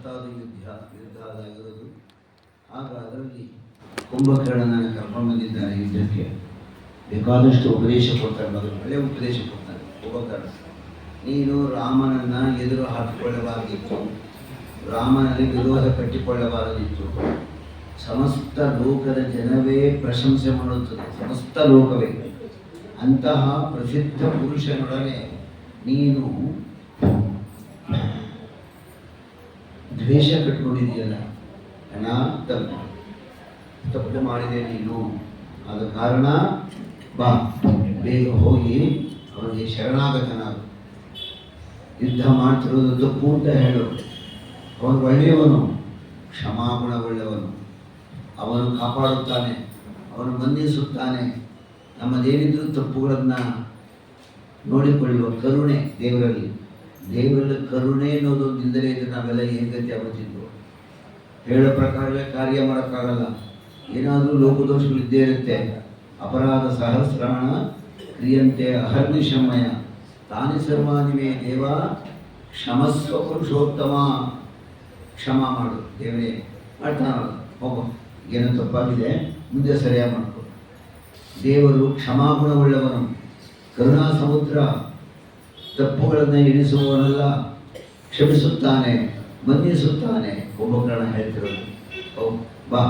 ಯುದ್ಧ ಅದಾಗಿರೋದು. ಆಗ ಅದರಲ್ಲಿ ಕುಂಭಕರ್ಣನ ಕರ್ಕೊಂಡು ಬಂದಿದ್ದಾನೆ ಯುದ್ಧಕ್ಕೆ. ಬೇಕಾದಷ್ಟು ಉಪದೇಶ ಕೊಡ್ತಾರೆ, ಮೊದಲು ಒಳ್ಳೆಯ ಉಪದೇಶ ಕೊಡ್ತಾನೆ ಕುಂಭಕರ್ಣ. ನೀನು ರಾಮನನ್ನ ಎದುರು ಹಾಕಿಕೊಳ್ಳಬಾರದಿತ್ತು, ರಾಮನಲ್ಲಿ ವಿರೋಧ ಕಟ್ಟಿಕೊಳ್ಳಬಾರದಿತ್ತು. ಸಮಸ್ತ ಲೋಕದ ಜನವೇ ಪ್ರಶಂಸೆ ಮಾಡುತ್ತದೆ, ಸಮಸ್ತ ಲೋಕವೇ. ಅಂತಹ ಪ್ರಸಿದ್ಧ ಪುರುಷನೊಡನೆ ನೀನು ದ್ವೇಷ ಕಟ್ಕೊಂಡಿದೆಯಲ್ಲ ಅಣ್ಣ, ತಪ್ಪು ಮಾಡಿದೆ ನೀನು. ಆದ ಕಾರಣ ಬಾ, ಬೇಗ ಹೋಗಿ ಅವನಿಗೆ ಶರಣಾಗತನಾಗು. ಯುದ್ಧ ಮಾಡ್ತಿರೋದು ತಪ್ಪು ಅಂತ ಹೇಳು. ಅವನು ಒಳ್ಳೆಯವನು, ಕ್ಷಮಾಗುಣವುಳ್ಳವನು. ಅವನು ಕಾಪಾಡುತ್ತಾನೆ, ಅವನು ಬಂಧಿಸುತ್ತಾನೆ. ನಮ್ಮದೇನಿದ್ರು ತಪ್ಪುಗಳನ್ನು ನೋಡಿಕೊಳ್ಳುವ ಕರುಣೆ ದೇವರಲ್ಲಿ. ದೇವರಲ್ಲಿ ಕರುಣೆ ಅನ್ನೋದೊಂದು ಇಲ್ಲದೇ ಇದ್ರೆ ನಾವೆಲ್ಲ ಏನು ಗತಿ ಆಗುತ್ತಿದ್ವು. ಹೇಳೋ ಪ್ರಕಾರವೇ ಕಾರ್ಯ ಮಾಡೋಕ್ಕಾಗಲ್ಲ. ಏನಾದರೂ ಲೋಕದೋಷಗಳಿದ್ದೇ ಇರುತ್ತೆ. ಅಪರಾಧ ಸಹಸ್ರಾಣ ಕ್ರಿಯಂತೆ ಅಹರ್ನಿಶಮಯ ತಾನಿ ಸರ್ವಾನಿಮೇ ದೇವ ಕ್ಷಮಸ್ವ ಪುರುಷೋತ್ತಮ. ಕ್ಷಮ ಮಾಡು ದೇವರೇ. ಮಾಡ್ತಾನಲ್ಲ, ಹೋಗೋ, ಏನೋ ತಪ್ಪಾಗಿದೆ, ಮುಂದೆ ಸರಿಯಾಗಿ ಮಾಡ್ಕೊ. ದೇವರು ಕ್ಷಮಾಗುಣವುಳ್ಳವನು, ಕರುಣಾ ಸಮುದ್ರ. ತಪ್ಪುಗಳನ್ನು ಎಣಿಸುವವನಲ್ಲ, ಕ್ಷಮಿಸುತ್ತಾನೆ, ಮನ್ನಿಸುತ್ತಾನೆ. ಕುಂಭಕರ್ಣ ಹೇಳ್ತಿರೋದು. ಬಾ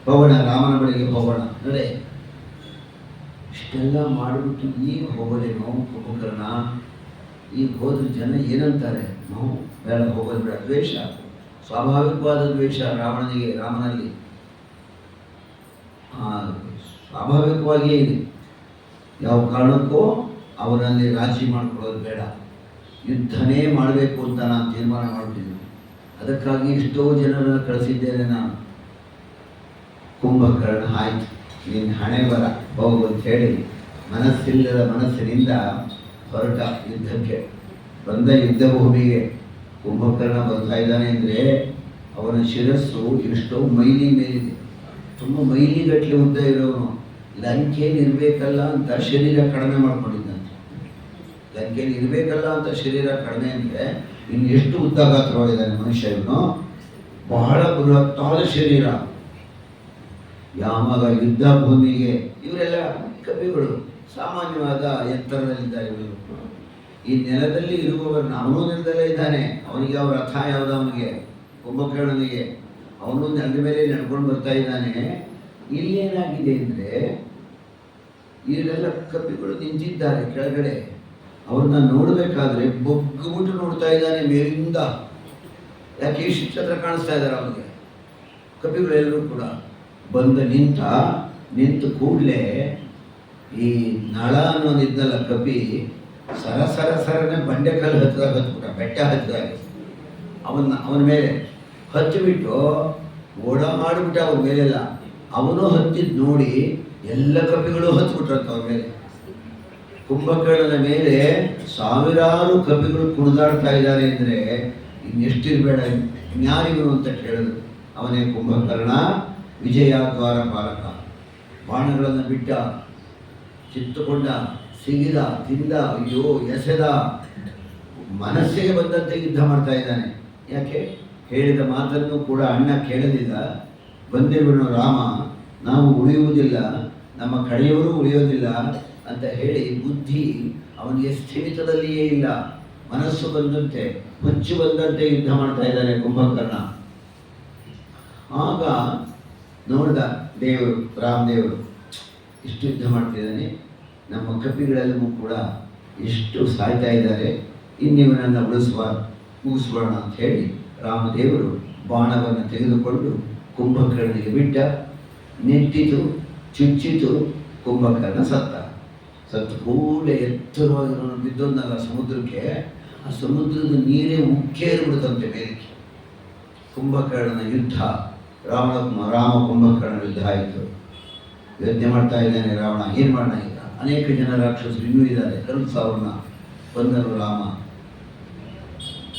ಹೋಗೋಣ, ರಾಮನ ಬಳಿಗೆ ಹೋಗೋಣ ನಡೆ. ಇಷ್ಟೆಲ್ಲ ಮಾಡಿಬಿಟ್ಟು ಈಗ ಹೋಗೋದೇನೋ ಕುಂಭಕರ್ಣ? ಈಗ ಹೋದ್ರೆ ಜನ ಏನಂತಾರೆ? ನಾವು ಬೇಡ, ಹೋಗೋದು ಬೇಡ. ದ್ವೇಷ, ಸ್ವಾಭಾವಿಕವಾದ ದ್ವೇಷ ರಾಮನಲ್ಲಿ ಸ್ವಾಭಾವಿಕವಾಗಿಯೇ ಇದೆ. ಯಾವ ಕಾರಣಕ್ಕೂ ಅವರಲ್ಲಿ ರಾಜಿ ಮಾಡ್ಕೊಳ್ಳೋದು ಬೇಡ. ಯುದ್ಧನೇ ಮಾಡಬೇಕು ಅಂತ ನಾನು ತೀರ್ಮಾನ ಮಾಡ್ತಿದ್ದೀನಿ. ಅದಕ್ಕಾಗಿ ಎಷ್ಟೋ ಜನರನ್ನು ಕಳಿಸಿದ್ದೇನೆ ನಾನು. ಕುಂಭಕರ್ಣ ಆಯ್ತು, ನಿನ್ನ ಹಣೆ ಬರ, ಹೋಗು ಅಂತ ಹೇಳಿ ಮನಸ್ಸಿಲ್ಲದ ಮನಸ್ಸಿನಿಂದ ಹೊರಟ ಯುದ್ಧಕ್ಕೆ. ಬಂದ ಯುದ್ಧ ಭೂಮಿಗೆ ಕುಂಭಕರ್ಣ ಬರ್ತಾ ಇದ್ದಾನೆ ಅಂದರೆ ಅವನ ಶಿರಸ್ಸು ಎಷ್ಟೋ ಮೈಲಿ ಮೇಲಿದೆ. ತುಂಬ ಮೈಲಿಗಟ್ಟಲೆ ಉದ್ದ ಇರೋನು. ಲಂಕೆಯಲ್ಲಿ ಇರಬೇಕಲ್ಲ ಅಂತ ಶರೀರ ಕಡಿಮೆ ಮಾಡ್ಕೊಂಡಿದ್ದಂತೆ. ಲಂಕೆಯಲ್ಲಿ ಇರಬೇಕಲ್ಲ ಅಂತ ಶರೀರ ಕಡಿಮೆ ಅಂದರೆ ಇನ್ನು ಎಷ್ಟು ಉದ್ದ ಗಾತ್ರವಾಗಿದ್ದಾನೆ ಮನುಷ್ಯ ಇವನು. ಬಹಳ ಬೃಹತ್ತಾದ ಶರೀರ. ಯಾವಾಗ ಯುದ್ಧ ಭೂಮಿಗೆ ಇವರೆಲ್ಲ ಕವಿಗಳು ಸಾಮಾನ್ಯವಾದ ಎತ್ತರದಲ್ಲಿದ್ದಾರೆ ಇವರು. ಈ ನೆಲದಲ್ಲಿ ಇರುವವರನ್ನ, ಅವನು ನೆಲದಲ್ಲೇ ಇದ್ದಾನೆ. ಅವನಿಗೆ ಅವ್ರ ರಥ ಯಾವುದು? ಅವನಿಗೆ ಕುಂಭಕರ್ಣನಿಗೆ. ಅವನು ನೆಲದ ಮೇಲೆ ನಡ್ಕೊಂಡು ಬರ್ತಾ ಇದ್ದಾನೆ. ಇಲ್ಲೇನಾಗಿದೆ ಅಂದರೆ ಇವರೆಲ್ಲ ಕಪಿಗಳು ನಿಂತಿದ್ದಾರೆ ಕೆಳಗಡೆ. ಅವ್ರನ್ನ ನೋಡಬೇಕಾದ್ರೆ ಬೊಗ್ಗುಬಿಟ್ಟು ನೋಡ್ತಾ ಇದ್ದಾನೆ ಮೇಲಿಂದ. ಯಾಕೆ ಇಷ್ಟು ಛತ್ರ ಕಾಣಿಸ್ತಾ ಇದ್ದಾರೆ ಅವನಿಗೆ. ಕಪಿಗಳೆಲ್ಲರೂ ಕೂಡ ಬಂದು ನಿಂತು ಕೂಡಲೇ ಈ ನಳ ಅನ್ನೋದಿದ್ದಲ್ಲ ಕಪಿ, ಸರನೆ ಬಂಡೆಕಲ್ಲು ಹತ್ತಿಬಿಟ್ಟ, ಬೆಟ್ಟ ಹತ್ತಿದಾಗ ಅವನ ಮೇಲೆ ಹತ್ತಿಬಿಟ್ಟು ಓಡ ಮಾಡಿಬಿಟ್ಟ ಅವ್ರ ಮೇಲೆಲ್ಲ. ಅವನು ಹತ್ತಿದ್ದು ನೋಡಿ ಎಲ್ಲ ಕಪಿಗಳು ಹತ್ತಿಬಿಟ್ರಂತ ಅವ್ರ ಮೇಲೆ. ಕುಂಭಕರ್ಣನ ಮೇಲೆ ಸಾವಿರಾರು ಕಪಿಗಳು ಕುಣಿದಾಡ್ತಾ ಇದ್ದಾರೆ ಅಂದರೆ ಇನ್ನೆಷ್ಟಿರಬೇಡ ಜ್ಞಾನಿಗಳು ಅಂತ ಕೇಳಿದ್ರು. ಅವನೇ ಕುಂಭಕರ್ಣ, ವಿಜಯ ದ್ವಾರಪಾಲಕ. ಬಾಣಗಳನ್ನು ಬಿಟ್ಟ, ಕಿತ್ತುಕೊಂಡ, ಸಿಗಿದ, ತಿಂದ, ಅಯ್ಯೋ ಎಸೆದ, ಮನಸ್ಸಿಗೆ ಬಂದಂತೆ ಯುದ್ಧ ಮಾಡ್ತಾ ಇದ್ದಾನೆ. ಯಾಕೆ? ಹೇಳಿದ ಮಾತನ್ನು ಕೂಡ ಅಣ್ಣ ಕೇಳಲಿಲ್ಲ. ಬಂದಿರುವನು ರಾಮ, ನಾವು ಉಳಿಯುವುದಿಲ್ಲ, ನಮ್ಮ ಕಡೆಯವರು ಉಳಿಯೋದಿಲ್ಲ ಅಂತ ಹೇಳಿ ಬುದ್ಧಿ ಅವನಿಗೆ ಸ್ಥಿಮಿತದಲ್ಲಿಯೇ ಇಲ್ಲ. ಮನಸ್ಸು ಬಂದಂತೆ, ಹುಚ್ಚು ಬಂದಂತೆ ಯುದ್ಧ ಮಾಡ್ತಾ ಇದ್ದಾನೆ ಕುಂಭಕರ್ಣ. ಆಗ ನೋಡ್ದ ದೇವರು, ರಾಮದೇವರು ಇಷ್ಟು ಯುದ್ಧ ಮಾಡ್ತಿದ್ದಾನೆ, ನಮ್ಮ ಕಪಿಗಳೆಲ್ಲವೂ ಕೂಡ ಎಷ್ಟು ಸಾಯ್ತಾ ಇದ್ದಾರೆ, ಇನ್ನಿವನನ್ನು ಮುಗಿಸ್ಬೋಣ ಅಂತ ಹೇಳಿ ರಾಮದೇವರು ಬಾಣವನ್ನು ತೆಗೆದುಕೊಂಡು ಕುಂಭಕರ್ಣನಿಗೆ ಬಿಟ್ಟ. ನೆಟ್ಟಿತು, ಚುಚ್ಚಿತು, ಕುಂಭಕರ್ಣ ಸತ್ತು ಕೂಡಲೇ ಎತ್ತರವಾಗಿರೋನು ಬಿದ್ದೊಂದಲ್ಲ ಸಮುದ್ರಕ್ಕೆ. ಆ ಸಮುದ್ರದ ನೀರೇ ಉಕ್ಕೇರಿಬಿಡುತ್ತಂತೆ ಮೇಲಕ್ಕೆ. ಕುಂಭಕರ್ಣನ ಯುದ್ಧ, ರಾಮ ಕುಂಭಕರ್ಣ ಯುದ್ಧ ಆಯಿತು. ಯೋಚನೆ ಮಾಡ್ತಾ ಇದ್ದಾನೆ ರಾವಣ, ಏನು ಮಾಡೋಣ ಈಗ? ಅನೇಕ ಜನ ರಾಕ್ಷಸರು ಇನ್ನೂ ಇದ್ದಾರೆ, ಕರುತ್ಸಾವನ್ನ ಬಂದರು ರಾಮ.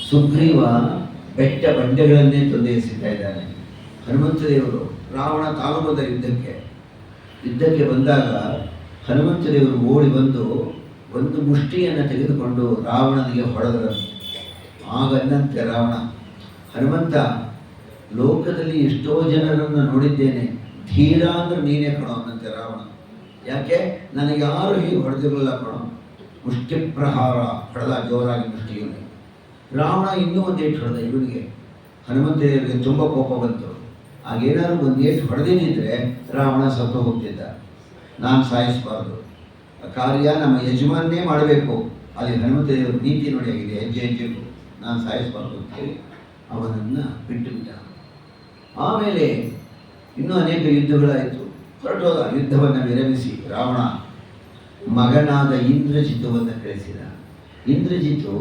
ಸುಗ್ರೀವ ಬೆಟ್ಟ ಬಂಡೆಗಳನ್ನೇ ತಂದೆ ಎಸಿತಾ ಇದ್ದಾನೆ. ಹನುಮಂತ ದೇವರು, ರಾವಣ ತಾನು ಬಂದ ಯುದ್ಧಕ್ಕೆ ಬಂದಾಗ ಹನುಮಂತ ದೇವರು ಓಡಿ ಬಂದು ಒಂದು ಮುಷ್ಟಿಯನ್ನು ತೆಗೆದುಕೊಂಡು ರಾವಣನಿಗೆ ಹೊಡೆದರು. ಆಗನ್ನಂತೆ ರಾವಣ, ಹನುಮಂತ, ಲೋಕದಲ್ಲಿ ಎಷ್ಟೋ ಜನರನ್ನು ನೋಡಿದ್ದೇನೆ, ಧೀರ ಅಂದ್ರೆ ನೀನೇ ಕಣೋ ಅನ್ನಂತೆ ರಾವಣ. ಯಾಕೆ? ನನಗೆ ಯಾರು ಹೀಗೆ ಹೊಡೆದಿರಲಿಲ್ಲ ಕಣೋ. ಮುಷ್ಟಿ ಪ್ರಹಾರ ಹೊಡೆದ ಜೋರಾಗಿ ಮುಷ್ಟಿಯಲ್ಲಿ. ರಾವಣ ಇನ್ನೂ ಒಂದು ಏಟು ಹೊಡೆದ ಇವನಿಗೆ. ಹನುಮಂತನಿಗೆ ತುಂಬ ಕೋಪ ಬಂತು. ಆಗೇನಾದ್ರು ಒಂದು ಏಟು ಹೊಡೆದೇನಿದ್ರೆ ರಾವಣ ಸತ್ತು ಹೋಗ್ತಿದ್ದ. ನಾನು ಸಾಯಿಸಬಾರ್ದು, ಕಾರ್ಯ ನಮ್ಮ ಯಜಮಾನೇ ಮಾಡಬೇಕು. ಅಲ್ಲಿ ಹನುಮಂತದೇವರ ನೀತಿ ನೋಡಿ ಆಗಿದೆ, ಹೆಜ್ಜೆ ಹೆಜ್ಜೆಗೂ ನಾನು ಸಾಯಿಸಬಾರ್ದು ಅಂತೇಳಿ ಅವನನ್ನು ಬಿಟ್ಟು ಬಿಟ್ಟ. ಆಮೇಲೆ ಇನ್ನೂ ಅನೇಕ ಯುದ್ಧಗಳಾಯಿತು. ಹೊರಟೋದ. ಯುದ್ಧವನ್ನು ವಿರಮಿಸಿ ರಾವಣ ಮಗನಾದ ಇಂದ್ರಜಿತುವನ್ನು ಕಳಿಸಿದ. ಇಂದ್ರಜಿತು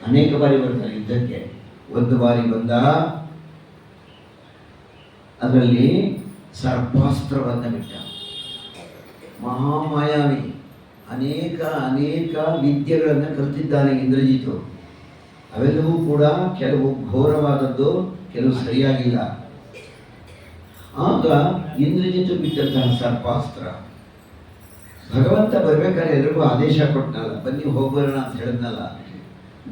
ಅನೇಕ ಬಾರಿ ಬರ್ತಾನೆ ಯುದ್ಧಕ್ಕೆ. ಒಂದು ಬಾರಿ ಬಂದ, ಅದರಲ್ಲಿ ಸರ್ಪಾಸ್ತ್ರವನ್ನು ಬಿಟ್ಟ. ಮಹಾಮಾಯಾವಿ, ಅನೇಕ ಅನೇಕ ವಿದ್ಯೆಗಳನ್ನು ಕಲಿತಿದ್ದಾನೆ ಇಂದ್ರಜಿತು. ಅವೆಲ್ಲವೂ ಕೂಡ ಕೆಲವು ಘೋರವಾದದ್ದು, ಕೆಲವು ಸರಿಯಾಗಿಲ್ಲ. ಆಗ ಇಂದ್ರಜಿತು ಬಿಟ್ಟಂತಹ ಸರ್ಪಾಸ್ತ್ರ ಭಗವಂತ ಬರ್ಬೇಕಾದ್ರೆ ಎಲ್ರಿಗೂ ಆದೇಶ ಕೊಟ್ಟನಲ್ಲ, ಬನ್ನಿ ಹೋಗೋಣ ಅಂತ ಹೇಳಿದ್ನಲ್ಲ.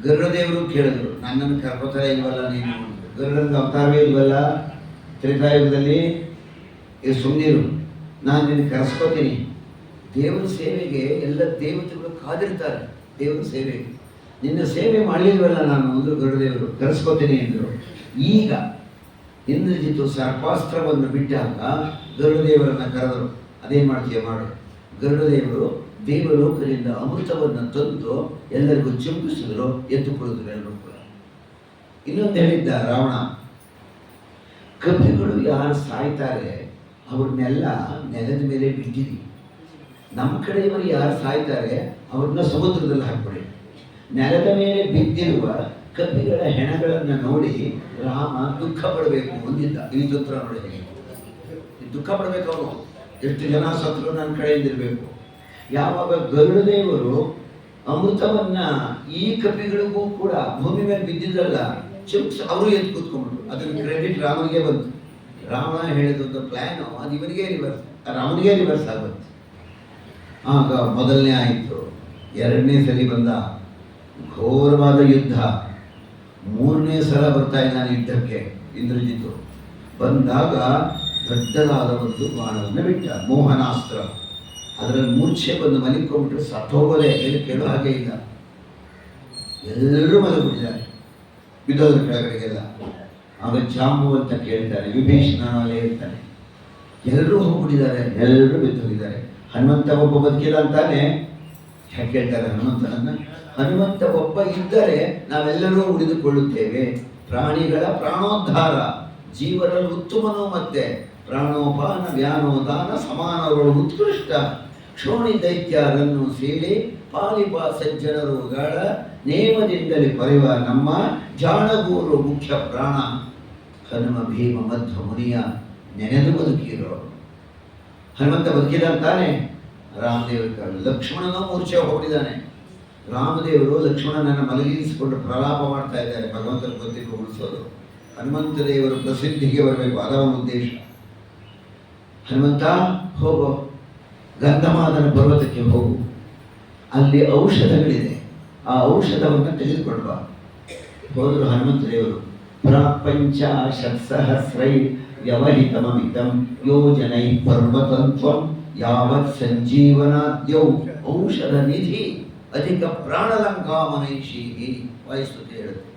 ಗರುಡದೇವರು ಕೇಳಿದ್ರು, ನನ್ನನ್ನು ಕರ್ಕೋತಾರೆ ಇಲ್ವಲ್ಲ ನೀನು? ಗರುಡನ ಅವತಾರವೇ ಇಲ್ವಲ್ಲ ತ್ರೇತಾಯುಗದಲ್ಲಿ, ಸುಮ್ಮನಿರು, ನಾನು ನಿನ್ನ ಕರೆಸ್ಕೋತೀನಿ. ದೇವರ ಸೇವೆಗೆ ಎಲ್ಲ ದೇವತೆಗಳು ಕಾದಿರ್ತಾರೆ. ದೇವರ ಸೇವೆಗೆ ನಿನ್ನ ಸೇವೆ ಮಾಡಲಿಲ್ವಲ್ಲ ನಾನು ಅಂದರು ಗರುಡದೇವರು. ಕರೆಸ್ಕೋತೀನಿ ಎಂದರು. ಈಗ ಇಂದ್ರಜಿತು ಸರ್ಪಾಸ್ತ್ರವನ್ನು ಬಿಟ್ಟಾಗ ಗರುಡದೇವರನ್ನು ಕರೆದರು. ಅದೇನು ಮಾಡ್ತೀಯ ಮಾಡು. ಗರುಡದೇವರು ದೇವಲೋಕದಿಂದ ಅಮೃತವನ್ನು ತಂದು ಎಲ್ಲರಿಗೂ ಚುಂಬಿಸಿದ್ರು, ಎದ್ದು ಕುಳಿದ್ರು ಎಲ್ಲರೂ ಕೂಡ. ಇನ್ನೊಂದು ಹೇಳಿದ್ದ ರಾವಣ, ಕಪಿಗಳು ಯಾರು ಸಾಯ್ತಾರೆ ಅವ್ರನ್ನೆಲ್ಲ ನೆಲದ ಮೇಲೆ ಬಿಟ್ಟಿರಿ. ನಮ್ಮ ಕಡೆಯವರು ಯಾರು ಸಾಯ್ತಾರೆ ಅವ್ರನ್ನ ಸಮುದ್ರದಲ್ಲಿ ಹಾಕ್ಬಿಡಿ. ನೆಲದ ಮೇಲೆ ಬಿದ್ದಿರುವ ಕಪಿಗಳ ಹೆಣಗಳನ್ನು ನೋಡಿ ರಾಮ ದುಃಖ ಪಡಬೇಕು ಅಂದಿದ್ದ. ಈ ಚಿತ್ರ ನೋಡಿ, ದುಃಖ ಪಡಬೇಕು ಅವನು. ಎಷ್ಟು ಜನ ಸತ್ರು ನನ್ನ ಕಡೆಯಿಂದಿರಬೇಕು. ಯಾವಾಗ ಗರುಡದೇವರು ಅಮೃತವನ್ನ ಈ ಕಪಿಗಳಿಗೂ ಕೂಡ ಭೂಮಿ ಮೇಲೆ ಬಿದ್ದಿದ್ದಲ್ಲ ಚಿಪ್ಸ್ ಅವರು ಎದ್ದು ಕೂತ್ಕೊಂಡ್ರು. ಅದನ್ನ ಕ್ರೆಡಿಟ್ ರಾಮನಿಗೆ ಬಂತು. ರಾಮ ಹೇಳಿದ ಪ್ಲ್ಯಾನು ಅದು ಇವನಿಗೆ ರಿವರ್ಸ್, ರಾಮನಿಗೆ ರಿವರ್ಸ್ ಆಗುತ್ತೆ. ಆಗ ಮೊದಲನೇ ಆಯಿತು. ಎರಡನೇ ಸಲ ಬಂದ ಘೋರವಾದ ಯುದ್ಧ. ಮೂರನೇ ಸಲ ಬರ್ತಾ ಇದ್ದಾನೆ ಯುದ್ಧಕ್ಕೆ ಇಂದ್ರಜಿತು. ಬಂದಾಗ ದೊಡ್ಡದಾದ ಒಂದು ಬಾಣವನ್ನು ಬಿಟ್ಟ, ಮೋಹನಾಸ್ತ್ರ. ಅದರಲ್ಲಿ ಮೂರ್ಛೆ ಬಂದು ಮಲಿಕೊಂಡ್ಬಿಟ್ರೆ ಸತ್ತೋಗೋದೆ, ಎಲ್ಲಿ ಕೇಳೋ ಹಾಗೆ ಇಲ್ಲ. ಎಲ್ಲರೂ ಮಲಗಿಬಿಟ್ಟಿದ್ದಾರೆ, ಬಿದ್ದೋದ್ರ ಕೆಳಗಡೆಗೆಲ್ಲ. ಆಗ ಜಾಂಬು ಅಂತ ಕೇಳ್ತಾರೆ, ವಿಭೀಷಣನೇ ಇರ್ತಾನೆ. ಎಲ್ಲರೂ ಹೋಗ್ಬಿಟ್ಟಿದ್ದಾರೆ, ಎಲ್ಲರೂ ಬಿದ್ದೋಗಿದ್ದಾರೆ. ಹನುಮಂತ ಒಬ್ಬ ಬದುಕಿದ ಅಂತಾನೆ ಯಾಕೆ ಹೇಳ್ತಾರೆ ಹನುಮಂತನನ್ನ? ಹನುಮಂತ ಒಬ್ಬ ಇದ್ದರೆ ನಾವೆಲ್ಲರೂ ಉಳಿದುಕೊಳ್ಳುತ್ತೇವೆ. ಪ್ರಾಣಿಗಳ ಪ್ರಾಣೋದ್ಧಾರ, ಜೀವರಲ್ಲಿ ಉತ್ತಮನು, ಮತ್ತೆ ಪ್ರಾಣೋಪಾನ ವ್ಯಾನೋದಾನ ಸಮಾನಗಳು ಉತ್ಕೃಷ್ಟ. ಕ್ಷೋಣಿ ದೈತ್ಯರನ್ನು ಸೇರಿ ಪಾಲಿಪ ಸಜ್ಜನರುಗಳ ನೇಮದಿಂದಲೇ ಪರೆಯುವ ನಮ್ಮ ಜಾಣಗೂರು ಮುಖ್ಯ ಪ್ರಾಣ. ಹನುಮ ಭೀಮ ಮಧ್ವ ಮುನಿಯ ನೆನೆದು ಬದುಕಿರೋ ಹನುಮಂತ ಬದುಕಿದ ಅಂತಾನೆ. ರಾಮದೇವರು ಲಕ್ಷ್ಮಣನೂ ಮೂರ್ಛೆ ಹೋಗಿದ್ದಾನೆ. ರಾಮದೇವರು ಲಕ್ಷ್ಮಣನನ್ನು ಮಲಗಿಸಿಕೊಂಡು ಪ್ರಲಾಪ ಮಾಡ್ತಾ ಇದ್ದಾರೆ. ಭಗವಂತನ ಗೊತ್ತಿಗೆ ಉಳಿಸೋದು. ಹನುಮಂತ ದೇವರು ಪ್ರಸಿದ್ಧಿಗೆ ಬರಬೇಕು, ಅದರ ಉದ್ದೇಶ. ಹನುಮಂತ ಹೋಗೋ, ಗಂಧಮಾದನ ಪರ್ವತಕ್ಕೆ ಹೋಗು, ಅಲ್ಲಿ ಔಷಧಗಳಿದೆ, ಆ ಔಷಧವನ್ನು ತೆಗೆದುಕೊಂಡು ಬಾ. ಹೋದರು ಹನುಮಂತ ದೇವರು. ಪ್ರಾಪಂಚ ಷಟ್ಸಹಸ್ರೈ ವ್ಯವಹಿತಮಿದಂ ಯೋಜನೈ ಪರ್ವತಂತ್ವಂ ಯಾವತ್ ಸಂಜೀವನಾದ್ಯೌ ಔಷಧ ನಿಧಿ ಅಧಿಕ ಪ್ರಾಣಲಂಕಾಮನೈಷಿ. ವಾಯುಸ್ತುತಿ ಹೇಳುತ್ತೆ,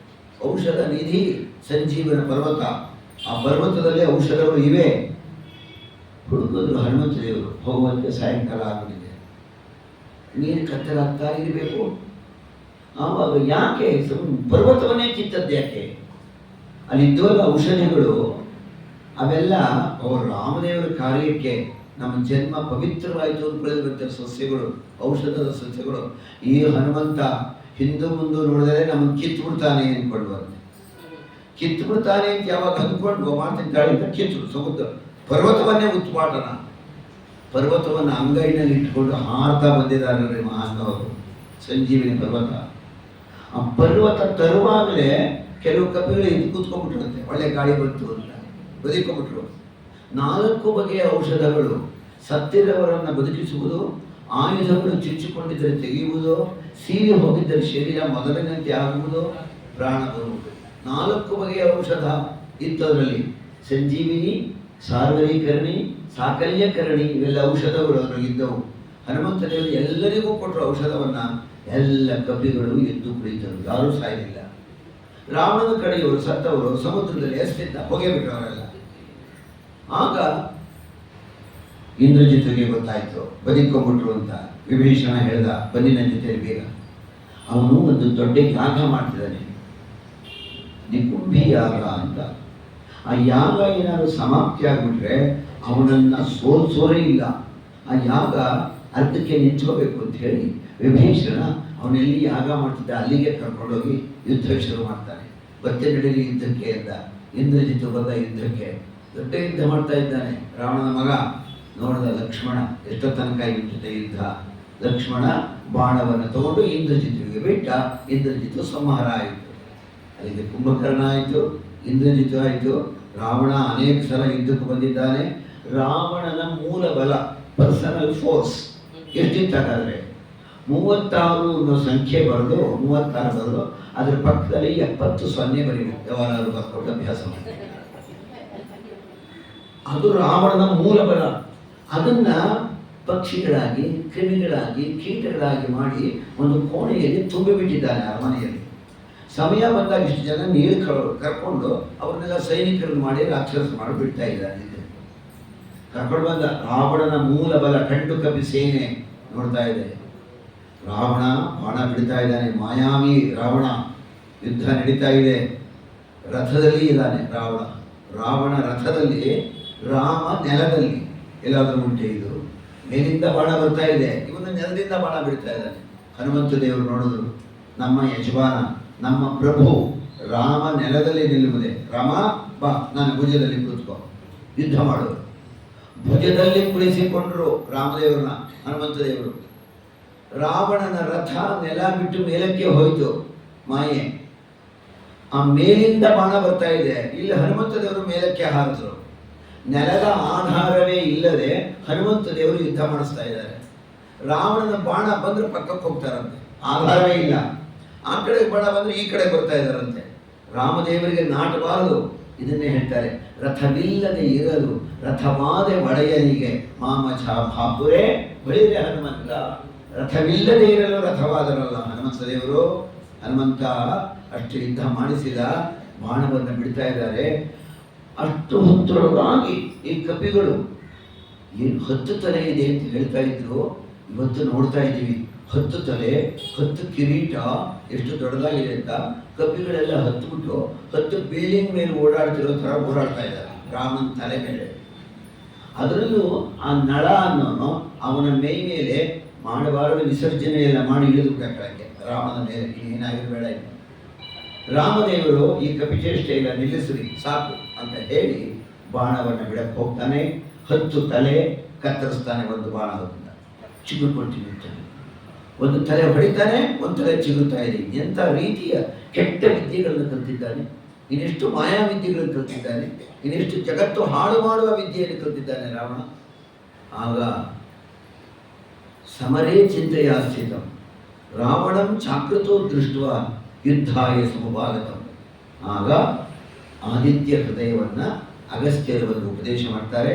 ಔಷಧ ನಿಧಿ ಸಂಜೀವನ ಪರ್ವತ. ಆ ಪರ್ವತದಲ್ಲಿ ಔಷಧಗಳು ಇವೆ. ಹುಡುಕಿದ್ರು ಹನುಮಂತ ದೇವರು. ಹೋಗುವಂತೆ ಸಾಯಂಕಾಲ ಆಗಿದೆ, ನೀರು ಕತ್ತಲಾಗ್ತಾ ಇರಬೇಕು. ಆವಾಗ ಯಾಕೆ ಪರ್ವತವನ್ನೇ ಕಿತ್ತದ್ದು ಯಾಕೆ? ಅಲ್ಲಿದ್ದವಲ್ಲ ಔಷಧಿಗಳು, ಅವೆಲ್ಲ ಅವರು ರಾಮದೇವರ ಕಾರ್ಯಕ್ಕೆ ನಮ್ಮ ಜನ್ಮ ಪವಿತ್ರವಾಯಿತು ಅಂದ್ಕೊಳ್ಳಿರುವಂಥ ಸಸ್ಯಗಳು, ಔಷಧದ ಸಸ್ಯಗಳು. ಈ ಹನುಮಂತ ಹಿಂದೂ ಮುಂದೆ ನೋಡಿದರೆ ನಮ್ಮನ್ನು ಕಿತ್ಬಿಡ್ತಾನೆ ಅಂದ್ಕೊಂಡ್ಬಂತೆ. ಕಿತ್ಬಿಡ್ತಾನೆ ಅಂತ ಯಾವಾಗ ಅಂದ್ಕೊಂಡು ಮಾತಿದ್ದಾಳೆ ಅಂತ ಕಿತ್ತರು ಸಮುದ್ರ ಪರ್ವತವನ್ನೇ ಉತ್ಪಾಟನ. ಪರ್ವತವನ್ನು ಅಂಗೈನಲ್ಲಿ ಇಟ್ಕೊಂಡು ಹಾರ್ತಾ ಬಂದಿದ್ದಾರೆ ಮಹಾತ್ಮವರು. ಸಂಜೀವಿನಿ ಪರ್ವತ. ಆ ಪರ್ವತ ತರುವಾಗಲೇ ಕೆಲವು ಕಪಿಗಳು ಇದು ಕೂತ್ಕೊಂಡ್ಬಿಟ್ಟಿರುತ್ತೆ, ಒಳ್ಳೆ ಗಾಳಿ ಬಂತು ಅಂತ ಬದುಕೊಂಡ್ಬಿಟ್ರು. 4 ಬಗೆಯ ಔಷಧಗಳು, ಸತ್ತಿರವರನ್ನು ಬದುಕಿಸುವುದು, ಆಯುಧಗಳು ಚುಚ್ಚಿಕೊಂಡಿದ್ದರೆ ತೆಗೆಯುವುದು, ಸೀರಿ ಹೋಗಿದ್ದರೆ ಶರೀರ ಮೊದಲಿನಂತೆ ಆಗುವುದು, ಪ್ರಾಣ ಬರುವುದು. 4 ಬಗೆಯ ಔಷಧ ಇತ್ತದರಲ್ಲಿ. ಸಂಜೀವಿನಿ, ಸಾರ್ವರೀಕರಣಿ, ಸಾಕಲ್ಯಕರಣಿ, ಇವೆಲ್ಲ ಔಷಧಗಳು ಅದರಲ್ಲಿದ್ದವು. ಹನುಮಂತ ದೇವರು ಎಲ್ಲರಿಗೂ ಕೊಟ್ಟರು ಔಷಧವನ್ನ. ಎಲ್ಲ ಕಪಿಗಳು ಎದ್ದು ಕುಳಿತರು, ಯಾರೂ ಸಾಯಲಿಲ್ಲ. ರಾವಣನ ಕಡೆಯವರು ಸತ್ತವರು ಸಮುದ್ರದಲ್ಲಿ ಎಸ್ತಿದ್ದ ಹೊಗೆ ಬಿಟ್ಟವರೆಲ್ಲ. ಆಗ ಇಂದ್ರಜಿತ್ಗೆ ಗೊತ್ತಾಯ್ತು ಬದುಕೊಂಡ್ಬಿಟ್ರು ಅಂತ. ವಿಭೀಷಣ ಹೇಳ್ದ, ಬನ್ನಿ ನನ್ನ ಜೊತೆ ಬೇಗ. ಅವನು ಒಂದು ದೊಡ್ಡ ಯಾಗ ಮಾಡ್ತಿದ್ದಾನೆ, ನಿಕುಂಭಿ ಯಾಗ ಅಂತ. ಆ ಯಾಗ ಏನಾದ್ರು ಸಮಾಪ್ತಿ ಆಗ್ಬಿಟ್ರೆ ಅವನನ್ನ ಸೋಲ್ಸೋರೇ ಇಲ್ಲ. ಆ ಯಾಗ ಅರ್ಧಕ್ಕೆ ನಿಂತ್ಕೋಬೇಕು ಅಂತ ಹೇಳಿ ವಿಭೀಷಣ ಅವನೆಲ್ಲಿ ಯಾಗ ಮಾಡ್ತಿದ್ದ ಅಲ್ಲಿಗೆ ಕರ್ಕೊಂಡೋಗಿ ಯುದ್ಧ ಶುರು ಮಾಡ್ತಾನೆ. ಮತ್ತೆ ನಡೀಲಿ ಯುದ್ಧಕ್ಕೆ ಅಂತ. ಇಂದ್ರಜಿತ್ತು ಬಂದ ಯುದ್ಧಕ್ಕೆ, ದೊಡ್ಡ ಯುದ್ಧ ಮಾಡ್ತಾ ಇದ್ದಾನೆ. ರಾವಣನ ಮಗ ನೋಡಿದ ಲಕ್ಷ್ಮಣ, ಎಷ್ಟೋ ತನಕ ಇವನ ಜೊತೆ ಯುದ್ಧ. ಲಕ್ಷ್ಮಣ ಬಾಣವನ್ನು ತಗೊಂಡು ಇಂದ್ರಜಿತ್ತಿಗೆ ಬಿಟ್ಟ. ಇಂದ್ರಜಿತ್ತು ಸಂಹಾರ ಆಯಿತು. ಅಲ್ಲಿಗೆ ಕುಂಭಕರ್ಣ ಆಯಿತು, ಇಂದ್ರಜಿತ್ತು ಆಯಿತು. ರಾವಣ ಅನೇಕ ಸಲ ಯುದ್ಧಕ್ಕೆ ಬಂದಿದ್ದಾನೆ. ರಾವಣನ ಮೂಲ ಬಲ, ಪರ್ಸನಲ್ ಫೋರ್ಸ್ ಎಷ್ಟಿತ್ತಾಗಾದ್ರೆ 36 ಅನ್ನೋ ಸಂಖ್ಯೆ ಬರೆದು 36 ಬರೆದು ಅದ್ರ ಪಕ್ಕದಲ್ಲಿ 70 ಬರೀಬೇಕು. ಯಾವಾಗಲೂ ಬರ್ಕೊಂಡು ಅಭ್ಯಾಸ ಮಾಡಿ. ಅದು ರಾವಣನ ಮೂಲ ಬಲ. ಅದನ್ನ ಪಕ್ಷಿಗಳಾಗಿ, ಕ್ರಿಮಿಗಳಾಗಿ, ಕೀಟಗಳಾಗಿ ಮಾಡಿ ಒಂದು ಕೋಣೆಯಲ್ಲಿ ತುಂಬಿಬಿಟ್ಟಿದ್ದಾನೆ ಅರಮನೆಯಲ್ಲಿ. ಸಮಯ ಬಂದಾಗ ಇಷ್ಟು ಜನ ನೀರು ಕರ್ಕೊಂಡು ಅವ್ರನ್ನೆಲ್ಲ ಸೈನಿಕರನ್ನು ಮಾಡಿ ರಾಕ್ಷಸ ಮಾಡಿ ಬಿಡ್ತಾ ಇದ್ದಾನೆ. ಕರ್ಕೊಂಡು ಬಂದ ರಾವಣನ ಮೂಲ ಬಲ ಕಂಡು ಕಪಿ ಸೇನೆ ನೋಡ್ತಾ ಇದೆ. ರಾವಣ ಬಾಣ ಬಿಡ್ತಾ ಇದ್ದಾನೆ, ಮಾಯಾವಿ ರಾವಣ. ಯುದ್ಧ ನಡೀತಾ ಇದೆ. ರಥದಲ್ಲಿ ಇದ್ದಾನೆ ರಾವಣ. ರಾವಣ ರಥದಲ್ಲಿ, ರಾಮ ನೆಲದಲ್ಲಿ. ಎಲ್ಲಾದ್ರೂ ಉಂಟೆ ಇದು? ಮೇಲಿಂದ ಬಾಣ ಬರ್ತಾ ಇದೆ, ಇವನು ನೆಲದಿಂದ ಬಾಣ ಬಿಡ್ತಾ ಇದ್ದಾನೆ. ಹನುಮಂತ ದೇವರು ನೋಡಿದ್ರು, ನಮ್ಮ ಯಜಮಾನ, ನಮ್ಮ ಪ್ರಭು ರಾಮ ನೆಲದಲ್ಲಿ ನಿಲ್ಲುವುದೇ. ರಾಮ ಬಾ, ನಾನು ಭುಜದಲ್ಲಿ ಕೂತ್ಕೋ, ಯುದ್ಧ ಮಾಡು. ಭುಜದಲ್ಲಿ ಕುಳಿಸಿಕೊಂಡ್ರು ರಾಮದೇವರನ್ನ ಹನುಮಂತ ದೇವರು. ರಾವಣನ ರಥ ನೆಲ ಬಿಟ್ಟು ಮೇಲಕ್ಕೆ ಹೋಯ್ತು, ಮಾಯೆ. ಆ ಮೇಲಿಂದ ಬಾಣ ಬರ್ತಾ ಇದೆ. ಇಲ್ಲಿ ಹನುಮಂತ ದೇವರು ಮೇಲಕ್ಕೆ ಹಾರಿದ್ರು. ನೆಲದ ಆಧಾರವೇ ಇಲ್ಲದೆ ಹನುಮಂತ ದೇವರು ಯುದ್ಧ ಮಾಡಿಸ್ತಾ ಇದ್ದಾರೆ. ರಾವಣನ ಬಾಣ ಬಂದ್ರೆ ಪಕ್ಕಕ್ಕೆ ಹೋಗ್ತಾರಂತೆ, ಆಧಾರವೇ ಇಲ್ಲ. ಆ ಕಡೆ ಬಾಣ ಬಂದ್ರೆ ಈ ಕಡೆ ಬರ್ತಾ ಇದ್ದಾರಂತೆ. ರಾಮದೇವರಿಗೆ ನಾಟಬಾರದು. ಇದನ್ನೇ ಹೇಳ್ತಾರೆ, ರಥವಿಲ್ಲದೆ ಇರಲು ರಥವಾದೆ ಒಡೆಯನಿಗೆ ಮಾಮಚ ಭಾಪುರೇ ಬಳಿರೆ ಹನುಮಂತ. ರಥವಿಲ್ಲದೆ ಇರಲು ರಥವಾದರಲ್ಲ ಹನುಮಂತ ದೇವರು. ಹನುಮಂತ ಅಷ್ಟು ಯುದ್ಧ ಮಾಡಿಸಿದ, ಬಾಣವನ್ನು ಬಿಡ್ತಾ ಇದ್ದಾರೆ. ಅಷ್ಟು ಹೊತ್ತರೊಳಗಾಗಿ ಈ ಕಪಿಗಳು ಏನು 10 ತಲೆ ಇದೆ ಅಂತ ಹೇಳ್ತಾ ಇದ್ರು. ಇವತ್ತು ನೋಡ್ತಾ ಇದ್ದೀವಿ 10 ತಲೆ, 10 ಕಿರೀಟ ಎಷ್ಟು ದೊಡ್ಡದಾಗಿದೆ ಅಂತ. ಕಪಿಗಳೆಲ್ಲ ಹತ್ಬಿಟ್ಟು 10 ಬಿಲ್ಡಿಂಗ್ ಮೇಲೆ ಓಡಾಡ್ತಿರೋ ಥರ ಓಡಾಡ್ತಾ ಇದ್ದಾರೆ ರಾಮನ ತಲೆ ಮೇಲೆ. ಅದರಲ್ಲೂ ಆ ನಳ ಅನ್ನೋನು ಅವನ ಮೈ ಮೇಲೆ ಮಾಡಬಾರದು ವಿಸರ್ಜನೆ ಎಲ್ಲ ಮಾಡಿ ಇಳಿದು ಬಿಟ್ಟಕ್ಕೆ ರಾಮನ ಮೇಲೆ. ಏನಾಗಿರಬೇಡ ಇನ್ನು. ರಾಮದೇವರು ಈ ಕಪಿಚೇಷ್ಟೆಲ್ಲ ನಿಲ್ಲಿಸ್ರಿ ಸಾಕು ಅಂತ ಹೇಳಿ ಬಾಣವನ್ನು ಬಿಡಕ್ಕೆ ಹೋಗ್ತಾನೆ. 10 ತಲೆ ಕತ್ತರಿಸ್ತಾನೆ. ಒಂದು ಬಾಣ ಹೋಗ್ತಾನೆ, ಚಿಗುರ್ಕೊಟ್ಟು ನಿಲ್ತಾನೆ. ಒಂದು ತಲೆ ಹೊಡಿತಾನೆ, ಒಂದು ತಲೆ ಚಿಗುರ್ತಾ ಇದೆ. ಎಂಥ ರೀತಿಯ ಕೆಟ್ಟ ವಿದ್ಯೆಗಳನ್ನು ಕಲ್ತಿದ್ದಾನೆ. ಇನ್ನೆಷ್ಟು ಮಾಯಾ ವಿದ್ಯೆಗಳನ್ನು ಕಲ್ತಿದ್ದಾನೆ. ಇನ್ನೆಷ್ಟು ಜಗತ್ತು ಹಾಳು ಮಾಡುವ ವಿದ್ಯೆಯನ್ನು ಕಲ್ತಿದ್ದಾನೆ ರಾವಣ. ಆಗ ಸಮರೇ ಚಿಂತೆಯ ಸ್ಥಿತಂ ರಾವಣಂ ಚಾಕೃತೋ ದೃಷ್ಟ ಯುದ್ಧಾಯ ಸಮುಪಾಗತಂ. ಆಗ ಆದಿತ್ಯ ಹೃದಯವನ್ನು ಅಗಸ್ತ್ಯರು ಒಂದು ಉಪದೇಶ ಮಾಡ್ತಾರೆ.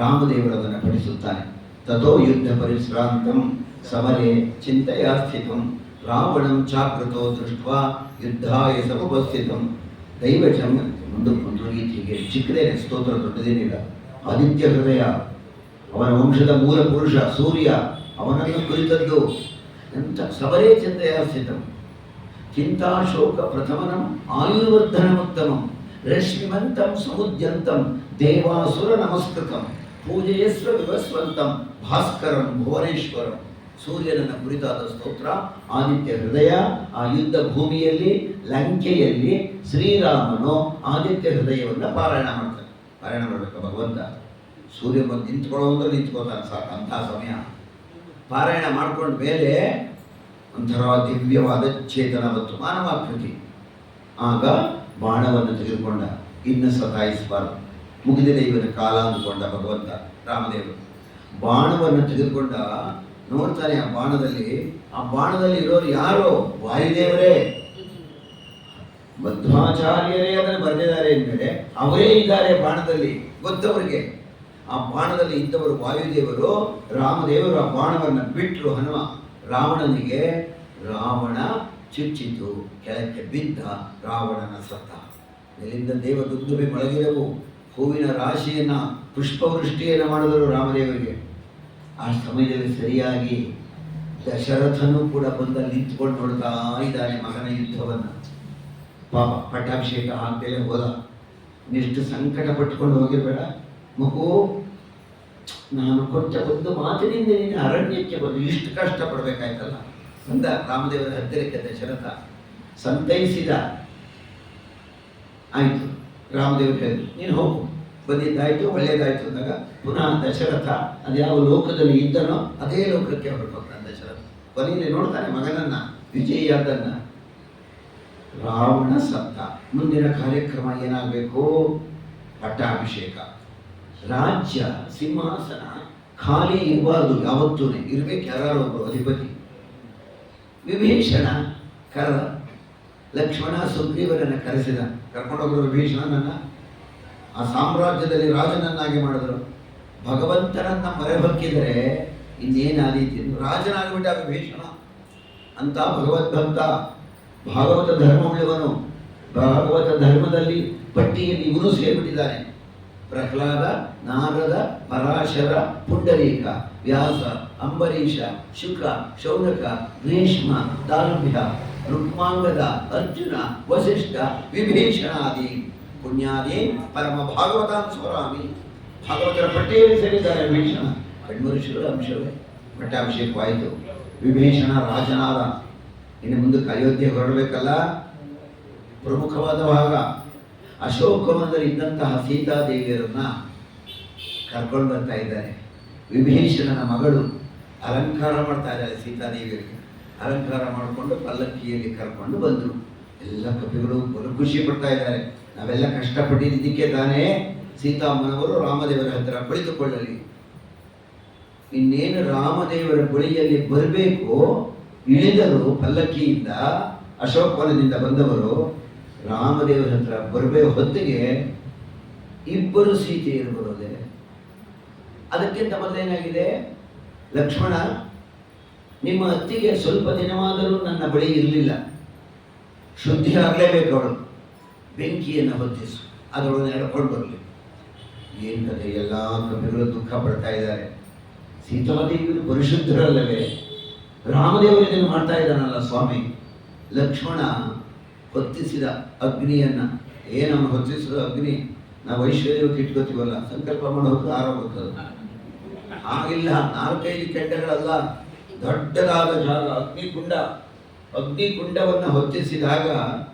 ರಾಮದೇವರದನ್ನು ಪಠಿಸುತ್ತಾನೆ. ತಥೋ ಯುದ್ಧ ಪರಿಶ್ರಾಂತಂ ಸಮರೇ ಚಿಂತೆಯ ಸ್ಥಿತಂ ರಾವಣಂ ಚಾಕೃತೋ ದೃಷ್ಟ ಯುದ್ಧಾಯ ಸಮುಪಸ್ಥಿತಂ. ದೈವಜಂ ಒಂದು ರೀತಿಗೆ ಚಿಕ್ಕದೇನೆ ಸ್ತೋತ್ರ, ದೊಡ್ಡದೇನಿಲ್ಲ. ಆದಿತ್ಯ ಹೃದಯ, ಅವನ ವಂಶದ ಮೂಲ ಪುರುಷ ಸೂರ್ಯ, ಅವನನ್ನು ಕುರಿತದ್ದು. ಎಂಥ ಸಮರೇ ಚಿಂತೆಯ ಸ್ಥಿತಂ ಚಿಂತಾಶೋಕ ಪ್ರಥಮನಂ ಆಯುರ್ವರ್ಧನಮುತ್ತಮಂ ರಶ್ಮಿಮಂತಂ ಸಮುದ್ಯಂತಂ ದೇವಾಸುರ ನಮಸ್ಕೃತಂ ಪೂಜೆಯಸ್ವ ವಿವಸ್ವಂತಂ ಭಾಸ್ಕರಂ ಭುವನೇಶ್ವರಂ. ಸೂರ್ಯನನ್ನು ಕುರಿತಾದ ಸ್ತೋತ್ರ ಆದಿತ್ಯ ಹೃದಯ. ಆ ಯುದ್ಧ ಭೂಮಿಯಲ್ಲಿ ಲಂಕೆಯಲ್ಲಿ ಶ್ರೀರಾಮನು ಆದಿತ್ಯ ಹೃದಯವನ್ನು ಪಾರಾಯಣ ಮಾಡ್ತಾನೆ. ಪಾರಾಯಣ ಮಾಡಬೇಕು ಭಗವಂತ. ಸೂರ್ಯ ಬಂದು ನಿಂತ್ಕೊಳ್ಳೋದ್ರೆ ನಿಂತ್ಕೋತಾನೆ ಸಾಕು, ಅಂಥ ಸಮಯ. ಪಾರಾಯಣ ಮಾಡ್ಕೊಂಡ ಮೇಲೆ ಒಂಥರ ದಿವ್ಯವಾದ ಚೇತನ ಮತ್ತು ಮಾನವಾಕೃತಿ. ಆಗ ಬಾಣವನ್ನು ತೆಗೆದುಕೊಂಡ, ಇನ್ನು ಸತಾಯಿಸಬಾರದು, ಮುಗಿದಿದೆ ಇವನ ಕಾಲ ಅಂದುಕೊಂಡ ಭಗವಂತ ರಾಮದೇವರು. ಬಾಣವನ್ನು ತೆಗೆದುಕೊಂಡ, ನೋಡ್ತಾನೆ ಆ ಬಾಣದಲ್ಲಿ ಇರೋರು ಯಾರೋ? ವಾಯುದೇವರೇ. ಮಧ್ವಾಚಾರ್ಯರೇ ಅದನ್ನು ಬರೆದಿದ್ದಾರೆ ಎಂದರೆ ಅವರೇ ಇದ್ದಾರೆ ಬಾಣದಲ್ಲಿ, ಗೊತ್ತವರಿಗೆ. ಆ ಬಾಣದಲ್ಲಿ ಇದ್ದವರು ವಾಯುದೇವರು, ರಾಮದೇವರು ಆ ಬಾಣವನ್ನು ಬಿಟ್ಟರು ಹನುಮ ರಾವಣನಿಗೆ. ರಾವಣ ಚುಚ್ಚಿತು, ಕೆಳಕ್ಕೆ ಬಿದ್ದ, ರಾವಣನ ಸತ್ತ. ಇಲ್ಲಿಂದ ದೇವ ದುಗ್ದುಬೆ ಮೊಳಗಿದವು, ಹೂವಿನ ರಾಶಿಯನ್ನು ಪುಷ್ಪವೃಷ್ಟಿಯನ್ನು ಮಾಡಿದರು ರಾಮದೇವರಿಗೆ. ಆ ಸಮಯದಲ್ಲಿ ಸರಿಯಾಗಿ ದಶರಥನೂ ಕೂಡ ಬಂದ ನಿಂತ್ಕೊಂಡು ನೋಡ್ತಾ ಇದ್ದಾನೆ ಮಗನ ಯುದ್ಧವನ್ನು. ಪಾಪ ಪಟ್ಟಾಭಿಷೇಕ ಅಂತೇಳಿ ಹೋದ. ಇನ್ನೆಷ್ಟು ಸಂಕಟ ಪಟ್ಟುಕೊಂಡು ಹೋಗಿರ್ಬೇಡ ಮಗು, ನಾನು ಕೊಟ್ಟ ಒಂದು ಮಾತಿನಿಂದ ನೀನು ಅರಣ್ಯಕ್ಕೆ ಬಂದು ಇಷ್ಟು ಕಷ್ಟಪಡಬೇಕಾಯ್ತಲ್ಲ ಅಂದ ರಾಮದೇವರ ಹತ್ತಿರಕ್ಕೆ ದಶರಥ. ಸಂತೈಸಿದ. ಆಯಿತು, ರಾಮದೇವರು ಹೇಳಿದ್ರು ನೀನು ಹೋಗು, ಬಂದಿದ್ದಾಯಿತು, ಒಳ್ಳೆಯದಾಯಿತು ಅಂದಾಗ ಪುನಃ ದಶರಥ ಅದ್ಯಾವ ಲೋಕದಲ್ಲಿ ಇದ್ದನೋ ಅದೇ ಲೋಕಕ್ಕೆ ಹೊರಟೋಗ್ತಾನೆ ದಶರಥ. ಕೊನೆಯಲ್ಲಿ ನೋಡ್ತಾನೆ ಮಗನನ್ನ, ವಿಜಯಿಯಾದನ್ನ. ರಾವಣ ಸತ್ತ. ಮುಂದಿನ ಕಾರ್ಯಕ್ರಮ ಏನಾಗಬೇಕು? ಪಟ್ಟಾಭಿಷೇಕ. ರಾಜ್ಯ ಸಿಂಹಾಸನ ಖಾಲಿ ಇರಬಾರ್ದು, ಯಾವತ್ತೂ ಇರಬೇಕು ಯಾರು ಒಬ್ಬರು ಅಧಿಪತಿ. ವಿಭೀಷಣ ಕರೆದ, ಲಕ್ಷ್ಮಣ ಸುಗ್ರೀವರನ್ನು ಕರೆಸಿದ, ಕರ್ಕೊಂಡೋಗ್ರು ವಿಭೀಷಣನನ್ನು. ಆ ಸಾಮ್ರಾಜ್ಯದಲ್ಲಿ ರಾಜನನ್ನಾಗಿ ಮಾಡಿದ್ರು. ಭಗವಂತನನ್ನ ಮರೆಹೊಕ್ಕಿದರೆ ಇನ್ನೇನಾದೀತಿ, ರಾಜನಾಗಿಬಿಟ್ಟ ವಿಭೀಷಣ ಅಂತ. ಭಗವದ್ಭಕ್ತ, ಭಾಗವತ ಧರ್ಮವುಳ್ಳವನು, ಭಾಗವತ ಧರ್ಮದಲ್ಲಿ ಪಟ್ಟಿಯಲ್ಲಿ ಇವನು ಸೇರಿಬಿಟ್ಟಿದ್ದಾನೆ. ಪ್ರಹ್ಲಾದ, ನಾರದ, ಪರಾಶರ, ಪುಂಡರೀಕ, ವ್ಯಾಸ, ಅಂಬರೀಷ, ಶುಕ, ಶೌನಕ, ಭೀಷ್ಮ, ದಾರುಭ್ಯ, ರುಕ್ಮಾಂಗದ, ಅರ್ಜುನ, ವಸಿಷ್ಠ, ವಿಭೀಷಣಾದಿ ಪುಣ್ಯಾದಿ ಪರಮ ಭಾಗವತಾನ್ ಸ್ವರಾಮಿ. ಭಾಗವತರ ಪಟ್ಟಿಯಲ್ಲಿ ಸೇರಿದ್ದಾರೆ ವಿಭೀಷಣ. ಕಣ್ಮರುಷರು ಅಂಶವೇ. ಪಟ್ಟಾಭಿಷೇಕವಾಯಿತು. ವಿಭೀಷಣ ರಾಜನಾದ. ಇನ್ನು ಮುಂದಕ್ಕೆ ಅಯೋಧ್ಯೆ ಹೊರಡಬೇಕಲ್ಲ. ಪ್ರಮುಖವಾದ ಭಾಗ ಅಶೋಕವನದಲ್ಲಿ ಇದ್ದಂತಹ ಸೀತಾದೇವಿಯರನ್ನ ಕರ್ಕೊಂಡು ಬರ್ತಾ ಇದ್ದಾರೆ. ವಿಭೀಷಣನ ಮಗಳು ಅಲಂಕಾರ ಮಾಡ್ತಾ ಇದ್ದಾರೆ ಸೀತಾದೇವಿಯರಿಗೆ. ಅಲಂಕಾರ ಮಾಡಿಕೊಂಡು ಪಲ್ಲಕ್ಕಿಯಲ್ಲಿ ಕರ್ಕೊಂಡು ಬಂದರು. ಎಲ್ಲ ಕಪಿಗಳು ಬಲು ಖುಷಿ ಪಡ್ತಾ ಇದ್ದಾರೆ. ನಾವೆಲ್ಲ ಕಷ್ಟಪಟ್ಟಿದ್ದಕ್ಕೆ ತಾನೇ ಸೀತಾಮ್ಮನವರು ರಾಮದೇವರ ಹತ್ತಿರ ಕುಳಿತುಕೊಳ್ಳಲಿ. ಇನ್ನೇನು ರಾಮದೇವರ ಬಳಿಯಲ್ಲಿ ಬರಬೇಕು, ಇಳಿದರು ಪಲ್ಲಕ್ಕಿಯಿಂದ. ಅಶೋಕವನದಿಂದ ಬಂದವರು ರಾಮದೇವರ ಹತ್ರ ಬರಬೇಕು ಹೊತ್ತಿಗೆ ಇಬ್ಬರು ಸೀತೆಯರು ಬರೋದೆ. ಅದಕ್ಕಿಂತ ಮೊದಲೇನಾಗಿದೆ, ಲಕ್ಷ್ಮಣ ನಿಮ್ಮ ಅತ್ತಿಗೆ ಸ್ವಲ್ಪ ದಿನವಾದರೂ ನನ್ನ ಬಳಿ ಇರಲಿಲ್ಲ, ಶುದ್ಧಿ ಆಗಲೇಬೇಕು, ಅವಳು ಬೆಂಕಿಯನ್ನು ಹೊತ್ತಿಸು, ಅದರೊಳಗೆ ನಡ್ಕೊಂಡು ಬರಲಿ. ಏನು ಕಥೆ, ಎಲ್ಲ ಕವಿಗಳು ದುಃಖ ಪಡ್ತಾ ಇದ್ದಾರೆ. ಸೀತಾದೇವಿಯರು ಪರಿಶುದ್ಧರಲ್ಲವೇ? ರಾಮದೇವರು ಇದನ್ನು ಮಾಡ್ತಾ ಇದ್ದಾನಲ್ಲ ಸ್ವಾಮಿ. ಲಕ್ಷ್ಮಣ ಹೊತ್ತಿಸಿದ ಅಗ್ನಿಯನ್ನು. ಏನನ್ನು ಹೊತ್ತಿಸಿದ ಅಗ್ನಿ? ನಾವು ಐಶ್ವರ್ಯಕ್ಕೆ ಇಟ್ಕೋತೀವಲ್ಲ, ಸಂಕಲ್ಪ ಮಾಡೋದು ಆರೋಗ್ಯದ ಆಗಿಲ್ಲ. 4-5 ಕೆಂಡಗಳಲ್ಲ, ದೊಡ್ಡದಾದ ಜಾಗ ಅಗ್ನಿಕುಂಡ. ಅಗ್ನಿಕುಂಡವನ್ನು ಹೊತ್ತಿಸಿದಾಗ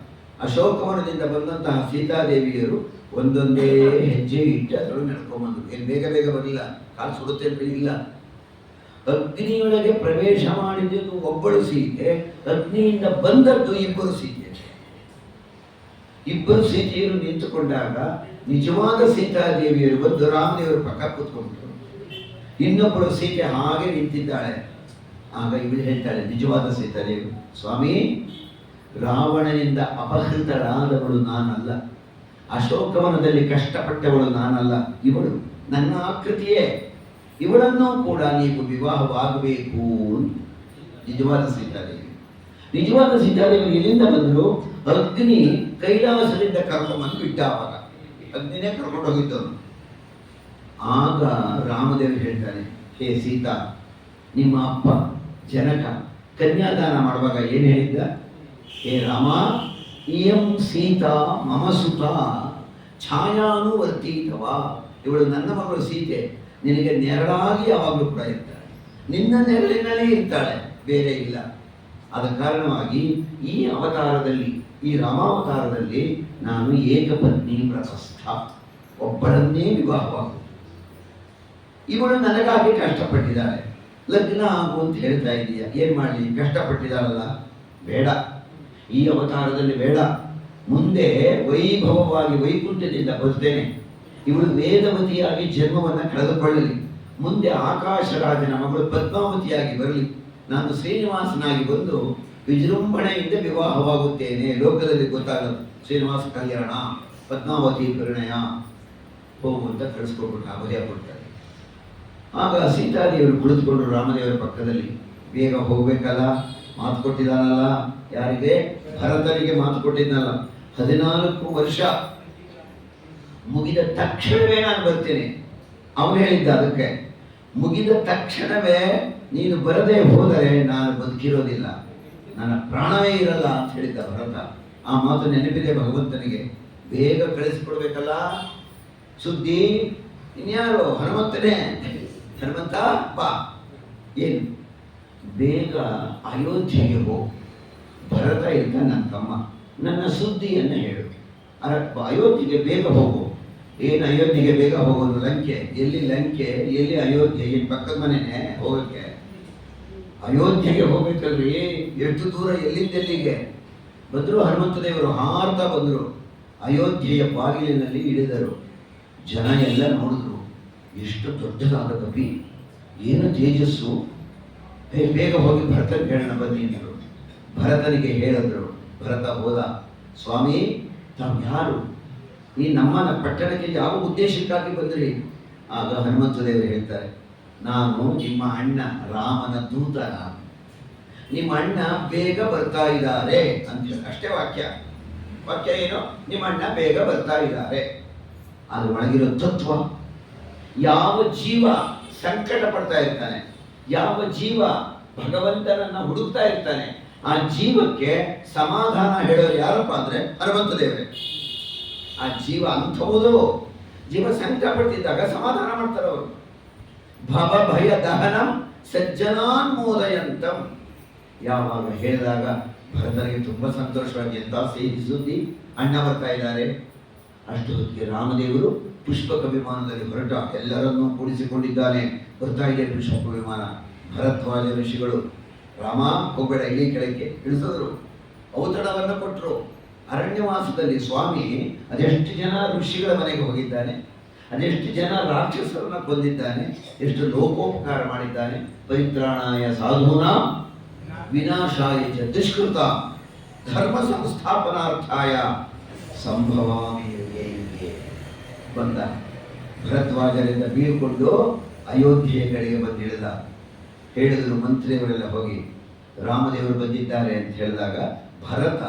ಅಶೋಕವನದಿಂದ ಬಂದಂತಹ ಸೀತಾದೇವಿಯರು ಒಂದೊಂದೇ ಹೆಜ್ಜೆ ಇಟ್ಟು ಅದರೊಳಗೆ ನಡ್ಕೊಂಡ್ಬಂದರು. ಏನು ಬೇಗ ಬೇಗ ಬರಲಿಲ್ಲ, ಕಾಲು ಸುಡುತ್ತೆ ಅಂತ ಇಲ್ಲ. ಅಗ್ನಿಯೊಳಗೆ ಪ್ರವೇಶ ಮಾಡಿದ್ದು ಒಬ್ಬಳು ಸೀತೆ, ಅಗ್ನಿಯಿಂದ ಬಂದದ್ದು ಇಬ್ಬರು ಸೀತೆ. ಇಬ್ಬರು ಸೀತೆಯರು ನಿಂತುಕೊಂಡಾಗ ನಿಜವಾದ ಸೀತಾದೇವಿಯರು ಬಂದು ರಾಮದೇವರು ಪಕ್ಕ ಕೂತ್ಕೊಂಡ್ರು. ಇನ್ನೊಬ್ಬಳು ಸೀತೆ ಹಾಗೆ ನಿಂತಿದ್ದಾಳೆ. ಆಗ ಇವಳು ಹೇಳ್ತಾಳೆ, ನಿಜವಾದ ಸೀತಾದೇವಿ, ಸ್ವಾಮಿ ರಾವಣನಿಂದ ಅಪಹೃತರಾದವಳು ನಾನಲ್ಲ, ಅಶೋಕವನದಲ್ಲಿ ಕಷ್ಟಪಟ್ಟವಳು ನಾನಲ್ಲ, ಇವಳು ನನ್ನ ಆಕೃತಿಯೇ, ಇವಳನ್ನೂ ಕೂಡ ನೀವು ವಿವಾಹವಾಗಬೇಕು. ನಿಜವಾದ ಸೀತಾದೇವಿ. ನಿಜವಾದ ಸೀತಾದೇವಿ ಎಲ್ಲಿಂದ ಬಂದರು? ಅಗ್ನಿ ಕೈಲಾಸದಿಂದ ಕರ್ಕೊಂಡ್ಬಂದು ಬಿಟ್ಟ. ಆವಾಗ ಅಗ್ನಿನೇ ಕರ್ಕೊಂಡು ಹೋಗಿದ್ದವನು. ಆಗ ರಾಮದೇವರು ಹೇಳ್ತಾನೆ, ಹೇ ಸೀತಾ, ನಿಮ್ಮ ಅಪ್ಪ ಜನಕ ಕನ್ಯಾದಾನ ಮಾಡುವಾಗ ಏನು ಹೇಳಿದ್ದ? ಹೇ ರಾಮ, ಇಯಂ ಸೀತಾ ಮಮ ಸುತ ಛಾಯಾನುವರ್ತಿತವ. ಇವಳು ನನ್ನ ಮಗಳು ಸೀತೆ, ನಿನಗೆ ನೆರಳಾಗಿ ಯಾವಾಗಲೂ ಕೂಡ ಇರ್ತಾಳೆ, ನಿನ್ನ ನೆರಳಿನಲ್ಲೇ ಇರ್ತಾಳೆ, ಬೇರೆ ಇಲ್ಲ. ಆದ ಕಾರಣವಾಗಿ ಈ ಅವತಾರದಲ್ಲಿ, ಈ ರಾಮಾವತಾರದಲ್ಲಿ ನಾನು ಏಕಪತ್ನಿ ವ್ರತಸ್ಥ, ಒಬ್ಬಳನ್ನೇ ವಿವಾಹವಾಗು. ಇವಳು ನನಗಾಗಿ ಕಷ್ಟಪಟ್ಟಿದ್ದಾಳೆ, ಲಗ್ನ ಆಗು ಅಂತ ಹೇಳ್ತಾ ಇದೀಯ, ಏನು ಮಾಡಲಿ? ಕಷ್ಟಪಟ್ಟಿದ್ದಾಳಲ್ಲ, ಬೇಡ, ಈ ಅವತಾರದಲ್ಲಿ ಬೇಡ. ಮುಂದೆ ವೈಭವವಾಗಿ ವೈಕುಂಠದಿಂದ ಬರ್ತೇನೆ. ಇವಳು ವೇದವತಿಯಾಗಿ ಜನ್ಮವನ್ನು ಕಳೆದುಕೊಳ್ಳಲಿ. ಮುಂದೆ ಆಕಾಶರಾಜನ ಮಗಳು ಪದ್ಮಾವತಿಯಾಗಿ ಬರಲಿ. ನಾನು ಶ್ರೀನಿವಾಸನಾಗಿ ಬಂದು ವಿಜೃಂಭಣೆಯಿಂದ ವಿವಾಹವಾಗುತ್ತೇನೆ, ಲೋಕದಲ್ಲಿ ಗೊತ್ತಾಗದು. ಶ್ರೀನಿವಾಸ ಕಲ್ಯಾಣ, ಪದ್ಮಾವತಿ ಪರಿಣಯ, ಹೋಗು ಅಂತ ಕಳಿಸ್ಕೊಟ್ಬಿಟ್ಟು ಅಭಯ ಕೊಡ್ತಾರೆ. ಆಗ ಸೀತಾದೇವರು ಕುಳಿತುಕೊಂಡು ರಾಮದೇವರ ಪಕ್ಕದಲ್ಲಿ, ಬೇಗ ಹೋಗ್ಬೇಕಲ್ಲ, ಮಾತು ಕೊಟ್ಟಿದ್ದಾನಲ್ಲ, ಯಾರಿಗೆ? ಭರತನಿಗೆ ಮಾತು ಕೊಟ್ಟಿದ್ನಲ್ಲ. 14 ವರ್ಷ ಮುಗಿದ ತಕ್ಷಣವೇ ನಾನು ಬರ್ತೀನಿ. ಅವನು ಹೇಳಿದ್ದ ಅದಕ್ಕೆ, ಮುಗಿದ ತಕ್ಷಣವೇ ನೀನು ಬರದೇ ಹೋದರೆ ನಾನು ಬದುಕಿರೋದಿಲ್ಲ, ನನ್ನ ಪ್ರಾಣವೇ ಇರಲ್ಲ ಅಂತ ಹೇಳಿದ್ದ ಭರತ. ಆ ಮಾತು ನೆನಪಿದೆ ಭಗವಂತನಿಗೆ. ಬೇಗ ಕಳಿಸಿಕೊಡ್ಬೇಕಲ್ಲ ಸುದ್ದಿ. ಇನ್ಯಾರು? ಹನುಮಂತನೇ. ಹನುಮಂತ ಬಾ. ಏನು? ಬೇಗ ಅಯೋಧ್ಯೆಗೆ ಹೋಗು, ಭರತ ಇದ್ದ ನನ್ನ ತಮ್ಮ, ನನ್ನ ಸುದ್ದಿಯನ್ನು ಹೇಳು. ಅಯೋಧ್ಯೆಗೆ ಬೇಗ ಹೋಗು. ಏನು ಅಯೋಧ್ಯೆಗೆ ಬೇಗ ಹೋಗೋದು? ಲಂಕೆ. ಎಲ್ಲಿ ಲಂಕೆ, ಎಲ್ಲಿ ಅಯೋಧ್ಯೆ? ಏನು ಪಕ್ಕದ ಮನೆನೇ ಹೋಗಕ್ಕೆ? ಅಯೋಧ್ಯೆಗೆ ಹೋಗ್ಬೇಕಲ್ರಿ. ಎಷ್ಟು ದೂರ, ಎಲ್ಲಿಂದೆಲ್ಲಿಗೆ ಬಂದರು? ಹನುಮಂತ ದೇವರು ಹಾರ್ತಾ ಬಂದರು, ಅಯೋಧ್ಯೆಯ ಬಾಗಿಲಿನಲ್ಲಿ ಇಳಿದರು. ಜನ ಎಲ್ಲ ನೋಡಿದ್ರು, ಎಷ್ಟು ದೊಡ್ಡದಾದ ಕಪಿ, ಏನು ತೇಜಸ್ಸು. ಬೇಗ ಹೋಗಿ ಭರತನ ಹೇಳೋಣ ಬನ್ನಿ ಅಂದರು. ಭರತನಿಗೆ ಹೇಳಿದ್ರು. ಭರತ ಹೋದ. ಸ್ವಾಮಿ, ತಾವು ಯಾರು? ಈ ನಮ್ಮನ್ನ ಪಟ್ಟಣಕ್ಕೆ ಯಾವ ಉದ್ದೇಶಕ್ಕಾಗಿ ಬಂದ್ರಿ? ಆಗ ಹನುಮಂತ ದೇವರು ಹೇಳ್ತಾರೆ, ನಾನು ನಿಮ್ಮ ಅಣ್ಣ ರಾಮನ ದೂತ. ನಿಮ್ಮ ಅಣ್ಣ ಬೇಗ ಬರ್ತಾ ಇದ್ದಾರೆ ಅಂತ ಹೇಳಿ. ಅಷ್ಟೇ ವಾಕ್ಯ. ವಾಕ್ಯ ಏನು? ನಿಮ್ಮ ಅಣ್ಣ ಬೇಗ ಬರ್ತಾ ಇದ್ದಾರೆ. ಅದು ಒಳಗಿರೋ ತತ್ವ. ಯಾವ ಜೀವ ಸಂಕಟ ಪಡ್ತಾ ಇರ್ತಾನೆ, ಯಾವ ಜೀವ ಭಗವಂತನನ್ನ ಹುಡುಕ್ತಾ ಇರ್ತಾನೆ, ಆ ಜೀವಕ್ಕೆ ಸಮಾಧಾನ ಹೇಳೋರು ಯಾರಪ್ಪ ಅಂದ್ರೆ ಹನುಮಂತ ದೇವರೇ. ಆ ಜೀವ ಅಂಥವುದು. ಜೀವ ಸಂಕಟ ಪಡ್ತಿದ್ದಾಗ ಸಮಾಧಾನ ಮಾಡ್ತಾರೆ ಅವರು. ಭವ ಭಯ ದಹನಂ ಸಜ್ಜನಾನ್ಮೋದಯಂತಂ. ಯಾವಾಗ ಹೇಳಿದಾಗ ಭರತನಿಗೆ ತುಂಬಾ ಸಂತೋಷವಾಗಿ, ಎಂತ ಸಿಹಿ ಸುದ್ದಿ, ಅಣ್ಣ ಬರ್ತಾ ಇದ್ದಾರೆ. ಅಷ್ಟು ಹೊತ್ತಿಗೆ ರಾಮದೇವರು ಪುಷ್ಪಕ ವಿಮಾನದಲ್ಲಿ ಹೊರಟ ಎಲ್ಲರನ್ನೂ ಕೂಡಿಸಿಕೊಂಡಿದ್ದಾನೆ. ಬರ್ತಾ ಇದೆ ಪುಷ್ಪಕ ವಿಮಾನ. ಭರದ್ವಾಜ ಋಷಿಗಳು, ರಾಮ ಹೋಗಬೇಡ, ಇಲ್ಲಿ ಕೆಳಕ್ಕೆ ಇಳಿಸಿದ್ರು. ಔತಣವನ್ನು ಕೊಟ್ಟರು. ಅರಣ್ಯವಾಸದಲ್ಲಿ ಸ್ವಾಮಿ ಅದೆಷ್ಟು ಜನ ಋಷಿಗಳ ಮನೆಗೆ ಹೋಗಿದ್ದಾನೆ, ಅದೆಷ್ಟು ಜನ ರಾಕ್ಷಸರನ್ನ ಕೊಂದಿದ್ದಾನೆ, ಎಷ್ಟು ಲೋಕೋಪಕಾರ ಮಾಡಿದ್ದಾನೆ. ಪರಿತ್ರಾಣಾಯ ಸಾಧೂನಾಂ ವಿನಾಶಾಯ ಚ ದುಷ್ಕೃತ ಧರ್ಮ ಸಂಸ್ಥಾಪನಾರ್ಥಾಯ ಸಂಭವಾಮಿ ಯುಗೆ ಯುಗೆ. ಬಂದ. ಭರದ್ವಾಜರಿಂದ ಬೀಳ್ಕೊಂಡು ಅಯೋಧ್ಯೆಯ ಕಡೆಗೆ ಬಂದಿಳಿದ. ಹೇಳಿದ್ರು ಮಂತ್ರಿಯವರೆಲ್ಲ ಹೋಗಿ, ರಾಮದೇವರು ಬಂದಿದ್ದಾರೆ ಅಂತ ಹೇಳಿದಾಗ ಭರತ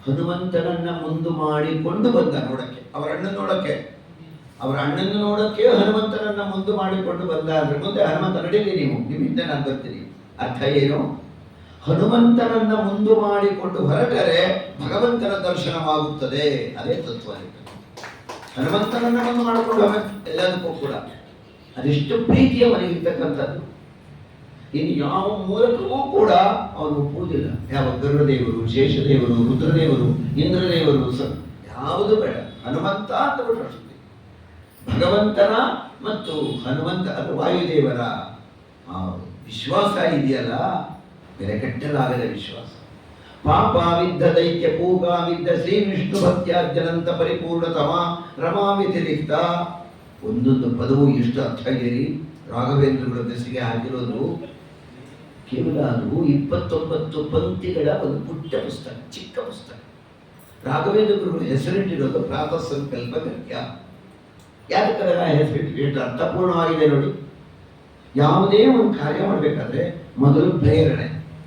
ಹನುಮಂತನನ್ನ ಮುಂದು ಮಾಡಿಕೊಂಡು ಬಂದ ನೋಡಕ್ಕೆ, ಅವರ ಅಣ್ಣನ ನೋಡಕ್ಕೆ ಹನುಮಂತನನ್ನ ಮುಂದು ಮಾಡಿಕೊಂಡು ಬಂದ. ಅಂದ್ರೆ ಮುಂದೆ ಹನುಮಂತ ನಡೀಲಿ, ನೀವು ನಿಮ್ಮ ಹಿಂದೆ ನಾನು ಬರ್ತೀನಿ. ಅರ್ಥ ಏನು? ಹನುಮಂತನನ್ನ ಮುಂದು ಮಾಡಿಕೊಂಡು ಹೊರಟರೆ ಭಗವಂತನ ದರ್ಶನವಾಗುತ್ತದೆ. ಅದೇ ತತ್ವ. ಹನುಮಂತನನ್ನ ಮುಂದು ಮಾಡಿಕೊಂಡು ಎಲ್ಲದಕ್ಕೂ ಕೂಡ ಅದೆಷ್ಟು ಪ್ರೀತಿಯ ಮನೆಗಿರ್ತಕ್ಕಂಥದ್ದು. ಇನ್ನು ಯಾವ ಮೂಲಕವೂ ಕೂಡ ಅವನು ಒಪ್ಪುವುದಿಲ್ಲ. ಯಾವ ಗರುಡದೇವರು, ಶೇಷದೇವರು, ರುದ್ರದೇವರು, ಇಂದ್ರದೇವರು ಯಾವುದು ಬೇಡ, ಹನುಮಂತ ಅಂತ ಬಿಟ್ಟರು. ಭಗವಂತನ ಮತ್ತು ಹನುಮಂತ ಅದು ವಾಯುದೇವರ ವಿಶ್ವಾಸ ಇದೆಯಲ್ಲ, ಬೆಲೆ ಕಟ್ಟಲಾಗದ ವಿಶ್ವಾಸ. ಪಾಪಾವಿದ್ದ ದೈತ್ಯ ಪೂಗಾವಿದ್ದ ಶ್ರೀ ವಿಷ್ಣು ಭಕ್ತ್ಯಾರ್ಜನಂತ ಪರಿಪೂರ್ಣತಮ ರಮಾ ವ್ಯತಿರಿಕ್ತ. ಒಂದೊಂದು ಪದವು ಎಷ್ಟು ಅರ್ಥ ಇದೆ. ರಾಘವೇಂದ್ರಗಳ ದಸಿಗೆ ಹಾಕಿರೋದು ಕೇವಲ ಅದು 29 ಪಂಕ್ತಿಗಳ ಒಂದು ಪುಟ್ಟ ಪುಸ್ತಕ, ಚಿಕ್ಕ ಪುಸ್ತಕ. ರಾಘವೇಂದ್ರ ಗುರುಗಳು ಹೆಸರಿಟ್ಟಿರೋದು ಪ್ರಾತಃ ಸಂಕಲ್ಪ ಗದ್ಯ. ಯಾಕಂದ್ರೆ ಹೆಸರಿಟ್ಟು ಎಷ್ಟು ಅರ್ಥಪೂರ್ಣವಾಗಿದೆ ನೋಡಿ. ಯಾವುದೇ ಒಂದು ಕಾರ್ಯ ಮಾಡಬೇಕಾದ್ರೆ ಮೊದಲು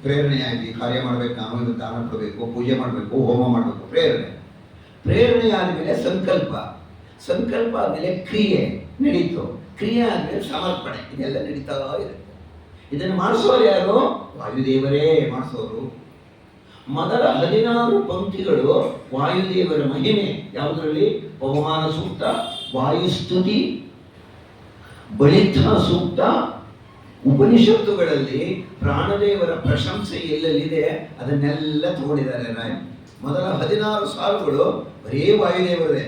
ಪ್ರೇರಣೆಯಾಗಿ ಕಾರ್ಯ ಮಾಡಬೇಕು. ನಾವು ಇದು ದಾನ ಕೊಡಬೇಕು, ಪೂಜೆ ಮಾಡಬೇಕು, ಹೋಮ ಮಾಡಬೇಕು, ಪ್ರೇರಣೆ ಆದಮೇಲೆ ಸಂಕಲ್ಪ ಆದಮೇಲೆ ಕ್ರಿಯೆ ನಡೀತು, ಕ್ರಿಯೆ ಆದಮೇಲೆ ಸಮರ್ಪಣೆ. ಇದೆಲ್ಲ ನಡೀತಾ ಇರುತ್ತೆ. ಇದನ್ನು ಮಾಡಿಸೋರು ಯಾರು? ವಾಯುದೇವರೇ ಮಾಡಿಸೋರು. ಮೊದಲ 16 ಪಂಕ್ತಿಗಳು ವಾಯುದೇವರ ಮಹಿಮೆ. ಯಾವುದರಲ್ಲಿ? ಪವಮಾನ ಸೂಕ್ತ, ವಾಯುಸ್ತುತಿ, ಬಳಿತ ಸೂಕ್ತ. ಉಪನಿಷತ್ತುಗಳಲ್ಲಿ ಪ್ರಾಣದೇವರ ಪ್ರಶಂಸೆ ಎಲ್ಲೆಲ್ಲಿದೆ ಅದನ್ನೆಲ್ಲ ತಗೊಂಡಿದ್ದಾರೆ ರಾಯ. ಮೊದಲ 16 ಸಾಲುಗಳು ಬರೀ ವಾಯುದೇವರೇ.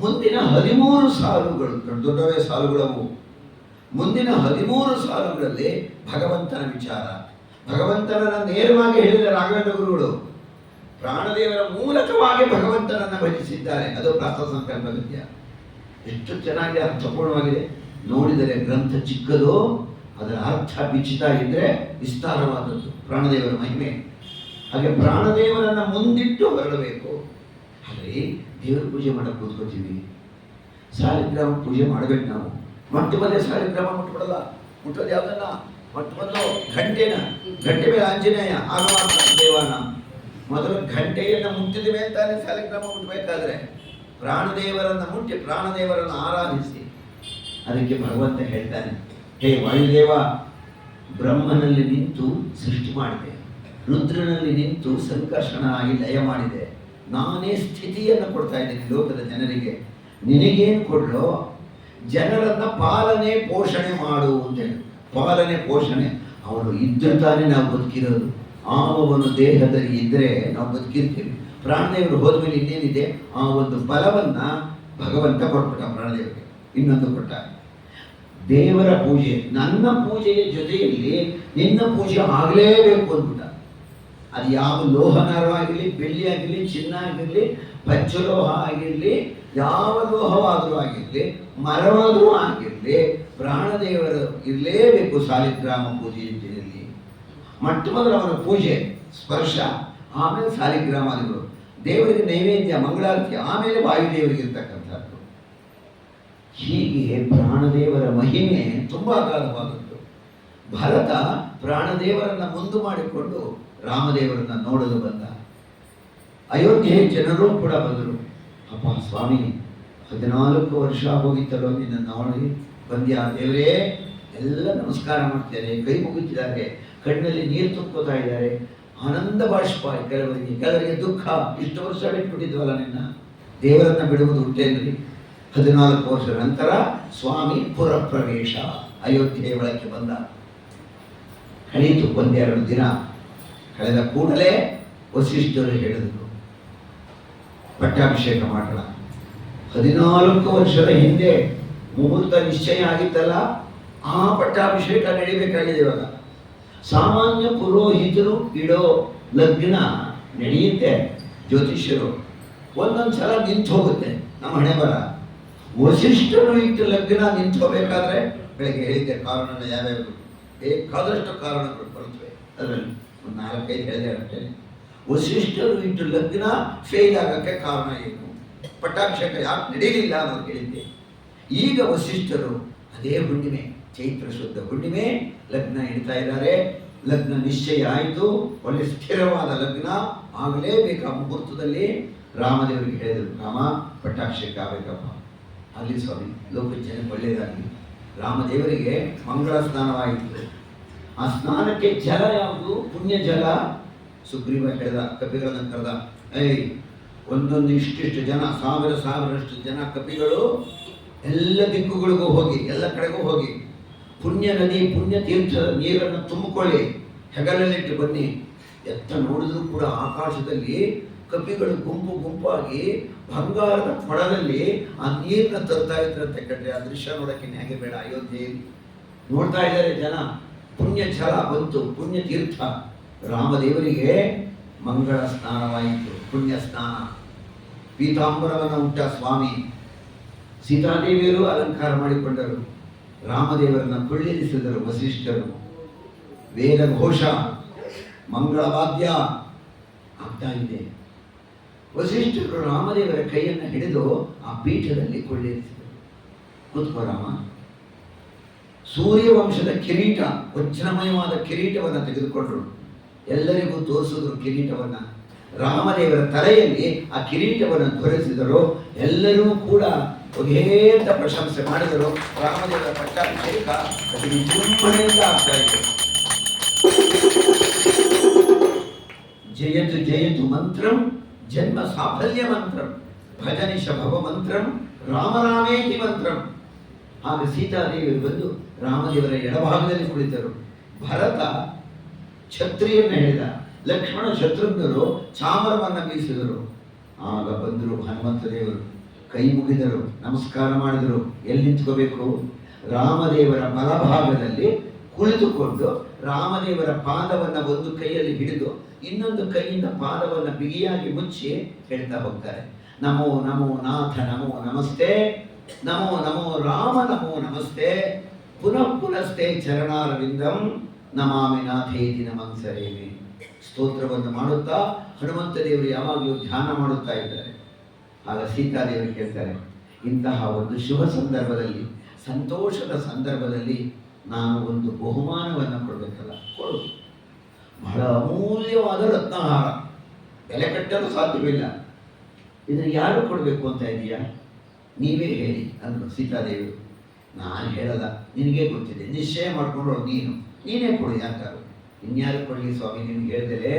ಮುಂದಿನ 13 ಸಾಲುಗಳು ದೊಡ್ಡವೇ ಸಾಲುಗಳವು. ಮುಂದಿನ 13 ಸಾಲುಗಳಲ್ಲಿ ಭಗವಂತನ ವಿಚಾರ. ಭಗವಂತನನ್ನ ನೇರವಾಗಿ ಹೇಳಿದ ರಾಘವೇಂದ್ರ ಗುರುಗಳು ಪ್ರಾಣದೇವರ ಮೂಲಕವಾಗಿ ಭಗವಂತನನ್ನ ಭಜಿಸಿದ್ದಾರೆ. ಅದು ಪ್ರಾತಃ ಸಂಕಲ್ಪ ಗದ್ಯ. ಎಷ್ಟು ಚೆನ್ನಾಗಿ ಅರ್ಥಪೂರ್ಣವಾಗಿದೆ. ನೋಡಿದರೆ ಗ್ರಂಥ ಚಿಕ್ಕದು, ಅದರ ಅರ್ಥ ಬಿಚ್ಚಿತ ಇದ್ರೆ ವಿಸ್ತಾರವಾದದ್ದು. ಪ್ರಾಣದೇವರ ಮಹಿಮೆ ಹಾಗೆ ಪ್ರಾಣದೇವರನ್ನ ಮುಂದಿಟ್ಟು ಹೊರಡಬೇಕು. ಹಾಗೆ ದೇವರ ಪೂಜೆ ಮಾಡಕ್ಕೆ ಕೂತ್ಕೋತೀವಿ, ಸಾಲಿಗ್ರಾಮ ಪೂಜೆ ಮಾಡಬೇಕು. ನಾವು ಮೊಟ್ಟ ಮೊದಲೇ ಸಾಲಿಗ್ರಾಮ ಮುಟ್ಬಿಡಲ್ಲ. ಮುಟ್ಟೋದು ಯಾವುದನ್ನ? ಮೊಟ್ಟ ಮೊದಲು ಗಂಟೆ ಮೇಲೆ ಆಂಜನೇಯ ಆಗುವಂತ ದೇವನ ಮೊದಲು ಗಂಟೆಯನ್ನು ಮುಟ್ಟಿದ್ವಿ ಅಂತಾನೆ ಸಾಲಿಗ್ರಾಮ ಮುಟ್ಟಬೇಕಾದ್ರೆ ಪ್ರಾಣದೇವರನ್ನ ಮುಟ್ಟಿ ಪ್ರಾಣದೇವರನ್ನು ಆರಾಧಿಸಿ. ಅದಕ್ಕೆ ಭಗವಂತ ಹೇಳ್ತಾನೆ, ಹೇ ವಾಯುದೇವ, ಬ್ರಹ್ಮನಲ್ಲಿ ನಿಂತು ಸೃಷ್ಟಿ ಮಾಡಿದೆ, ರುದ್ರನಲ್ಲಿ ನಿಂತು ಸಂಕರ್ಷಣ ಆಗಿ ಲಯ ಮಾಡಿದೆ. ನಾನೇ ಸ್ಥಿತಿಯನ್ನು ಕೊಡ್ತಾ ಇದ್ದೀನಿ ಲೋಕದ ಜನರಿಗೆ. ನಿನಗೇನು ಕೊಡಲೋ? ಜನರನ್ನ ಪಾಲನೆ ಪೋಷಣೆ ಮಾಡು ಅಂತೇಳಿ. ಪಾಲನೆ ಪೋಷಣೆ ಅವನು ಇದ್ದರೆ ತಾನೇ ನಾವು ಬದುಕಿರೋದು. ಆವನು ದೇಹದಲ್ಲಿ ಇದ್ದರೆ ನಾವು ಬದುಕಿರ್ತೀವಿ. ಪ್ರಾಣದೇವರು ಹೋದ್ಮೇಲೆ ಇನ್ನೇನಿದೆ? ಆ ಒಂದು ಬಲವನ್ನ ಭಗವಂತ ಕೊಟ್ಬಿಟ್ಟ ಪ್ರಾಣದೇವರಿಗೆ. ಇನ್ನೊಂದು ಕೊಟ್ಟ, ದೇವರ ಪೂಜೆ, ನನ್ನ ಪೂಜೆಯ ಜೊತೆಯಲ್ಲಿ ನಿನ್ನ ಪೂಜೆ ಆಗಲೇಬೇಕು ಅಂದ್ಬಿಟ್ಟ. ಅದು ಯಾವ ಲೋಹನಾರವಾಗಿರಲಿ, ಬೆಳ್ಳಿ ಆಗಿರಲಿ, ಚಿನ್ನ ಆಗಿರಲಿ, ಪಂಚಲೋಹ ಆಗಿರಲಿ, ಯಾವ ಲೋಹವಾದರೂ ಆಗಿರಲಿ, ಮರವಾದರೂ ಆಗಿರಲಿ, ಪ್ರಾಣದೇವರು ಇರಲೇಬೇಕು ಸಾಲಿಗ್ರಾಮ ಪೂಜೆಯಲ್ಲಿ. ಮೊಟ್ಟ ಮೊದಲು ಅವರ ಪೂಜೆ ಸ್ಪರ್ಶ, ಆಮೇಲೆ ಸಾಲಿಗ್ರಾಮಾದಿಗಳು, ದೇವರಿಗೆ ನೈವೇದ್ಯ ಮಂಗಳಾರತಿ, ಆಮೇಲೆ ವಾಯುದೇವರಿಗೆ ಇರ್ತಕ್ಕಂಥದ್ದು. ಹೀಗೆ ಪ್ರಾಣದೇವರ ಮಹಿಮೆ ತುಂಬ ಅಗಾಧವಾದದ್ದು. ಭರತ ಪ್ರಾಣದೇವರನ್ನ ಮುಂದು ಮಾಡಿಕೊಂಡು ರಾಮದೇವರನ್ನ ನೋಡಲು ಬಂದ. ಅಯೋಧ್ಯೆ ಜನರು ಕೂಡ ಬಂದರು. ಅಪ್ಪ ಸ್ವಾಮಿ, 14 ವರ್ಷ ಹೋಗಿತ್ತಲ್ಲೋ ನಿನ್ನ ನೋಡಿ ಬಂದ್ಯಾ ದೇವರೇ? ಎಲ್ಲ ನಮಸ್ಕಾರ ಮಾಡ್ತಾರೆ, ಕೈ ಮುಗಿತಿದ್ದಾರೆ, ಕಣ್ಣಲ್ಲಿ ನೀರು ತುಂಬ್ಕೋತಾ ಇದ್ದಾರೆ, ಆನಂದ ಬಾಷ್ಪ. ಕೆಲವರಿಗೆ ದುಃಖ. ಇಷ್ಟು ವರ್ಷ ಬಿಟ್ಬಿಟ್ಟಿದ್ವಲ್ಲ ನಿನ್ನ, ದೇವರನ್ನ ಬಿಡುವುದು ಹುಟ್ಟೇನ್ರಿ. 14 ವರ್ಷದ ನಂತರ ಸ್ವಾಮಿ ಪುರಪ್ರವೇಶ, ಅಯೋಧ್ಯೆ ಒಳಕ್ಕೆ ಬಂದ. ಕಳೀತು 1-2 ದಿನ. ಕಳೆದ ಕೂಡಲೇ ವಸಿಷ್ಠರು ಹೇಳಿದರು, ಪಟ್ಟಾಭಿಷೇಕ ಮಾಡೋಣ. 14 ವರ್ಷದ ಹಿಂದೆ ಮುಹೂರ್ತ ನಿಶ್ಚಯ ಆಗಿತ್ತಲ್ಲ, ಆ ಪಟ್ಟಾಭಿಷೇಕ ನಡಿಬೇಕಾಗಿದೆ ಇವಾಗ. ಸಾಮಾನ್ಯ ಪುರೋಹಿತರು ಇಡೋ ಲಗ್ನ ನಡೆಯುತ್ತೆ, ಜ್ಯೋತಿಷ್ಯರು ಒಂದೊಂದು ಸಲ ನಿಂತು ಹೋಗುತ್ತೆ. ನಮ್ಮ ಹಣೆ ಬರ. ವಸಿಷ್ಠರು ಇಟ್ಟು ಲಗ್ನ ನಿಂತು ಹೋಗ್ಬೇಕಾದ್ರೆ ಬೆಳಗ್ಗೆ ಹೇಳಿದ್ದೆ ಕಾರಣ ಯಾವ್ಯಾವ ಬೇಕಾದಷ್ಟು ಕಾರಣಗಳು ಬರುತ್ತವೆ. ಅದರಲ್ಲಿ ಒಂದು 4-5 ಹೇಳಿದೆ ಅಷ್ಟೇ. ವಸಿಷ್ಠರು ಇಟ್ಟು ಲಗ್ನ ಫೇಲ್ ಆಗಕ್ಕೆ ಕಾರಣ ಏನು, ಪಟ್ಟಾಭಿಷೇಕ ಯಾಕೆ ನಡೀಲಿಲ್ಲ ಅನ್ನೋದು ಹೇಳಿದ್ದೆ. ಈಗ ವಸಿಷ್ಠರು ಅದೇ ಹುಣ್ಣಿಮೆ, ಚೈತ್ರ ಶುದ್ಧ ಹುಣ್ಣಿಮೆ ಲಗ್ನ ಇಡ್ತಾ ಇದ್ದಾರೆ. ಲಗ್ನ ನಿಶ್ಚಯ ಆಯಿತು, ಒಳ್ಳೆ ಸ್ಥಿರವಾದ ಲಗ್ನ ಆಗಲೇಬೇಕು. ಆ ಮುಹೂರ್ತದಲ್ಲಿ ರಾಮದೇವರಿಗೆ ಹೇಳಿದರು, ರಾಮ ಪಟ್ಟಾಭಿಷೇಕ ಆಗಬೇಕಪ್ಪ. ಆಗಲಿ ಸ್ವಾಮಿ, ಲೋಕ ಜನಕ್ಕೆ ಒಳ್ಳೆಯದಾಗಲಿ. ರಾಮದೇವರಿಗೆ ಮಂಗಳ ಸ್ನಾನವಾಯಿತು. ಆ ಸ್ನಾನಕ್ಕೆ ಜಲ ಯಾವುದು? ಪುಣ್ಯ ಜಲ. ಸುಗ್ರೀವ ಹೇಳಿದ, ಕಪಿಗಳನ್ನು ಕರೆದ, ಒಂದೊಂದು ಇಷ್ಟಿಷ್ಟು ಜನ, ಸಾವಿರಷ್ಟು ಜನ ಕಪಿಗಳು ಎಲ್ಲ ದಿಕ್ಕುಗಳಿಗೂ ಹೋಗಿ, ಎಲ್ಲ ಕಡೆಗೂ ಹೋಗಿ ಪುಣ್ಯ ನದಿ, ಪುಣ್ಯ ತೀರ್ಥದ ನೀರನ್ನು ತುಂಬಿಕೊಳ್ಳಿ, ಹೆಗಲಲ್ಲಿಟ್ಟು ಬನ್ನಿ. ಎತ್ತ ನೋಡಿದ್ರು ಕೂಡ ಆಕಾಶದಲ್ಲಿ ಕಪಿಗಳು ಗುಂಪು ಗುಂಪಾಗಿ ಬಂಗಾರದ ಕೊಡದಲ್ಲಿ ಆ ನೀರನ್ನ ತರ್ತಾ ಇದ್ರಂತೆ. ಕಟ್ರೆ ಆ ದೃಶ್ಯ ನೋಡೋಕ್ಕೆ ಹೇಗೆ ಬೇಡ? ಅಯೋಧ್ಯೆಯಲ್ಲಿ ನೋಡ್ತಾ ಇದ್ದಾರೆ ಜನ. ಪುಣ್ಯ ಛಲ ಬಂತು, ಪುಣ್ಯ ತೀರ್ಥ. ರಾಮದೇವರಿಗೆ ಮಂಗಳ ಸ್ನಾನವಾಯಿತು, ಪುಣ್ಯ ಸ್ನಾನ. ಪೀತಾಂಬರವನ್ನು ಉಟ್ಟ ಸ್ವಾಮಿ. ಸೀತಾದೇವಿಯರು ಅಲಂಕಾರ ಮಾಡಿಕೊಂಡರು. ರಾಮದೇವರನ್ನ ಕೊಳ್ಳಿರಿಸಿದರು ವಸಿಷ್ಠರು. ವೇದ ಘೋಷ, ಮಂಗಳವಾದ್ಯ ಆಗ್ತಾ ಇದೆ. ವಸಿಷ್ಠರು ರಾಮದೇವರ ಕೈಯನ್ನು ಹಿಡಿದು ಆ ಪೀಠದಲ್ಲಿ ಕೊಳ್ಳಿರಿಸಿದರು. ಕೂತ್ಕೋ ರಾಮ. ಸೂರ್ಯವಂಶದ ಕಿರೀಟ, ವಜ್ರಮಯವಾದ ಕಿರೀಟವನ್ನು ತೆಗೆದುಕೊಂಡರು. ಎಲ್ಲರಿಗೂ ತೋರಿಸಿದ್ರು ಕಿರೀಟವನ್ನ. ರಾಮದೇವರ ತಲೆಯಲ್ಲಿ ಆ ಕಿರೀಟವನ್ನು ಧರಿಸಿದರು. ಎಲ್ಲರೂ ಕೂಡ ಒಗೇಂತ ಪ್ರಶಂಸೆ ಮಾಡಿದರು. ರಾಮದೇವರ ಪಟ್ಟಾಭಿಷೇಕ ಅತಿ ವಿಜೃಂಭಣೆಯಿಂದ ಆಗ್ತಾ ಇದೆ. ಜಯತು ಜಯತು ಮಂತ್ರಂ ಜನ್ಮ ಸಾಫಲ್ಯ ಮಂತ್ರಂ ಭಜನಿಷ ಭವ ಮಂತ್ರಂ ರಾಮರಾಮೇತಿ ಮಂತ್ರಂ. ಆಗ ಸೀತಾದೇವಿಯರು ಬಂದು ರಾಮದೇವರ ಎಡಭಾಗದಲ್ಲಿ ಕುಳಿತರು. ಭರತ ಛತ್ರಿಯನ್ನು ಹೇಳಿದ, ಲಕ್ಷ್ಮಣ ಶತ್ರುಘ್ನರು ಚಾಮರವನ್ನು ಬೀಸಿದರು. ಆಗ ಬಂದರು ಹನುಮಂತ ದೇವರು, ಕೈ ಮುಗಿದರು, ನಮಸ್ಕಾರ ಮಾಡಿದರು. ಎಲ್ಲಿ ನಿಂತ್ಕೋಬೇಕು? ರಾಮದೇವರ ಬಲಭಾಗದಲ್ಲಿ ಕುಳಿತುಕೊಂಡು ರಾಮದೇವರ ಪಾದವನ್ನು ಒಂದು ಕೈಯಲ್ಲಿ ಹಿಡಿದು ಇನ್ನೊಂದು ಕೈಯಿಂದ ಪಾದವನ್ನು ಬಿಗಿಯಾಗಿ ಮುಚ್ಚಿ ಹೇಳ್ತಾ ಹೋಗ್ತಾರೆ, ನಮೋ ನಮೋ ನಾಥ ನಮೋ ನಮಸ್ತೆ, ನಮೋ ನಮೋ ರಾಮ ನಮೋ ನಮಸ್ತೆ, ಪುನಃ ಪುನಸ್ತೆ ಚರಣಾರವಿಂದಂ ನಮಾಮಿ ನಾಥೇತಿ ನಮಂಸರೇಮಿ. ಸ್ತೋತ್ರವನ್ನು ಮಾಡುತ್ತಾ ಹನುಮಂತ ದೇವರು ಯಾವಾಗಲೂ ಧ್ಯಾನ ಮಾಡುತ್ತಾ ಇದ್ದಾರೆ. ಆಗ ಸೀತಾದೇವರು ಕೇಳ್ತಾರೆ, ಇಂತಹ ಒಂದು ಶುಭ ಸಂದರ್ಭದಲ್ಲಿ, ಸಂತೋಷದ ಸಂದರ್ಭದಲ್ಲಿ ನಾನು ಒಂದು ಬಹುಮಾನವನ್ನು ಕೊಡಬೇಕಲ್ಲ, ಕೊಡು. ಬಹಳ ಅಮೂಲ್ಯವಾದ ರತ್ನಹಾರ, ಬೆಲೆ ಕಟ್ಟಲು ಸಾಧ್ಯವಿಲ್ಲ. ಇದನ್ನು ಯಾರು ಕೊಡಬೇಕು ಅಂತ ಇದೆಯಾ, ನೀವೇ ಹೇಳಿ ಅಂದರು ಸೀತಾದೇವಿ. ನಾನು ಹೇಳಲ್ಲ, ನಿನಗೆ ಗೊತ್ತಿದೆ, ನಿಶ್ಚಯ ಮಾಡಿಕೊಂಡು ನೀನೇ ಕೊಡು. ಯಾಕಾರು ಇನ್ಯಾರು ಕೊಡಲಿ ಸ್ವಾಮಿ, ನಿಮ್ಗೆ ಹೇಳಿದರೆ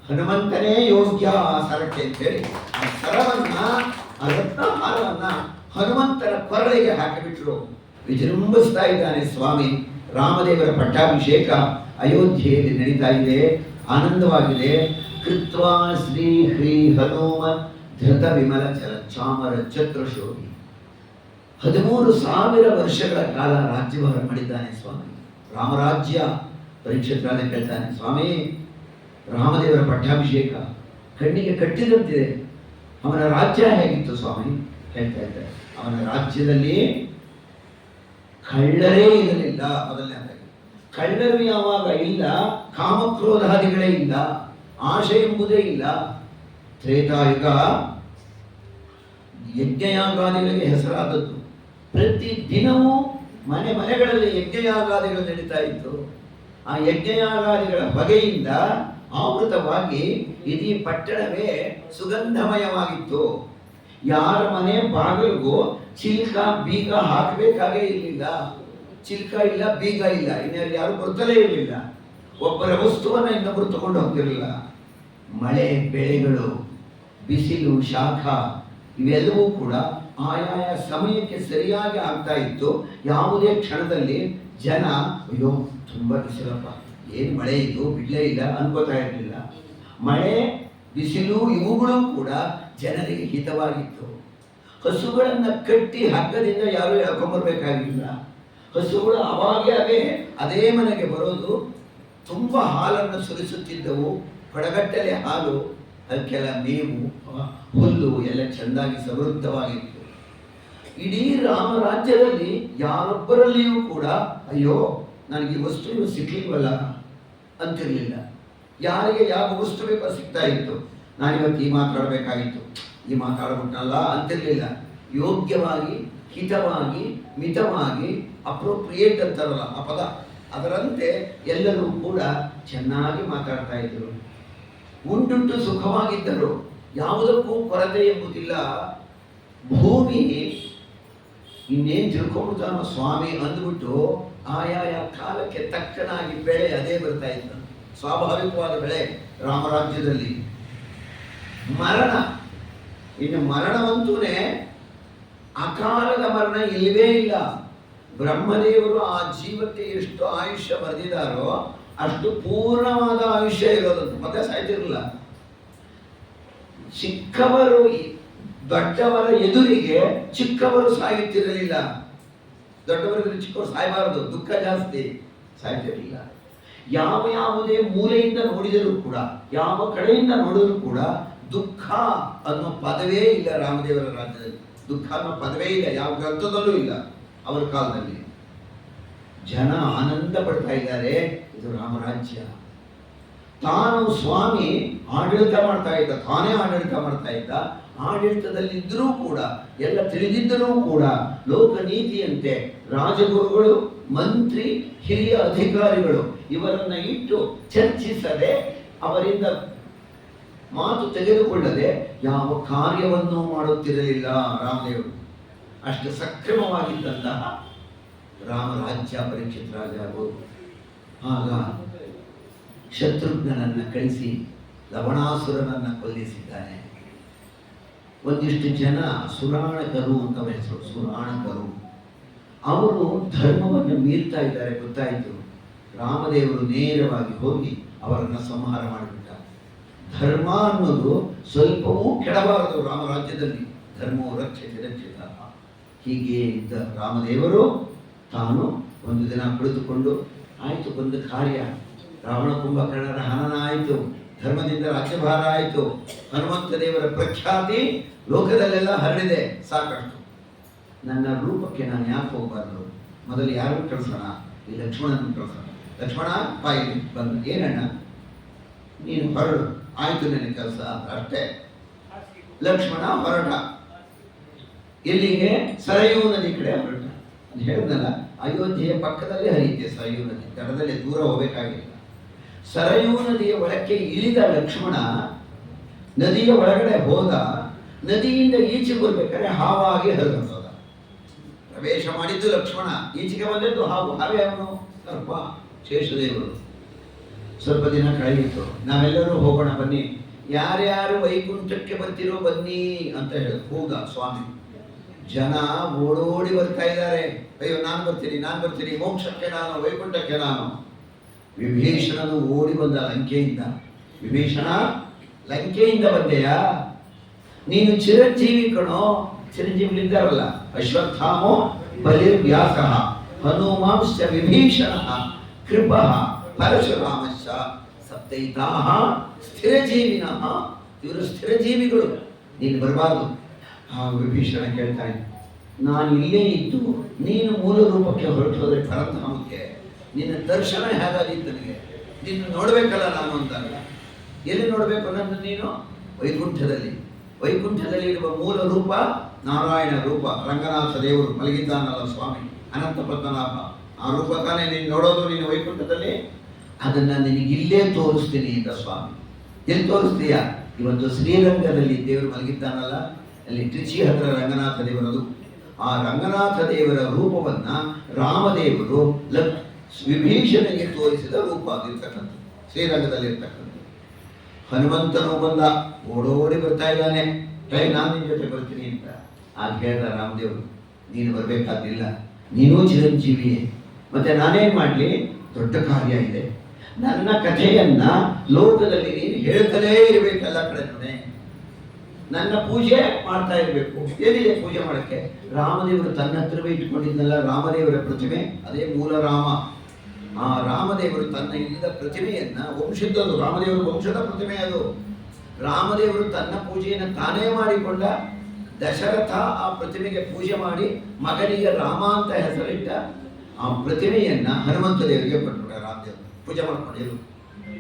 ಹನುಮಂತನೇ ಯೋಗ್ಯ ಆ ಸರಕ್ಕೆ ಅಂತೇಳಿ ಆ ಸರವನ್ನ, ಆ ರತ್ನಹಾರವನ್ನ ಹನುಮಂತನ ಕೊರಳಿಗೆ ಹಾಕಿಬಿಟ್ರು. ವಿಜೃಂಭಿಸ್ತಾ ಇದ್ದಾನೆ ಸ್ವಾಮಿ. ರಾಮದೇವರ ಪಟ್ಟಾಭಿಷೇಕ ಅಯೋಧ್ಯೆಯಲ್ಲಿ ನಡೀತಾ ಇದೆ, ಆನಂದವಾಗಿದೆ. ಕೃತ್ವಾ ಶ್ರೀ ಹ್ರೀ ಹನುಮ ಧೃತ ವಿಮಲ ಚಲ ಚಾಮರ ಛತ್ರಶೋಭಿ. 13,000 ವರ್ಷಗಳ ಕಾಲ ರಾಜ್ಯಭಾರ ಮಾಡಿದ್ದಾನೆ ಸ್ವಾಮಿ. ರಾಮರಾಜ್ಯ. ಪರೀಕ್ಷಿತ್ ರಾಜ ಕೇಳ್ತಾನೆ, ಸ್ವಾಮಿ ರಾಮದೇವರ ಪಟ್ಟಾಭಿಷೇಕ ಕಣ್ಣಿಗೆ ಕಟ್ಟಿದಂತಿದೆ, ಅವನ ರಾಜ್ಯ ಹೇಗಿತ್ತು ಸ್ವಾಮಿ? ಹೇಳ್ತಾ ಇದ್ದಾರೆ, ಅವನ ರಾಜ್ಯದಲ್ಲಿ ಕಳ್ಳರೇ ಇರಲಿಲ್ಲ. ಮೊದಲನೇದಾಗಿ ಕಳ್ಳರು ಯಾವಾಗ ಇಲ್ಲ, ಕಾಮಕ್ರೋಧಾದಿಗಳೇ ಇಲ್ಲ, ಆಶೆ ಎಂಬುದೇ ಇಲ್ಲ. ತ್ರೇತಾಯುಗ ಯಜ್ಞಯಾಗಾದಿಗಳಿಗೆ ಹೆಸರಾದದ್ದು. ಪ್ರತಿ ದಿನವೂ ಮನೆಗಳಲ್ಲಿ ಯಜ್ಞಯಾಗಾದಿಗಳು ನಡೀತಾ ಇತ್ತು. ಆ ಯಜ್ಞಯಾಗಾದಿಗಳ ಹೊಗೆಯಿಂದ ಆವೃತವಾಗಿ ಇಡೀ ಪಟ್ಟಣವೇ ಸುಗಂಧಮಯವಾಗಿತ್ತು. ಯಾರ ಮನೆ ಬಾಗಿಲಿಗೂ ಚಿಲ್ಕ ಬೀಗ ಹಾಕಬೇಕಾಗೇ ಇರಲಿಲ್ಲ. ಚಿಲ್ಕ ಇಲ್ಲ, ಬೀಗ ಇಲ್ಲ, ಇನ್ಯಾರು ಯಾರು ಬರ್ತಲೇ ಇರಲಿಲ್ಲ. ಒಬ್ಬರ ವಸ್ತುವನ್ನು ಇನ್ನೊಬ್ಬರು ತಗೊಂಡು ಹೋಗ್ತಿರಲಿಲ್ಲ. ಮಳೆ ಬೆಳೆಗಳು, ಬಿಸಿಲು, ಶಾಖ ಇವೆಲ್ಲವೂ ಕೂಡ ಆಯಾಯ ಸಮಯಕ್ಕೆ ಸರಿಯಾಗಿ ಆಗ್ತಾ ಇತ್ತು. ಯಾವುದೇ ಕ್ಷಣದಲ್ಲಿ ಜನ ಅಯ್ಯೋ ತುಂಬ ಬಿಸಿಲಪ್ಪ, ಏನು ಮಳೆ ಇದು ಬಿಡಲೇ ಇಲ್ಲ ಅನ್ಕೋತಾ ಇರಲಿಲ್ಲ. ಮಳೆ ಬಿಸಿಲು ಇವುಗಳು ಕೂಡ ಜನರಿಗೆ ಹಿತವಾಗಿತ್ತು. ಹಸುಗಳನ್ನು ಕಟ್ಟಿ ಹಗ್ಗದಿಂದ ಯಾರು ಎಳ್ಕೊಂಬರ್ಬೇಕಾಗಿಲ್ಲ. ಹಸುಗಳು ಅವಾಗೇ ಅದೇ ಮನೆಗೆ ಬರೋದು. ತುಂಬ ಹಾಲನ್ನು ಸುರಿಸುತ್ತಿದ್ದವು, ಕೊಡಗಟ್ಟಲೆ ಹಾಲು, ಅದಕ್ಕೆಲ್ಲ ಮೇವು, ಹುಲ್ಲು ಎಲ್ಲ ಚೆಂದಾಗಿ ಸಮೃದ್ಧವಾಗಿತ್ತು. ಇಡೀ ರಾಮರಾಜ್ಯದಲ್ಲಿ ಯಾರೊಬ್ಬರಲ್ಲಿಯೂ ಕೂಡ ಅಯ್ಯೋ ನನಗೆ ಈ ವಸ್ತು ಸಿಕ್ಲಿಲ್ವಲ್ಲ ಅಂತಿರಲಿಲ್ಲ. ಯಾರಿಗೆ ಯಾವ ವಸ್ತು ಬೇಕೋ ಸಿಗ್ತಾ ಇತ್ತು. ನಾನಿವತ್ತು ಈ ಮಾತಾಡಬೇಕಾಗಿತ್ತು, ಈ ಮಾತಾಡ್ಬಿಟ್ಟಲ್ಲ ಅಂತಿರಲಿಲ್ಲ. ಯೋಗ್ಯವಾಗಿ, ಹಿತವಾಗಿ, ಮಿತವಾಗಿ, ಅಪ್ರೋಪ್ರಿಯೇಟ್ ಅಂತಾರಲ್ಲ ಆ ಪದ, ಅದರಂತೆ ಎಲ್ಲರೂ ಕೂಡ ಚೆನ್ನಾಗಿ ಮಾತಾಡ್ತಾ ಇದ್ದರು. ಉಂಡುಂಟು ಸುಖವಾಗಿದ್ದರು, ಯಾವುದಕ್ಕೂ ಕೊರತೆ ಎಂಬುದಿಲ್ಲ. ಭೂಮಿ ಇನ್ನೇನು ತಿಳ್ಕೊಂಡ್ಬಿಡ್ತಾನೋ ಸ್ವಾಮಿ ಅಂದ್ಬಿಟ್ಟು ಆಯಾಯ ಕಾಲಕ್ಕೆ ತಕ್ಕನಾಗಿ ಬೆಳೆ ಅದೇ ಬರ್ತಾ ಇತ್ತು. ಸ್ವಾಭಾವಿಕವಾದ ಬೆಳೆ ರಾಮರಾಜ್ಯದಲ್ಲಿ. ಮರಣ, ಇನ್ನು ಮರಣವಂತೂನೇ ಅಕಾಲದ ಮರಣ ಇಲ್ಲವೇ ಇಲ್ಲ. ಬ್ರಹ್ಮದೇವರು ಆ ಜೀವಕ್ಕೆ ಎಷ್ಟು ಆಯುಷ್ಯ ಬರೆದಿದ್ದಾರೋ ಅಷ್ಟು ಪೂರ್ಣವಾದ ಆಯುಷ್ಯ ಇರೋದಂತ, ಮತ್ತೆ ಸಾಯ್ತಿರಲಿಲ್ಲ. ಚಿಕ್ಕವರು ದೊಡ್ಡವರ ಎದುರಿಗೆ ಚಿಕ್ಕವರು ಸಾಯುತ್ತಿರಲಿಲ್ಲ. ದೊಡ್ಡವರಿಗೆ ಚಿಕ್ಕವರು ಸಾಯಬಾರದು, ದುಃಖ ಜಾಸ್ತಿ, ಸಾಯ್ತಿರಲಿಲ್ಲ. ಯಾವುದೇ ಮೂಲೆಯಿಂದ ನೋಡಿದರೂ ಕೂಡ, ಯಾವ ಕಡೆಯಿಂದ ನೋಡಿದರೂ ಕೂಡ ದುಃಖ ಅನ್ನೋ ಪದವೇ ಇಲ್ಲ ರಾಮದೇವರ ರಾಜ್ಯದಲ್ಲಿ. ದುಃಖ ಅನ್ನೋ ಪದವೇ ಇಲ್ಲ, ಯಾವ ಗ್ರಂಥದಲ್ಲೂ ಇಲ್ಲ. ಅವರ ಕಾಲದಲ್ಲಿ ಜನ ಆನಂದ ಪಡ್ತಾ ಇದ್ದಾರೆ. ಇದು ರಾಮರಾಜ್ಯ. ತಾನು ಸ್ವಾಮಿ ಆಡಳಿತ ಮಾಡ್ತಾ ಇದ್ದ, ತಾನೇ ಆಡಳಿತ ಮಾಡ್ತಾ ಇದ್ದ. ಆಡಳಿತದಲ್ಲಿದ್ದರೂ ಕೂಡ, ಎಲ್ಲ ತಿಳಿದಿದ್ದರೂ ಕೂಡ ಲೋಕನೀತಿಯಂತೆ ರಾಜಗುರುಗಳು, ಮಂತ್ರಿ, ಹಿರಿಯ ಅಧಿಕಾರಿಗಳು ಇವರನ್ನ ಇಟ್ಟು ಚರ್ಚಿಸದೆ, ಅವರಿಂದ ಮಾತು ತೆಗೆದುಕೊಳ್ಳದೆ ಯಾವ ಕಾರ್ಯವನ್ನು ಮಾಡುತ್ತಿರಲಿಲ್ಲ ರಾಮದೇವರು. ಅಷ್ಟು ಸಕ್ರಮವಾಗಿದ್ದಂತಹ ರಾಮರಾಜ್ಯ. ಪರೀಕ್ಷಿತ್ ರಾಜ ಆಗ ಶತ್ರುಘ್ನನನ್ನು ಕಳಿಸಿ ಲವಣಾಸುರನನ್ನು ಕೊಲ್ಲಿಸಿದ್ದಾನೆ. ಒಂದಿಷ್ಟು ಜನ ಸುರಾಣಕರು ಅಂತ ಹೆಸರು, ಸುರಾಣಕರು, ಅವರು ಧರ್ಮವನ್ನು ಮೀರ್ತಾ ಇದ್ದಾರೆ ಗೊತ್ತಾಯಿತು. ರಾಮದೇವರು ನೇರವಾಗಿ ಹೋಗಿ ಅವರನ್ನು ಸಂಹಾರ ಮಾಡಿಬಿಟ್ಟ. ಧರ್ಮ ಅನ್ನೋದು ಸ್ವಲ್ಪವೂ ಕೆಡಬಾರದು ರಾಮರಾಜ್ಯದಲ್ಲಿ. ಧರ್ಮವು ರಕ್ಷತೆ ರಕ್ಷಿತ. ಹೀಗೆ ಇದ್ದ ರಾಮದೇವರು ತಾನು ಒಂದು ದಿನ ಕುಳಿತುಕೊಂಡು, ಆಯಿತು ಒಂದು ಕಾರ್ಯ, ರಾವಣ ಕುಂಭಕರ್ಣರ ಹನನ ಆಯಿತು, ಧರ್ಮದಿಂದ ರಾಜ್ಯಭಾರ ಆಯಿತು, ಹನುಮಂತ ದೇವರ ಪ್ರಖ್ಯಾತಿ ಲೋಕದಲ್ಲೆಲ್ಲ ಹರಡಿದೆ, ಸಾಕಷ್ಟು. ನನ್ನ ರೂಪಕ್ಕೆ ನಾನು ಯಾಕೆ ಹೋಗಬಾರ್ದು? ಮೊದಲು ಯಾರು ಕಳಿಸೋಣ? ಈ ಲಕ್ಷ್ಮಣನ ಕಳಿಸೋಣ. ಲಕ್ಷ್ಮಣ ಬಾಯಿಲಿ ಬಂದು, ಏನಣ್ಣ ನೀನು ಹೊರಡು, ಆಯ್ತು ನಿನ್ನ ಕೆಲಸ ಅಷ್ಟೇ. ಲಕ್ಷ್ಮಣ ಹೊರಟ. ಎಲ್ಲಿಗೆ? ಸರಯೂ ನದಿ ಕಡೆ ಹೊರಟ. ಹೇಳಿದ್ನಲ್ಲ, ಅಯೋಧ್ಯೆಯ ಪಕ್ಕದಲ್ಲೇ ಹರಿಯುತ್ತೆ ಸರಯೂ ನದಿ, ದಡದಲ್ಲಿ ದೂರ ಹೋಗಬೇಕಾಗಿಲ್ಲ. ಸರಯೂ ನದಿಯ ಒಳಕ್ಕೆ ಇಳಿದ ಲಕ್ಷ್ಮಣ ನದಿಯ ಒಳಗಡೆ ಹೋದ. ನದಿಯಿಂದ ಈಚೆ ಬರ್ಬೇಕಾದ್ರೆ ಹಾವಾಗಿ ಹರಿದು ಹೋದ. ಪ್ರವೇಶ ಮಾಡಿದ್ದು ಲಕ್ಷ್ಮಣ, ಈಚೆಗೆ ಬಂದದ್ದು ಹಾವು. ಹಾವೇ ಅವನು ಸರ್ಪ, ಶೇಷದೇವರು. ಸ್ವಲ್ಪ ದಿನ ಕಳೆಯಿತು. ನಾವೆಲ್ಲರೂ ಹೋಗೋಣ ಬನ್ನಿ, ಯಾರ್ಯಾರು ವೈಕುಂಠಕ್ಕೆ ಬರ್ತಿರೋ ಬನ್ನಿ ಅಂತ ಹೇಳಿದ್ರು. ಹೋದ ಸ್ವಾಮಿ. ಜನ ಓಡೋಡಿ ಬರ್ತಾ ಇದ್ದಾರೆ. ಅಯ್ಯೋ ನಾನು ಬರ್ತೀನಿ, ಮೋಕ್ಷಕ್ಕೆ ನಾನು, ವೈಕುಂಠಕ್ಕೆ ನಾನು. ವಿಭೀಷಣನು ಓಡಿ ಬಂದ ಲಂಕೆಯಿಂದ. ವಿಭೀಷಣ, ಲಂಕೆಯಿಂದ ಬಂದೆಯಾ? ನೀನು ಚಿರಂಜೀವಿ ಕಣೋ. ಚಿರಂಜೀವಿಗಳಿದ್ದಾರಲ್ಲ, ಅಶ್ವತ್ಥಾಮೋ ಬಲಿರ್ವ್ಯಾಸ ಹನುಮಾಂಶ್ಚ ವಿಭೀಷಣ ಕೃಪ ಪರಶುರಾಮಶ್ಚ ಸಪ್ತೈತಾಹ ಸ್ಥಿರಜೀವಿನಃ. ಇವರು ಸ್ಥಿರಜೀವಿಗಳು, ನೀನು ಬರಬಾರ್ದು. ಆ ವಿಭೀಷಣ ಕೇಳ್ತಾನೆ, ನಾನು ಇಲ್ಲೇ ಇದ್ದು ನೀನು ಮೂಲ ರೂಪಕ್ಕೆ ಹೊರಟು ಹೋದ್ರೆ ಪರಧಾಮಕ್ಕೆ, ನಿನ್ನ ದರ್ಶನ ಹೇಗಾಗಿತ್ತು ನನಗೆ? ನಿನ್ನ ನೋಡ್ಬೇಕಲ್ಲ ನಾನು ಅಂತಾರಲ್ಲ. ಎಲ್ಲಿ ನೋಡಬೇಕು ನನ್ನ ನೀನು? ವೈಕುಂಠದಲ್ಲಿ. ವೈಕುಂಠದಲ್ಲಿ ಇರುವ ಮೂಲ ರೂಪ ನಾರಾಯಣ ರೂಪ. ರಂಗನಾಥ ದೇವರು ಮಲಗಿದ್ದಾನಲ್ಲ ಸ್ವಾಮಿ, ಅನಂತ ಪದ್ಮನಾಭ. ಆ ರೂಪ ತಾನೇ ನೀನು ನೋಡೋದು ನೀನು ವೈಕುಂಠದಲ್ಲಿ. ಅದನ್ನ ನಿನಗಿಲ್ಲೇ ತೋರಿಸ್ತೀನಿ ಅಂತ ಸ್ವಾಮಿ. ಎಲ್ಲಿ ತೋರಿಸ್ತೀಯ? ಇವತ್ತು ಶ್ರೀರಂಗದಲ್ಲಿ ದೇವರು ಮಲಗಿದ್ದಾನಲ್ಲ, ಅಲ್ಲಿ ಟ್ರಿಚಿ ಹತ್ರ ರಂಗನಾಥ ದೇವರದು. ಆ ರಂಗನಾಥ ದೇವರ ರೂಪವನ್ನ ರಾಮದೇವರು ವಿಭೀಷಣನಿಗೆ ತೋರಿಸಿದ ರೂಪ ಆಗಿರ್ತಕ್ಕಂಥ ಶ್ರೀರಂಗದಲ್ಲಿರ್ತಕ್ಕಂಥ. ಹನುಮಂತನು ಬಂದ, ಓಡೋಡಿ ಬರ್ತಾ ಇದ್ದಾನೆ. ನಾನು ನಿನ್ನ ಜೊತೆ ಬರ್ತೀನಿ ಅಂತ. ಆಗ ಹೇಳ್ದ ರಾಮದೇವರು, ನೀನು ಬರಬೇಕಾದಿಲ್ಲ, ನೀನೂ ಚಿರಂಜೀವಿಯೇ. ಮತ್ತೆ ನಾನೇನ್ ಮಾಡ್ಲಿ? ದೊಡ್ಡ ಕಾರ್ಯ ಇದೆ. ನನ್ನ ಕಥೆಯನ್ನ ಲೋಕದಲ್ಲಿ ನೀನು ಹೇಳ್ತಲೇ ಇರಬೇಕಲ್ಲ ಕಡೆ. ನನ್ನ ಪೂಜೆ ಮಾಡ್ತಾ ಇರಬೇಕು. ಏನಿದೆ ಪೂಜೆ ಮಾಡಕ್ಕೆ? ರಾಮದೇವರು ತನ್ನ ಹತ್ರವೇ ಇಟ್ಕೊಂಡಿದ್ದಲ್ಲ ರಾಮದೇವರ ಪ್ರತಿಮೆ, ಅದೇ ಮೂಲ ರಾಮ. ಆ ರಾಮದೇವರು ತನ್ನ ಇಲ್ಲದ ಪ್ರತಿಮೆಯನ್ನ, ವಂಶದ್ದು ರಾಮದೇವರ ವಂಶದ ಪ್ರತಿಮೆ ಅದು. ರಾಮದೇವರು ತನ್ನ ಪೂಜೆಯನ್ನು ತಾನೇ ಮಾಡಿಕೊಂಡ. ದಶರಥ ಆ ಪ್ರತಿಮೆಗೆ ಪೂಜೆ ಮಾಡಿ ಮಗನಿಗೆ ರಾಮ ಅಂತ ಹೆಸರಿಟ್ಟ. ಆ ಪ್ರತಿಮೆಯನ್ನ ಹನುಮಂತ ದೇವರಿಗೆ ಕೊಟ್ಟರು. ರಾಮದೇವರು ಪೂಜೆ ಮಾಡ್ಕೊಂಡಿರು.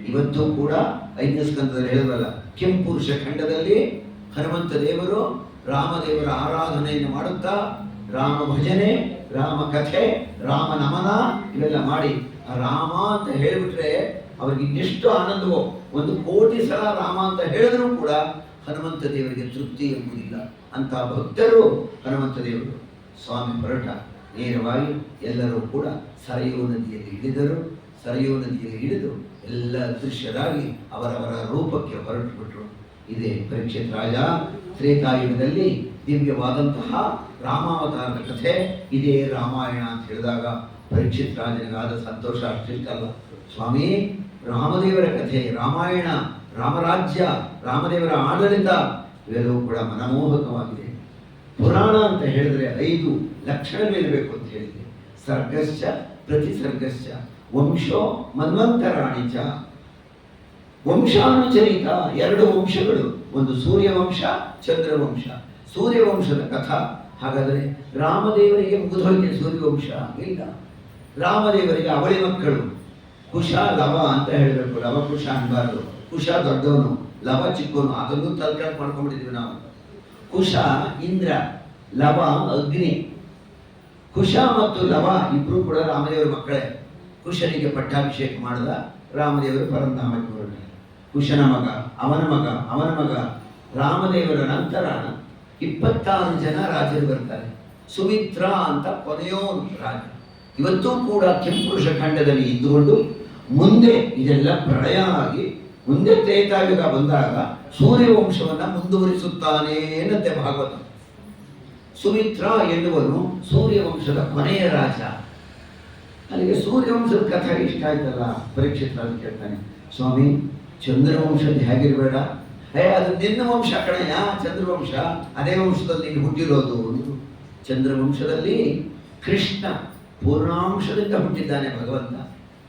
ಇವತ್ತು ಕೂಡ 5ನೇ ಸ್ಕಂದದಲ್ಲಿ ಹೇಳಿದ್ರಲ್ಲ, ಕೆಂಪುರುಷ ಖಂಡದಲ್ಲಿ ಹನುಮಂತ ದೇವರು ರಾಮದೇವರ ಆರಾಧನೆಯನ್ನು ಮಾಡುತ್ತಾ ರಾಮ ಭಜನೆ, ರಾಮ ಕಥೆ, ರಾಮ ನಮನ ಇವೆಲ್ಲ ಮಾಡಿ ರಾಮ ಅಂತ ಹೇಳಿಬಿಟ್ರೆ ಅವ್ರಿಗೆ ಇನ್ನೆಷ್ಟು ಆನಂದವೋ. 1 ಕೋಟಿ ಸಲ ರಾಮ ಅಂತ ಹೇಳಿದ್ರು ಕೂಡ ಹನುಮಂತ ದೇವರಿಗೆ ತೃಪ್ತಿ ಎಂಬುದಿಲ್ಲ. ಅಂತ ಭಕ್ತರು ಹನುಮಂತ ದೇವರು. ಸ್ವಾಮಿ ಹೊರಟ. ನೇರವಾಗಿ ಎಲ್ಲರೂ ಕೂಡ ಸರಯೂ ನದಿಯಲ್ಲಿ ಇಳಿದರು. ಸರಯೂ ನದಿಯಲ್ಲಿ ಇಳಿದು ಎಲ್ಲ ದೃಶ್ಯರಾಗಿ ಅವರವರ ರೂಪಕ್ಕೆ ಹೊರಟು ಬಿಟ್ರು. ಇದೇ ಪರೀಕ್ಷಿತ್ ರಾಜ ತ್ರೇತಾಯುಗದಲ್ಲಿ ದಿವ್ಯವಾದಂತಹ ರಾಮಾವತಾರದ ಕಥೆ. ಇದೇ ರಾಮಾಯಣ ಅಂತ ಹೇಳಿದಾಗ ಪರೀಕ್ಷಿತ್ ರಾಜನಿಗಾದ ಸಂತೋಷ ಅಷ್ಟಿಷ್ಟಲ್ಲ. ಸ್ವಾಮಿ, ರಾಮದೇವರ ಕಥೆ, ರಾಮಾಯಣ, ರಾಮರಾಜ್ಯ, ರಾಮದೇವರ ಆಡಳಿತ ಇವೆಲ್ಲವೂ ಕೂಡ ಮನಮೋಹಕವಾಗಿದೆ. ಪುರಾಣ ಅಂತ ಹೇಳಿದ್ರೆ 5 ಲಕ್ಷಣಗಳಿರಬೇಕು ಅಂತ ಹೇಳಿದೆ. ಸರ್ಗಶ್ಚ ಪ್ರತಿಸರ್ಗಶ್ಚ ವಂಶೋ ಮನ್ವಂತರಾಣಿಚ. ವಂಶಾನುಚರಿತ 2 ವಂಶಗಳು, ಒಂದು ಸೂರ್ಯವಂಶ, ಚಂದ್ರವಂಶ. ಸೂರ್ಯವಂಶದ ಕಥಾ. ಹಾಗಾದರೆ ರಾಮದೇವರಿಗೆ ಮುಗಿದೋಯ್ತೆ ಸೂರ್ಯವಂಶ? ಇಲ್ಲ. ರಾಮದೇವರಿಗೆ ಅವಳಿ ಮಕ್ಕಳು ಕುಶ, ಲವ ಅಂತ ಹೇಳಬೇಕು. ಲವ ಕುಶ ಅನ್ಬಾರ್ದು. ಕುಶ ದೊಡ್ಡವನು, ಲವ ಚಿಕ್ಕವನು. ಅದನ್ನು ತಲೆಕೆಳಗೆ ಮಾಡ್ಕೊಂಡ್ಬಿಟ್ಟಿದ್ವಿ ನಾವು. ಕುಶ ಇಂದ್ರ, ಲವ ಅಗ್ನಿ. ಕುಶ ಮತ್ತು ಲವ ಇಬ್ರು ಕೂಡ ರಾಮದೇವರ ಮಕ್ಕಳೇ. ಕುಶನಿಗೆ ಪಟ್ಟಾಭಿಷೇಕ ಮಾಡಿದ ರಾಮದೇವರು ಪರಂಧಾಮಕ್ಕೆ ಹೊರಟ. ಕುಶನ ಮಗ, ಅವನ ಮಗ, ಅವನ ಮಗ. ರಾಮದೇವರ ನಂತರ 26 ಜನ ರಾಜರು ಬರ್ತಾರೆ. ಸುಮಿತ್ರ ಅಂತ ಕೊನೆಯೋನು ರಾಜ. ಇವತ್ತೂ ಕೂಡ ಕೆಂಪುರುಷ ಖಂಡದಲ್ಲಿ ಇದ್ದುಕೊಂಡು ಮುಂದೆ ಇದೆಲ್ಲ ಪ್ರಳಯ ಆಗಿ ಮುಂದೆ ತ್ರೇತಾಯುಗ ಬಂದಾಗ ಸೂರ್ಯವಂಶವನ್ನ ಮುಂದುವರಿಸುತ್ತಾನೆ ಎನ್ನುತ್ತೆ ಭಾಗವತ. ಸುಮಿತ್ರ ಎನ್ನುವನು ಸೂರ್ಯವಂಶದ ಕೊನೆಯ ರಾಜ. ಅಲ್ಲಿಗೆ ಸೂರ್ಯವಂಶದ ಕಥೆ ಇಷ್ಟ ಆಯ್ತಲ್ಲ. ಪರೀಕ್ಷಿತ್ ರಾಜ ಕೇಳ್ತಾನೆ, ಸ್ವಾಮಿ ಚಂದ್ರವಂಶದ ಹೇಗಿರಬೇಡ. ಅದು ನಿನ್ನ ವಂಶ ಕಣಯ್ಯ, ಚಂದ್ರವಂಶ. ಅದೇ ವಂಶದಲ್ಲಿ ನೀನು ಹುಟ್ಟಿರೋದು. ಚಂದ್ರವಂಶದಲ್ಲಿ ಕೃಷ್ಣ ಪೂರ್ಣಾಂಶದಿಂದ ಹುಟ್ಟಿದ್ದಾನೆ ಭಗವಂತ.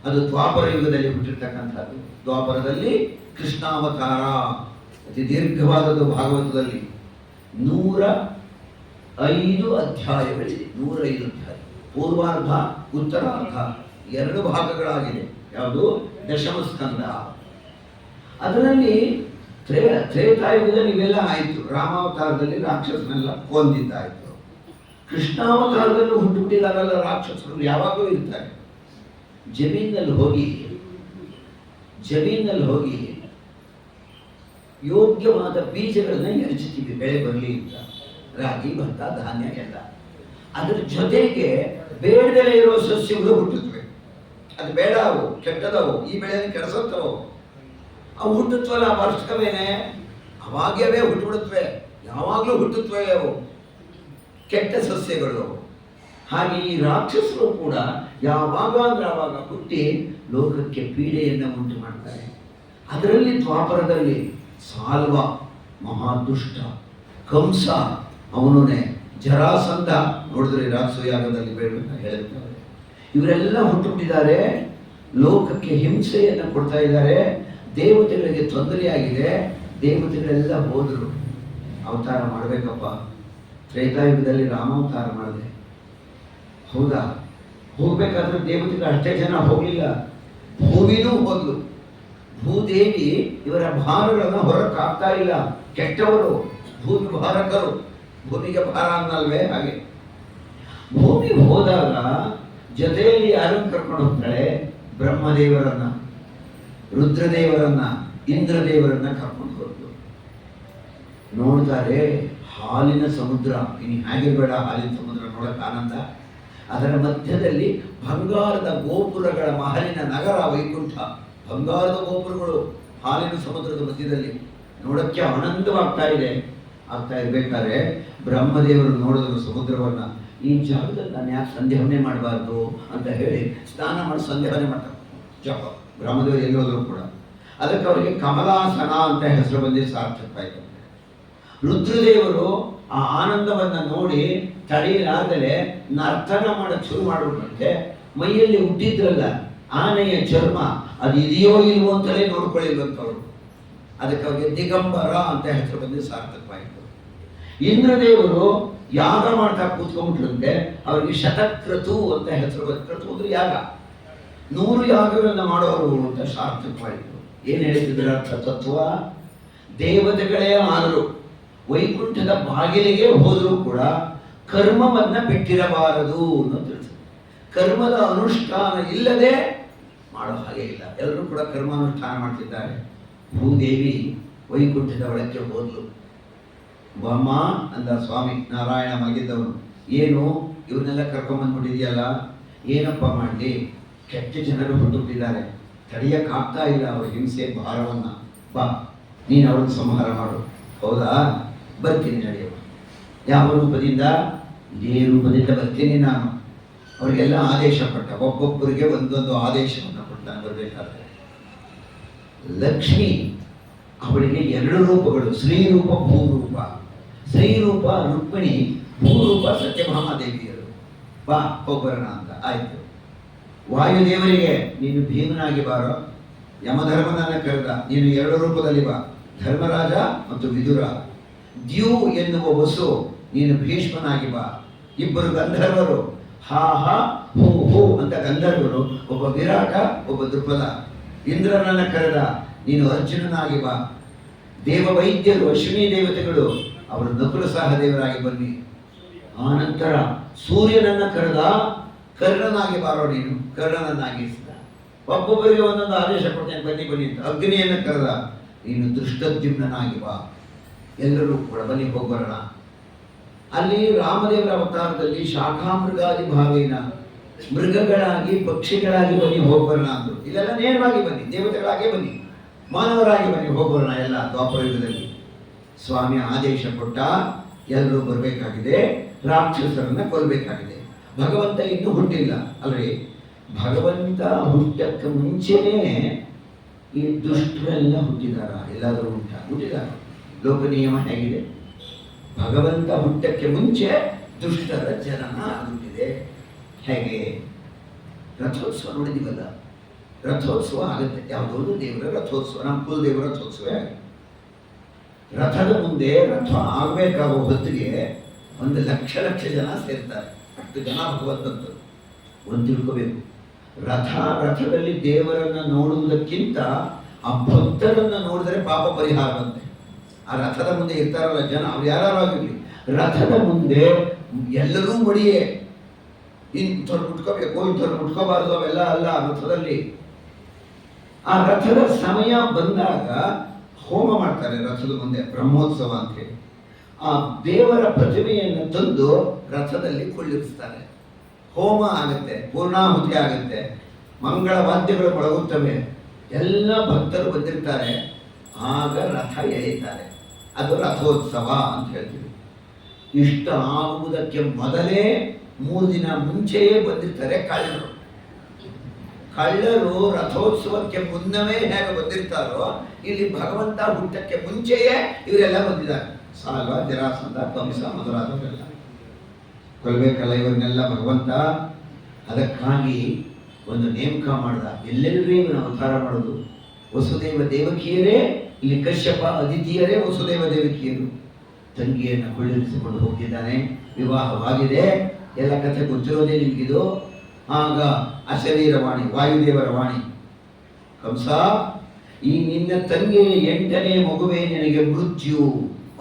ಅದು ದ್ವಾಪರ ಯುಗದಲ್ಲಿ ಹುಟ್ಟಿರ್ತಕ್ಕಂಥದ್ದು. ದ್ವಾಪರದಲ್ಲಿ ಕೃಷ್ಣಾವತಾರ ಅತಿ ದೀರ್ಘವಾದದ್ದು. ಭಾಗವತದಲ್ಲಿ 105 ಅಧ್ಯಾಯಗಳಿದೆ. 105 ಅಧ್ಯಾಯ. ಪೂರ್ವಾರ್ಧ, ಉತ್ತರಾರ್ಧ 2 ಭಾಗಗಳಾಗಿದೆ. ಯಾವುದು? ದಶಮ ಸ್ಕಂದ. ಅದರಲ್ಲಿ ತ್ರೇತಾಯುಗದಲ್ಲಿ ಇವೆಲ್ಲ ಆಯಿತು. ರಾಮಾವತಾರದಲ್ಲಿ ರಾಕ್ಷಸನೆಲ್ಲ ಕೊಂದಿದ್ದಾಯಿತು. ಕೃಷ್ಣಾವತಾರದಲ್ಲೂ ಹುಟ್ಟುಬಿಟ್ಟಿದಾರಲ್ಲ ರಾಕ್ಷಸರು, ಯಾವಾಗಲೂ ಇರ್ತಾರೆ. ಜಮೀನಲ್ಲಿ ಹೋಗಿ ಯೋಗ್ಯವಾದ ಬೀಜಗಳನ್ನ ಎರಚುತ್ತೀವಿ, ಬೆಳೆ ಬರಲಿ ಅಂತ. ರಾಗಿ, ಭತ್ತ, ಧಾನ್ಯ ಎಲ್ಲ. ಅದರ ಜೊತೆಗೆ ಬೇಡದಲ್ಲೇ ಇರೋ ಸಸ್ಯಗಳು ಹುಟ್ಟುತ್ತವೆ. ಅದು ಬೇಡ, ಅವು ಕೆಟ್ಟದವು, ಈ ಬೆಳೆಯನ್ನು ಕೆಡಿಸುತ್ತವು. ಅವು ಹುಟ್ಟುತ್ತವಲ್ಲ, ವರ್ಷಕವೇನೆ ಅವಾಗ್ಯವೇ ಹುಟ್ಟುಬಿಡುತ್ತವೆ, ಯಾವಾಗಲೂ ಹುಟ್ಟುತ್ತವೆ ಅವು ಕೆಟ್ಟ ಸಸ್ಯಗಳು. ಹಾಗೆ ಈ ರಾಕ್ಷಸರು ಕೂಡ ಯಾವಾಗ ಅಂದ್ರೆ ಆವಾಗ ಹುಟ್ಟಿ ಲೋಕಕ್ಕೆ ಪೀಡೆಯನ್ನು ಉಂಟು ಮಾಡ್ತಾರೆ. ಅದರಲ್ಲಿ ದ್ವಾಪರದಲ್ಲಿ ಸಾಲ್ವ ಮಹಾದುಷ್ಟ, ಕಂಸ ಅವನೇ, ಜರಾಸಂಧ ನೋಡಿದ್ರೆ ರಾಕ್ಷಸಯಾಗದಲ್ಲಿ ಬೇಡ ಹೇಳ್ತಾರೆ. ಇವರೆಲ್ಲ ಹುಟ್ಟುಬಿಟ್ಟಿದ್ದಾರೆ, ಲೋಕಕ್ಕೆ ಹಿಂಸೆಯನ್ನು ಕೊಡ್ತಾ ಇದ್ದಾರೆ, ದೇವತೆಗಳಿಗೆ ತೊಂದರೆಯಾಗಿದೆ. ದೇವತೆಗಳೆಲ್ಲ ಹೋದರು. ಅವತಾರ ಮಾಡಬೇಕಪ್ಪ, ತ್ರೇತಾಯುಗದಲ್ಲಿ ರಾಮಾವತಾರ ಮಾಡಿದೆ, ಹೌದಾ? ಹೋಗ್ಬೇಕಾದ್ರೆ ದೇವತೆಗಳು ಅಷ್ಟೇ ಜನ ಹೋಗಲಿಲ್ಲ, ಭೂಮಿನೂ ಹೋದ್ಲು. ಭೂದೇವಿ ಇವರ ಭಾರಗಳನ್ನು ಹೊರಕ್ಕಾಗ್ತಾ ಇಲ್ಲ, ಕೆಟ್ಟವರು, ಭೂಮಿ ಭಾರಕರು, ಭೂಮಿಗೆ ಭಾರ ಅನ್ನಲ್ವೇ ಹಾಗೆ. ಭೂಮಿ ಹೋದಾಗ ಜೊತೆಯಲ್ಲಿ ಯಾರನ್ನು ಕರ್ಕೊಂಡು ಹೋಗ್ತಾಳೆ? ಬ್ರಹ್ಮದೇವರನ್ನ, ರುದ್ರದೇವರನ್ನ, ಇಂದ್ರದೇವರನ್ನ ಕರ್ಕೊಂಡು ಹೋದ್ರು. ನೋಡ್ತಾರೆ ಹಾಲಿನ ಸಮುದ್ರ, ಇನ್ನು ಹಾಗೆ ಬೇಡ, ಹಾಲಿನ ಸಮುದ್ರ ನೋಡಕ್ಕೆ ಆನಂದ. ಅದರ ಮಧ್ಯದಲ್ಲಿ ಬಂಗಾರದ ಗೋಪುರಗಳ ಮಹಲಿನ ನಗರ ವೈಕುಂಠ, ಬಂಗಾರದ ಗೋಪುರಗಳು ಹಾಲಿನ ಸಮುದ್ರದ ಮಧ್ಯದಲ್ಲಿ ನೋಡಕ್ಕೆ ಆನಂದವಾಗ್ತಾ ಇದೆ. ಆಗ್ತಾ ಇರ್ಬೇಕಾದ್ರೆ ಬ್ರಹ್ಮದೇವರು ನೋಡಿದ್ರು ಸಮುದ್ರವನ್ನ. ಈ ಜಾಗದಲ್ಲಿ ನಾನು ಯಾಕೆ ಸಂಧ್ಯಾವನೆ ಮಾಡಬಾರ್ದು ಅಂತ ಹೇಳಿ ಸ್ನಾನ ಮಾಡಿ ಸಂಧ್ಯಾವನೆ ಮಾಡ್ತಾರೆ. ಜಪ ಬ್ರಹ್ಮದೇವರು ಎಲ್ಲೋದ್ರು ಕೂಡ. ಅದಕ್ಕೆ ಅವರಿಗೆ ಕಮಲಾಸನ ಅಂತ ಹೆಸರು ಬಂದು ಸಾರ್ಥಕವಾಯಿತು. ರುದ್ರದೇವರು ಆ ಆನಂದವನ್ನ ನೋಡಿ ತಡೆಯಲಾಗದೆ ನರ್ತನ ಮಾಡಕ್ಕೆ ಶುರು ಮಾಡ್ಬಿಟ್ಟಂತೆ. ಮೈಯಲ್ಲಿ ಹುಟ್ಟಿದ್ರಲ್ಲ ಆನೆಯ ಚರ್ಮ, ಅದು ಇದೆಯೋ ಇಲ್ವೋ ಅಂತಲೇ ನೋಡ್ಕೊಳ್ಳಿಲ್ವಂತವ್ರು. ಅದಕ್ಕೆ ಅವ್ರಿಗೆ ದಿಗಂಬರ ಅಂತ ಹೆಸರು ಬಂದು ಸಾರ್ಥಕವಾಯಿತು. ಇಂದ್ರದೇವರು ಯಾಗ ಮಾಡ್ತಾ ಕೂತ್ಕೊಂಡ್ಬಿಟ್ರಂತೆ, ಅವರಿಗೆ ಶತಕ್ರತು ಅಂತ ಹೆಸರು ಬಂದು, ಕ್ರತು ಅಂದ್ರೆ ಯಾಗ, 100 ಯಾಗಗಳನ್ನ ಮಾಡೋರು ಅಂತ ಸಾರ್ಥಕವಾಯಿತು. ಏನ್ ಹೇಳ್ತಿದ್ರ ತತ್ವ? ದೇವತೆಗಳೇ ಆದರು, ವೈಕುಂಠದ ಬಾಗಿಲಿಗೆ ಹೋದರೂ ಕೂಡ ಕರ್ಮವನ್ನ ಬಿಟ್ಟಿರಬಾರದು ಅನ್ನೋ ತಿಳಿಸಿದೆ. ಕರ್ಮದ ಅನುಷ್ಠಾನ ಇಲ್ಲದೆ ಮಾಡೋ ಹಾಗೆ ಇಲ್ಲ. ಎಲ್ಲರೂ ಕೂಡ ಕರ್ಮಾನುಷ್ಠಾನ ಮಾಡ್ತಿದ್ದಾರೆ. ಭೂದೇವಿ ವೈಕುಂಠದ ಒಳಕ್ಕೆ ಹೋದ್ಲು. ಬಮ್ಮ ಅಂದ ಸ್ವಾಮಿ ನಾರಾಯಣ ಮಲಗಿದ್ದವನು, ಏನು ಇವನ್ನೆಲ್ಲ ಕರ್ಕೊಂಬಂದ್ಬಿಟ್ಟಿದೆಯಲ್ಲ, ಏನಪ್ಪ ಮಾಡಲಿ? ಕೆಟ್ಟ ಜನರು ಹುಟ್ಟುಬಿಟ್ಟಿದ್ದಾರೆ, ತಡೆಯಕ್ಕಾಗ್ತಾ ಇಲ್ಲ ಅವ್ರ ಹಿಂಸೆ ಭಾರವನ್ನ. ಬಾ, ನೀನು ಅವ್ರನ್ನ ಸಂಹಾರ ಮಾಡು. ಹೌದಾ, ಬರ್ತೀನಿ ನಡೆಯುವ. ಯಾವ ರೂಪದಿಂದ? ಇದೇ ರೂಪದಿಂದ ಬರ್ತೀನಿ ನಾನು. ಅವರಿಗೆಲ್ಲ ಆದೇಶ ಕೊಟ್ಟ, ಒಬ್ಬೊಬ್ಬರಿಗೆ ಒಂದೊಂದು ಆದೇಶವನ್ನು ಕೊಡ್ತಾನೆ ಬರಬೇಕಾದ್ರೆ. ಲಕ್ಷ್ಮಿ ಅವಳಿಗೆ 2 ರೂಪಗಳು, ಶ್ರೀರೂಪ ಭೂರೂಪ. ಶ್ರೀರೂಪ ರುಕ್ಮಿಣಿ, ಭೂರೂಪ ಸತ್ಯಭಾಮಾದೇವಿಯರು. ಬಾ ಹೋಗ್ಬರೋಣ ಅಂತ ಆಯ್ತು. ವಾಯುದೇವರಿಗೆ ನೀನು ಭೀಮನಾಗಿ ಬಾರೋ, ಯಮಧರ್ಮನನ್ನ ಕರೆದ, ನೀನು 2 ರೂಪದಲ್ಲಿ ಬಾ, ಧರ್ಮರಾಜ ಮತ್ತು ವಿದುರ. ದ್ಯೂ ಎನ್ನುವ ವಸು, ನೀನು ಭೀಷ್ಮನಾಗಿ ಬಾ. 2 ಗಂಧರ್ವರು, ಹಾ ಹಾ ಹೂ ಹೂ ಅಂತ ಗಂಧರ್ವರು, ಒಬ್ಬ ವಿರಾಟ, ಒಬ್ಬ ದೃಪದ. ಇಂದ್ರನನ್ನ ಕರೆದ, ನೀನು ಅರ್ಜುನನಾಗಿ ಬಾ. ದೇವ ವೈದ್ಯರು, ಅಶ್ವಿನಿ ದೇವತೆಗಳು, ಅವರು ನಕುಲ ಸಹದೇವರಾಗಿ ಬನ್ನಿ. ಆನಂತರ ಸೂರ್ಯನನ್ನ ಕರೆದ, ಕರ್ಣನಾಗಿ ಬಾರೋ ನೀನು, ಕರ್ಣನನ್ನಾಗಿಸಿದ. ಒಬ್ಬೊಬ್ಬರಿಗೆ ಒಂದೊಂದು ಆದೇಶ ಕೊಡ್ತೇನೆ, ಬನ್ನಿ ಬನ್ನಿ ಅಂತ. ಅಗ್ನಿಯನ್ನು ಕರೆದ, ನೀನು ದೃಷ್ಟದ್ಯುಮ್ನಾಗಿ ಬಾ. ಎಲ್ಲರೂ ಕೂಡ ಬನ್ನಿ ಹೋಗ್ಬರೋಣ. ಅಲ್ಲಿ ರಾಮದೇವರ ಅವತಾರದಲ್ಲಿ ಶಾಖಾಮೃಗಾದಿ ಭಾವೇನ, ಮೃಗಗಳಾಗಿ ಪಕ್ಷಿಗಳಾಗಿ ಬನ್ನಿ ಹೋಗ್ಬರೋಣ ಅಂದರು. ಇಲ್ಲೆಲ್ಲ ನೇರವಾಗಿ ಬನ್ನಿ, ದೇವತೆಗಳಾಗೇ ಬನ್ನಿ, ಮಾನವರಾಗಿ ಬನ್ನಿ ಹೋಗ್ಬರೋಣ. ಎಲ್ಲ ದ್ವಾಪರಯುಗದಲ್ಲಿ ಸ್ವಾಮಿ ಆದೇಶ ಕೊಟ್ಟ, ಎಲ್ಲರೂ ಬರಬೇಕಾಗಿದೆ, ರಾಕ್ಷಸರನ್ನ ಕೊಲ್ಲಬೇಕಾಗಿದೆ. ಭಗವಂತ ಇನ್ನೂ ಹುಟ್ಟಿಲ್ಲ ಅಲ್ರಿ. ಭಗವಂತ ಹುಟ್ಟಕ್ಕೆ ಮುಂಚೆನೇ ಈ ದುಷ್ಟರೆಲ್ಲ ಹುಟ್ಟಿದಾರ? ಎಲ್ಲಾದರೂ ಹುಟ್ಟಿದಾರ? ಲೋಕ ನಿಯಮ ಹೇಗಿದೆ? ಭಗವಂತ ಹುಟ್ಟಕ್ಕೆ ಮುಂಚೆ ದುಷ್ಟರ ಜನನ ಆಗುತ್ತಿದೆ. ಹೇಗೆ? ರಥೋತ್ಸವ ನೋಡಿದೀವಲ್ಲ, ರಥೋತ್ಸವ ಆಗುತ್ತೆ. ಯಾವುದೋ ದೇವರ ರಥೋತ್ಸವ, ನಮ್ಮ ಕುಲದೇವರ ರಥೋತ್ಸವ. ರಥದ ಮುಂದೆ ರಥ ಆಗಬೇಕಾಗೋ ಹೊತ್ತಿಗೆ 1 ಲಕ್ಷ ಜನ ಸೇರ್ತಾರೆ. ಅಷ್ಟು ಜನ ಭಗವಂತದ್ದು ಒಂದು ತಿಳ್ಕೋಬೇಕು. ರಥದಲ್ಲಿ ದೇವರನ್ನ ನೋಡುವುದಕ್ಕಿಂತ ಆ ಭಕ್ತರನ್ನ ನೋಡಿದ್ರೆ ಪಾಪ ಪರಿಹಾರ ಬಂತೆ. ಆ ರಥದ ಮುಂದೆ ಇರ್ತಾರಲ್ಲ ಜನ, ಅವ್ರು ಯಾರು ಆಗಿರ್ಲಿ, ರಥದ ಮುಂದೆ ಎಲ್ಲರೂ ಮಡಿಯೇ, ಇಂಥವ್ರು ಮುಟ್ಕೋಬೇಕು ಇಂಥವ್ರು ಮುಟ್ಕೋಬಾರ್ದು ಅವೆಲ್ಲ ಅಲ್ಲ. ರಥದಲ್ಲಿ ಆ ರಥದ ಸಮಯ ಬಂದಾಗ ಹೋಮ ಮಾಡ್ತಾರೆ ರಥದ ಮುಂದೆ, ಬ್ರಹ್ಮೋತ್ಸವ ಅಂತ ಹೇಳಿ. ಆ ದೇವರ ಪ್ರತಿಮೆಯನ್ನು ತಂದು ರಥದಲ್ಲಿ ಕೊಳ್ಳಿರಿಸ್ತಾರೆ. ಹೋಮ ಆಗುತ್ತೆ, ಪೂರ್ಣಾಹುತಿ ಆಗುತ್ತೆ, ಮಂಗಳ ವಾದ್ಯಗಳು ಮೊಳಗುತ್ತವೆ, ಎಲ್ಲ ಭಕ್ತರು ಬಂದಿರ್ತಾರೆ. ಆಗ ರಥ ಎಳೆಯುತ್ತಾರೆ. ಅದು ರಥೋತ್ಸವ ಅಂತ ಹೇಳ್ತೀವಿ. ಇಷ್ಟ ಆಗುವುದಕ್ಕೆ ಮೊದಲೇ 3 ದಿನ ಮುಂಚೆಯೇ ಬಂದಿರ್ತಾರೆ ಕಳ್ಳರು. ಕಳ್ಳರು ರಥೋತ್ಸವಕ್ಕೆ ಮುನ್ನವೇ ಹೇಗೆ ಬಂದಿರ್ತಾರೋ, ಇಲ್ಲಿ ಭಗವಂತ ಹುಟ್ಟಕ್ಕೆ ಮುಂಚೆಯೇ ಇವರೆಲ್ಲ ಬಂದಿದ್ದಾರೆ. ಸಾಲ್ವ, ಜರಾಸಂಧ, ಕಂಸ ಮೊದಲಾದವರೆಲ್ಲ ಕೊಲ್ಬೇಕಲ್ಲ ಇವರನ್ನೆಲ್ಲ ಭಗವಂತ. ಅದಕ್ಕಾಗಿ ಒಂದು ನೇಮಕ ಮಾಡ್ದ, ಎಲ್ಲೆಲ್ಲರೂ ಇವನ ಅವತಾರ ಮಾಡೋದು. ವಸುದೇವ ದೇವಕಿಯರೇ ಇಲ್ಲಿ ಕಶ್ಯಪ, ಅದಿತಿಯರೇ ವಸುದೇವ ದೇವಕಿಯರು. ತಂಗಿಯನ್ನು ಕೊಳ್ಳಿರಿಸಿಕೊಂಡು ಹೋಗ್ತಿದ್ದಾನೆ, ವಿವಾಹವಾಗಿದೆ, ಎಲ್ಲ ಕಥೆ ಗೊತ್ತಿರೋದೇ ನಿಮಗಿದು. ಆಗ ಅಶರೀರವಾಣಿ, ವಾಯುದೇವರ ವಾಣಿ, ಕಂಸ ಈ ನಿನ್ನ ತಂಗಿ 8ನೇ ಮಗುವೇ ನಿನಗೆ ಮೃತ್ಯು.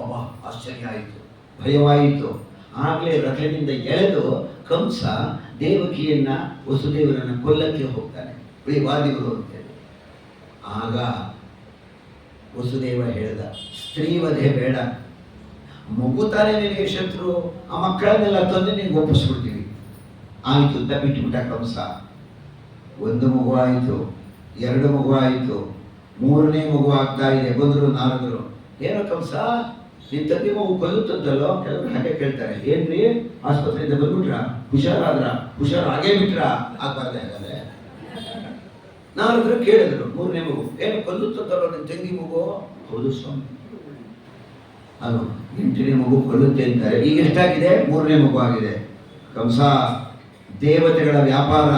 ಅಬ್ಬಾ, ಆಶ್ಚರ್ಯ ಆಯಿತು, ಭಯವಾಯಿತು. ಆಗಲೇ ರಥದಿಂದ ಎಳೆದು ಕಂಸ ದೇವಕಿಯನ್ನ ವಸುದೇವರನ್ನು ಕೊಲ್ಲಕ್ಕೆ ಹೋಗ್ತಾನೆ, ವಾದಿಗಳು ಅಂತೇಳಿ. ಆಗ ವಸುದೇವ ಹೇಳ್ದ, ಸ್ತ್ರೀವಧೆ ಬೇಡ, ಮಗು ತಾನೇ ನಿನಗೆ ಶತ್ರು, ಆ ಮಕ್ಕಳನ್ನೆಲ್ಲ ತಂದು ನಿನ್ಗೆ ಒಪ್ಪಿಸ್ಬಿಡ್ತೀವಿ. ಆಯಿತು ಅಂತ ಬಿಟ್ಟುಬಿಟ್ಟ ಕಂಸ. 1 ಮಗು ಆಯಿತು, 2 ಮಗು ಆಯಿತು, 3ನೇ ಮಗು ಆಗ್ತಾ ಇದೆ. ಬಂದರು ನಾರದರು, ಏನೋ ಕಂಸ ನಿನ್ನ ತಂದೆ ಮಗು ಕೊಲ್ಲುತ್ತದ್ದಲ್ಲೋ? ಕೆಲವರು ಹಾಗೆ ಕೇಳ್ತಾರೆ, ಏನ್ರಿ ಆಸ್ಪತ್ರೆಯಿಂದ ಬಂದ್ಬಿಟ್ರ, ಹುಷಾರಾದ್ರ? ಹುಷಾರಾಗೇ ಬಿಟ್ರ? ಆಗ್ಬಾರ್ದೆ ಹಾಗಾದ್ರೆ. ನಾರದರು ಕೇಳಿದ್ರು, 3ನೇ ಮಗು ಏನು ಕೊಲ್ಲುತ್ತದ್ದಲ್ಲೋ ನಿನ್ನ ತಂಗಿ ಮಗು? ಹೌದು ಸ್ವಾಮಿ, ಅದು 8ನೇ ಮಗು ಕೊಲ್ಲುತ್ತೆ ಅಂತಾರೆ. ಈಗ ಎಷ್ಟಾಗಿದೆ? 3ನೇ ಮಗು ಆಗಿದೆ. ಕಂಸ, ದೇವತೆಗಳ ವ್ಯಾಪಾರ,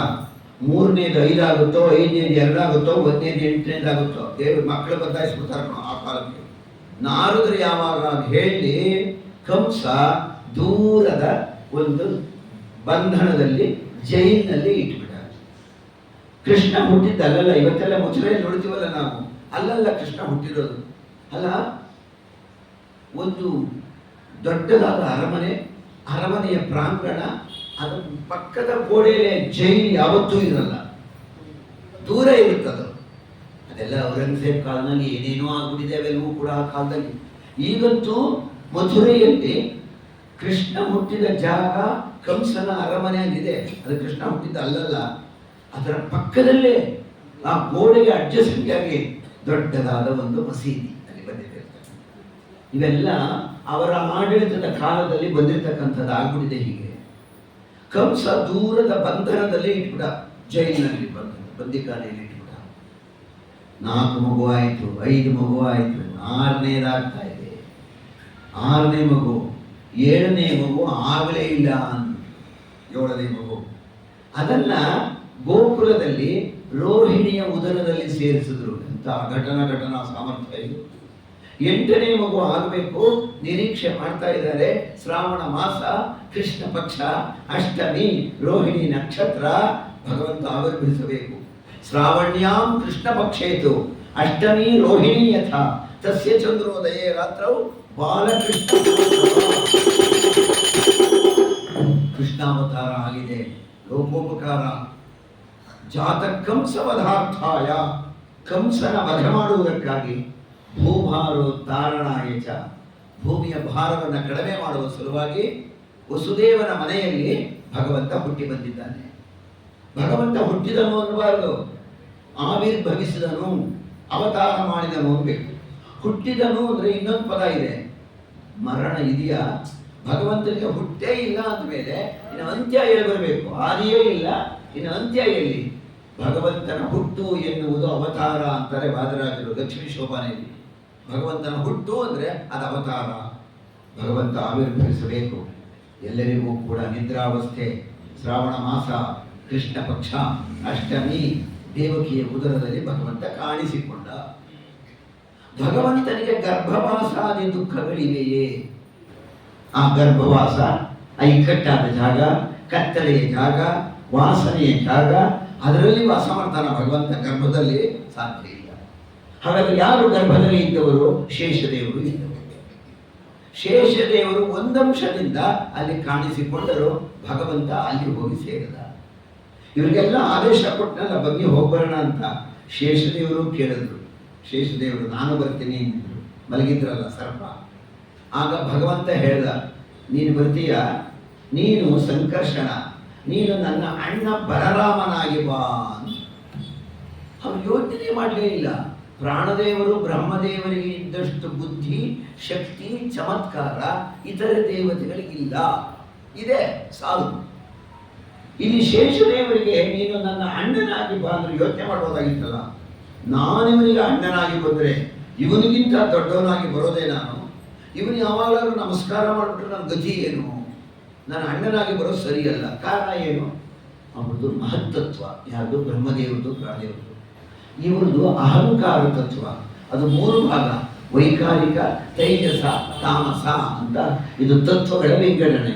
3ನೇದು 5 ಆಗುತ್ತೋ, 5ನೇದು 2 ಆಗುತ್ತೋ, 1ನೇದು 8ನೇದು ಆಗುತ್ತೋ, ದೇವ್ರ ಮಕ್ಕಳು ಬದಲಾಯಿಸ್ಬಿಡ್ತಾರೆ ಆ ಕಾಲಕ್ಕೆ. ನಾರದರು ಯಾವಾಗ ಹೇಳಿ ಕಂಸ ದೂರದ ಒಂದು ಬಂಧನದಲ್ಲಿ ಜೈಲಿನಲ್ಲಿ ಇಟ್ಬಿಟ್ಟ. ಕೃಷ್ಣ ಹುಟ್ಟಿದ್ದ ಅಲ್ಲಲ್ಲ, ಇವತ್ತೆಲ್ಲ ಮುಚ್ಚಳೆ ನೋಡ್ತೀವಲ್ಲ ನಾವು, ಅಲ್ಲಲ್ಲ ಕೃಷ್ಣ ಹುಟ್ಟಿರೋದು. ಅಲ್ಲ, ಒಂದು ದೊಡ್ಡದಾದ ಅರಮನೆಯ ಪ್ರಾಂಗಣ, ಅದರ ಪಕ್ಕದ ಗೋಡೆಯಲ್ಲೇ ಜೈಲು ಯಾವತ್ತೂ ಇರಲ್ಲ, ದೂರ ಇರುತ್ತದು. ಅದೆಲ್ಲ ಔರಂಗಜೇಬ್ ಕಾಲದಲ್ಲಿ ಏನೇನೋ ಆಗ್ಬಿಟ್ಟಿದೆ, ಅವೆಲ್ಲವೂ ಕೂಡ ಆ ಕಾಲದಲ್ಲಿ. ಈಗಂತೂ ಮಥುರೆಯಲ್ಲಿ ಕೃಷ್ಣ ಹುಟ್ಟಿದ ಜಾಗ ಕಂಸನ ಅರಮನೆಯಲ್ಲಿದೆ. ಅದು ಕೃಷ್ಣ ಹುಟ್ಟಿದ ಅಲ್ಲಲ್ಲ, ಅದರ ಪಕ್ಕದಲ್ಲೇ ಆ ಗೋಡೆಗೆ ಅಡ್ಜಸ್ಟ್ಮೆಂಟ್ ಆಗಿ ದೊಡ್ಡದಾದ ಒಂದು ಮಸೀದಿ ಅಲ್ಲಿ ಬಂದಿದೆ. ಇವೆಲ್ಲ ಅವರ ಆಡಳಿತದ ಕಾಲದಲ್ಲಿ ಬಂದಿರತಕ್ಕಂಥದ್ದು ಆಗ್ಬಿಟ್ಟಿದೆ. ಹೀಗೆ ಕಂಸ ದೂರದ ಬಂಧನದಲ್ಲಿ ಇಟ್ಬಿಡ, ಜೈಲಿನಲ್ಲಿ ಬಂದಿಖಾನೆಯಲ್ಲಿ ಇಟ್ಬಿಡ. 4 ಮಗು ಆಯಿತು, 5 ಮಗು ಆಯಿತು, 6ನೇದಾಗ್ತಾ ಇದೆ. 6ನೇ ಮಗು, 7ನೇ ಮಗು ಆಗಲೇ ಇಲ್ಲ. 7ನೇ ಮಗು ಅದನ್ನ ಗೋಕುಲದಲ್ಲಿ ರೋಹಿಣಿಯ ಉದರದಲ್ಲಿ ಸೇರಿಸಿದ್ರು. ಅಂತ ಘಟನಾ ಸಾಮರ್ಥ್ಯ ಇದು. 8ನೇ ಮಗು ಆಗಬೇಕು, ನಿರೀಕ್ಷೆ ಮಾಡ್ತಾ ಇದ್ದಾರೆ. ಶ್ರಾವಣ ಮಾಸ, ಕೃಷ್ಣ ಪಕ್ಷ, ಅಷ್ಟಮಿ, ರೋಹಿಣಿ ನಕ್ಷತ್ರ, ಭಗವಂತ ಆವಿರ್ಭವಿಸಬೇಕು. ಶ್ರಾವಣ್ಯಾಂ ಕೃಷ್ಣ ಪಕ್ಷೇತು ಅಷ್ಟಮಿ ರೋಹಿಣಿ ಯಥ ತಸ್ಯ ಚಂದ್ರೋದಯೇ ರಾತ್ರೌ ಬಾಲಕೃಷ್ಣ. ಕೃಷ್ಣಾವತಾರ ಆಗಿದೆ, ಲೋಕೋಪಕಾರ. ಜಾತ ಕಂಸವಧಾರ್ಥಾಯ, ಕಂಸನ ವಧ ಮಾಡುವುದಕ್ಕಾಗಿ, ಭೂಭಾರೋ ತಾರಣಾಯಚ, ಭೂಮಿಯ ಭಾರವನ್ನು ಕಡಿಮೆ ಮಾಡುವ ಸಲುವಾಗಿ ವಸುದೇವನ ಮನೆಯಲ್ಲಿ ಭಗವಂತ ಹುಟ್ಟಿ ಬಂದಿದ್ದಾನೆ. ಭಗವಂತ ಹುಟ್ಟಿದನು ಅನ್ನಬಾರದು, ಆವಿರ್ಭವಿಸಿದನು, ಅವತಾರ ಮಾಡಿದನು ಅನ್ಬೇಕು. ಹುಟ್ಟಿದನು ಅಂದ್ರೆ ಇನ್ನೊಂದು ಪದ ಇದೆ, ಮರಣ ಇದೆಯಾ? ಭಗವಂತನಿಗೆ ಹುಟ್ಟೇ ಇಲ್ಲ ಅಂದಮೇಲೆ ಇನ್ನು ಅಂತ್ಯ ಬರಬೇಕು. ಆದಿಯೇ ಇಲ್ಲ, ಇನ್ನು ಅಂತ್ಯ ಎಲ್ಲಿ? ಭಗವಂತನ ಹುಟ್ಟು ಎನ್ನುವುದು ಅವತಾರ ಅಂತಾರೆ ವಾದರಾಜರು ಲಕ್ಷ್ಮೀ ಶೋಭಾನೆಯಲ್ಲಿ. ಭಗವಂತನ ಹುಟ್ಟು ಅಂದ್ರೆ ಅದು ಅವತಾರ. ಭಗವಂತ ಆವಿರ್ಭವಿಸಬೇಕು. ಎಲ್ಲರಿಗೂ ಕೂಡ ನಿದ್ರಾವಸ್ಥೆ, ಶ್ರಾವಣ ಮಾಸ, ಕೃಷ್ಣ ಪಕ್ಷ, ಅಷ್ಟಮಿ, ದೇವಕಿಯ ಉದರದಲ್ಲಿ ಭಗವಂತ ಕಾಣಿಸಿಕೊಂಡ. ಭಗವಂತನಿಗೆ ಗರ್ಭವಾಸಾದಿ ದುಃಖಗಳಿವೆಯೇ? ಆ ಗರ್ಭವಾಸ, ಆ ಇಕ್ಕಟ್ಟಾದ ಜಾಗ, ಕತ್ತಲೆಯ ಜಾಗ, ವಾಸನೆಯ ಜಾಗ, ಅದರಲ್ಲಿ ವಾಸ ಮಾಡ್ತಾನ ಭಗವಂತ. ಗರ್ಭದಲ್ಲಿ ಸಾಧ್ಯ ಇಲ್ಲ. ಹಾಗಾದ್ರೆ ಯಾರು ಗರ್ಭದಲ್ಲಿ ಇದ್ದವರು? ಶೇಷದೇವರು ಇದ್ದವರು. ಶೇಷದೇವರು ಒಂದಂಶದಿಂದ ಅಲ್ಲಿ ಕಾಣಿಸಿಕೊಂಡರು, ಭಗವಂತ ಅಲ್ಲಿ ಹೋಗಿ ಸೇರಿದ. ಇವರಿಗೆಲ್ಲ ಆದೇಶ ಕೊಟ್ಟನಲ್ಲ, ಬನ್ನಿ ಹೋಗ್ಬರೋಣ ಅಂತ. ಶೇಷದೇವರು ಕೇಳಿದ್ರು. ಶೇಷದೇವರು ನಾನು ಬರ್ತೀನಿ ಅಂತಿದ್ರು, ಮಲಗಿದ್ರಲ್ಲ ಸರ್ಪ. ಆಗ ಭಗವಂತ ಹೇಳ್ದ, ನೀನು ಬರ್ತೀಯ, ನೀನು ಸಂಕರ್ಷಣ, ನೀನು ನನ್ನ ಅಣ್ಣ ಬಲರಾಮನಾಗಿ ಬಾ ಅಂತ. ಅವ್ರು ಯೋಚನೆ ಮಾಡಲೇ ಇಲ್ಲ. ಪ್ರಾಣದೇವರು ಬ್ರಹ್ಮದೇವರಿಗೆ ಇದ್ದಷ್ಟು ಬುದ್ಧಿ, ಶಕ್ತಿ, ಚಮತ್ಕಾರ ಇತರ ದೇವತೆಗಳಿಗಿಲ್ಲ. ಇದೆ ಸಾಲು. ಇಲ್ಲಿ ಶೇಷದೇವರಿಗೆ ನೀನು ನನ್ನ ಅಣ್ಣನಾಗಿ ಬಾ ಅಂದ್ರೆ ಯೋಚನೆ ಮಾಡ್ಬೋದಾಗಿತ್ತಲ್ಲ. ನಾನಿವನಿಗೆ ಅಣ್ಣನಾಗಿ ಬಂದರೆ ಇವನಿಗಿಂತ ದೊಡ್ಡವನಾಗಿ ಬರೋದೇ ನಾನು. ಇವನು ಯಾವಾಗಲೂ ನಮಸ್ಕಾರ ಮಾಡಿಬಿಟ್ರೆ ನನ್ನ ಗತಿ ಏನು? ನನ್ನ ಅಣ್ಣನಾಗಿ ಬರೋದು ಸರಿಯಲ್ಲ. ಕಾರಣ ಏನು? ಅವ್ರದ್ದು ಮಹತ್ತತ್ವ. ಯಾರ್ದು? ಬ್ರಹ್ಮದೇವ್ರದ್ದು, ಪ್ರಾಣದೇವ್ರದ್ದು. ಇವ್ರದ್ದು ಅಹಂಕಾರ ತತ್ವ. ಅದು 3 ಭಾಗ: ವೈಕಾರಿಕ, ತೈಜಸ, ತಾಮಸ ಅಂತ. ಇದು ತತ್ವಗಳ ವಿಂಗಡಣೆ.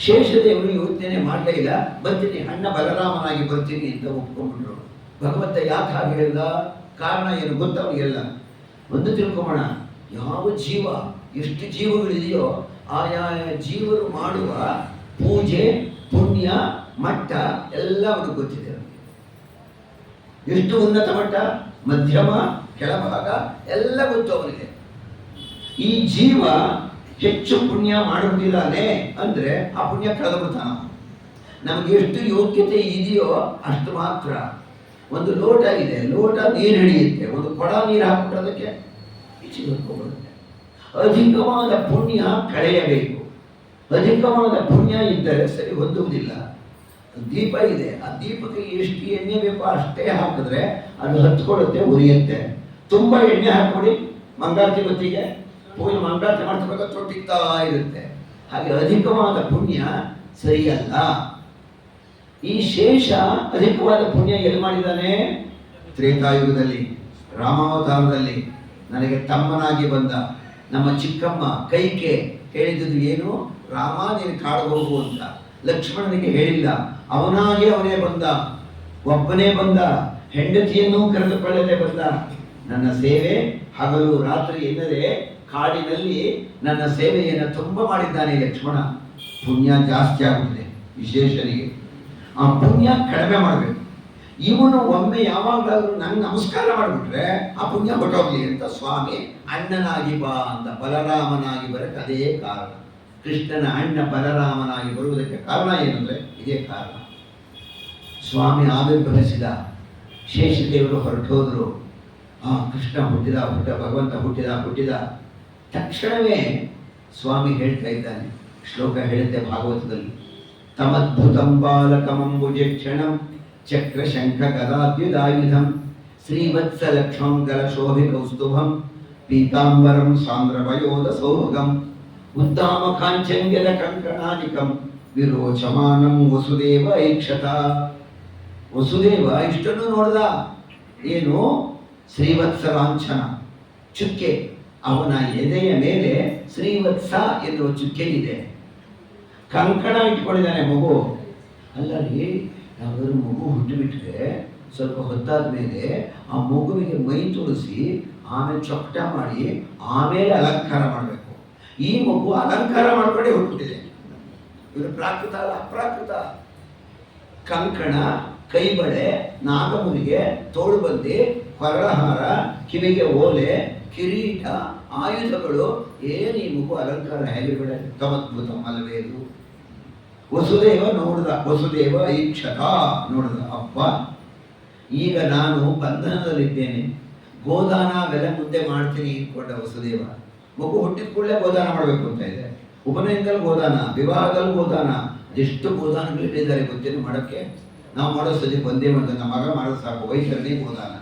ಶೇಷದೇವರು ಯೋಚನೆ ಮಾಡಲೇ ಇಲ್ಲ. ಬರ್ತೀನಿ, ಅಣ್ಣ ಬಲರಾಮನಾಗಿ ಬರ್ತೀನಿ ಅಂತ ಒಪ್ಕೊಂಡ್ಬಿಟ್ರು. ಭಗವಂತ ಯಾಕೆ ಹಾಗೆ ಹೇಳ್ದ? ಕಾರಣ ಏನು ಗೊತ್ತವರಿಗೆಲ್ಲ. ಒಂದು ತಿಳ್ಕೊಂಬೋಣ. ಯಾವ ಜೀವ, ಎಷ್ಟು ಜೀವಗಳಿದೆಯೋ ಆಯಾ ಜೀವರು ಮಾಡುವ ಪೂಜೆ, ಪುಣ್ಯ ಮಟ್ಟ ಎಲ್ಲ ಅವ್ರಿಗೆ ಗೊತ್ತಿದೆ. ಎಷ್ಟು ಉನ್ನತ ಮಟ್ಟ, ಮಧ್ಯಮ, ಕೆಳಭಾಗ ಎಲ್ಲ ಗೊತ್ತು ಅವರಿಗೆ. ಈ ಜೀವ ಹೆಚ್ಚು ಪುಣ್ಯ ಮಾಡುವುದಿಲ್ಲನೇ ಅಂದ್ರೆ ಆ ಪುಣ್ಯ ಕಳೆದುಬಿಡ್ತಾನ. ನಮಗೆ ಎಷ್ಟು ಯೋಗ್ಯತೆ ಇದೆಯೋ ಅಷ್ಟು ಮಾತ್ರ. ಒಂದು ಲೋಟ ಇದೆ, ಲೋಟ ನೀರು ಹಿಡಿಯುತ್ತೆ. ಒಂದು ಕೊಡ ನೀರು ಹಾಕ್ಬಿಟ್ಟು ಅದಕ್ಕೆ ಬರುತ್ತೆ. ಅಧಿಕವಾದ ಪುಣ್ಯ ಕಳೆಯಬೇಕು. ಅಧಿಕವಾದ ಪುಣ್ಯ ಇದ್ದರೆ ಸರಿ ಹೊಂದುವುದಿಲ್ಲ. ದೀಪ ಇದೆ, ಆ ದೀಪಕ್ಕೆ ಎಷ್ಟು ಎಣ್ಣೆ ಬೇಕೋ ಅಷ್ಟೇ ಹಾಕಿದ್ರೆ ಅದು ಹತ್ಕೊಳ್ಳುತ್ತೆ, ಉರಿಯುತ್ತೆ. ತುಂಬ ಎಣ್ಣೆ ಹಾಕ್ಬಿಡಿ ಮಂಗಳಾರತಿ ಹೊತ್ತಿಗೆ ಪೂಜೆ ಮಂಗಳಾರತಿ ಮಾಡ್ತಿರ್ಬೇಕು, ತೊಟ್ಟಿಗ್ತಾ ಇರುತ್ತೆ. ಹಾಗೆ ಅಧಿಕವಾದ ಪುಣ್ಯ ಸರಿಯಲ್ಲ. ಈ ಶೇಷ ಅಧಿಕವಾದ ಪುಣ್ಯ ಎಲ್ಲಿ ಮಾಡಿದ್ದಾನೆ? ತ್ರೇತಾಯುಗದಲ್ಲಿ, ರಾಮಾವತಾರದಲ್ಲಿ ನನಗೆ ತಮ್ಮನಾಗಿ ಬಂದ ನಮ್ಮ ಚಿಕ್ಕಮ್ಮ ಕೈಕೆ ಹೇಳಿದ್ದು ಏನು? ರಾಮ ನೀನು ಕಾಡು ಹೋಗು ಅಂತ. ಲಕ್ಷ್ಮಣನಿಗೆ ಹೇಳಿಲ್ಲ, ಅವನಾಗೆ ಅವನೇ ಬಂದ, ಒಬ್ಬನೇ ಬಂದ, ಹೆಂಡತಿಯನ್ನು ಕರೆದುಕೊಳ್ಳದೆ ಬಂದ. ನನ್ನ ಸೇವೆ ಹಗಲು ರಾತ್ರಿ ಎನ್ನದೆ ಕಾಡಿನಲ್ಲಿ ನನ್ನ ಸೇವೆಯನ್ನು ತುಂಬ ಮಾಡಿದ್ದಾನೆ ಲಕ್ಷ್ಮಣ. ಪುಣ್ಯ ಜಾಸ್ತಿ ಆಗುತ್ತದೆ ವಿಶೇಷನಿಗೆ. ಆ ಪುಣ್ಯ ಕಡಿಮೆ ಮಾಡಬೇಕು. ಇವನು ಒಮ್ಮೆ ಯಾವಾಗಲಾದರೂ ನಂಗೆ ನಮಸ್ಕಾರ ಮಾಡಿಬಿಟ್ರೆ ಆ ಪುಣ್ಯ ಹೊಟ್ಟೋಗ್ಲಿ ಅಂತ ಸ್ವಾಮಿ ಅಣ್ಣನಾಗಿ ಬಾ ಅಂತ ಬಲರಾಮನಾಗಿ ಬರಕ್ಕೆ ಅದೇ ಕಾರಣ. ಕೃಷ್ಣನ ಅಣ್ಣ ಬಲರಾಮನಾಗಿ ಬರುವುದಕ್ಕೆ ಕಾರಣ ಏನಂದ್ರೆ ಇದೇ ಕಾರಣ. ಸ್ವಾಮಿ ಆವಿರ್ಭವಿಸಿದ, ಶೇಷದೇವರು ಹೊರಟೋದ್ರು. ಕೃಷ್ಣ ಹುಟ್ಟಿದ, ಭಗವಂತ ಹುಟ್ಟಿದ ತಕ್ಷಣವೇ ಸ್ವಾಮಿ ಹೇಳ್ತಾ ಇದ್ದಾನೆ. ಶ್ಲೋಕ ಹೇಳುತ್ತೆ ಭಾಗವತದಲ್ಲಿ, ತಮದ್ಭುತಂ ಬಾಲಕಮಂಬುಜೆ ಕ್ಷಣಂ ಚಕ್ರ ಶಂಖ ಗದಾದ್ಯುದಾಯುಧಂ ಶ್ರೀವತ್ಸ ಲಕ್ಷ್ಮಂ ಗಲಶೋಭಿ ಕೌಸ್ತುಭಂ ಪೀತಾಂಬರಂ ಸಾಂದ್ರವಯೋಧ ಸೌಭಗಂ ಉದ್ದಾಮ ಕಾಂಚಂಗ್ಯದ ಕಂಕಣಾದಿಕಂ ವಿರೋಚಮಾನಂ ವಸುದೇವ ಐಕ್ಷತ. ವಸುದೇವ ಇಷ್ಟನ್ನು ನೋಡ್ದ. ಏನು? ಶ್ರೀವತ್ಸ ಲಾಂಛನ, ಚುಕ್ಕೆ. ಅವನ ಎದೆಯ ಮೇಲೆ ಶ್ರೀವತ್ಸ ಎನ್ನುವ ಚುಕ್ಕೆ ಇದೆ. ಕಂಕಣ ಇಟ್ಕೊಂಡಿದ್ದಾನೆ ಮಗು. ಅಲ್ಲ ರೀ, ಯಾವ್ದಾದ್ರು ಮಗು ಹುಟ್ಟಿಬಿಟ್ರೆ ಸ್ವಲ್ಪ ಹೊತ್ತಾದ ಮೇಲೆ ಆ ಮಗುವಿಗೆ ಮೈ ತುಳಸಿ ಆಮೇಲೆ ಚೊಕ್ಟ ಮಾಡಿ ಆಮೇಲೆ ಅಲಂಕಾರ ಮಾಡಬೇಕು. ಈ ಮಗು ಅಲಂಕಾರ ಮಾಡ್ಕೊಂಡೇ ಹುಟ್ಟಿದೆ. ಇವರು ಪ್ರಾಕೃತ ಅಲ್ಲ, ಅಪ್ರಾಕೃತ. ಕಂಕಣ, ಕೈಬಳೆ, ನಾಗಮುನಿಗೆ, ತೋಳುಬಂದಿ, ಕೊರಳಹಾರ, ಕಿವಿಗೆ ಓಲೆ, ಕಿರೀಟ, ಆಯುಧಗಳು. ಏನು ಈ ಮಗು ಅಲಂಕಾರ ಹೇಗಿಬಿಡ? ತಮದ್ಭುತಂ ಅಲ್ಲವೇ ಇದು? ವಸುದೇವ ನೋಡಿದ, ವಸುದೇವ ಈಕ್ಷತ ನೋಡಿದ. ಅಪ್ಪ, ಈಗ ನಾನು ಬಂಧನದಲ್ಲಿದ್ದೇನೆ, ಗೋದಾನ ಬೆಲೆ ಮುಂದೆ ಮಾಡ್ತೀನಿ ಇಟ್ಕೊಂಡ ವಸುದೇವ. ಮಗು ಹುಟ್ಟಿದ ಕೂಡಲೇ ಗೋದಾನ ಮಾಡಬೇಕು ಅಂತ ಇದೆ. ಉಪನಯನದಲ್ಲಿ ಗೋದಾನ, ವಿವಾಹದಲ್ಲಿ ಗೋದಾನ, ಅದೆಷ್ಟು ಗೋದಾನಗಳಿಟ್ಟಿದ್ದಾರೆ ಗೊತ್ತೇನು ಮಾಡೋಕ್ಕೆ. ನಾವು ಮಾಡೋ ಸದ್ಯ ಒಂದೇ ಒಂದು, ನಮ್ಮ ಮಗ ಮಾಡೋದು ಸಾಕು, ವಯಸ್ಸಲ್ಲಿ ಗೋದಾನ.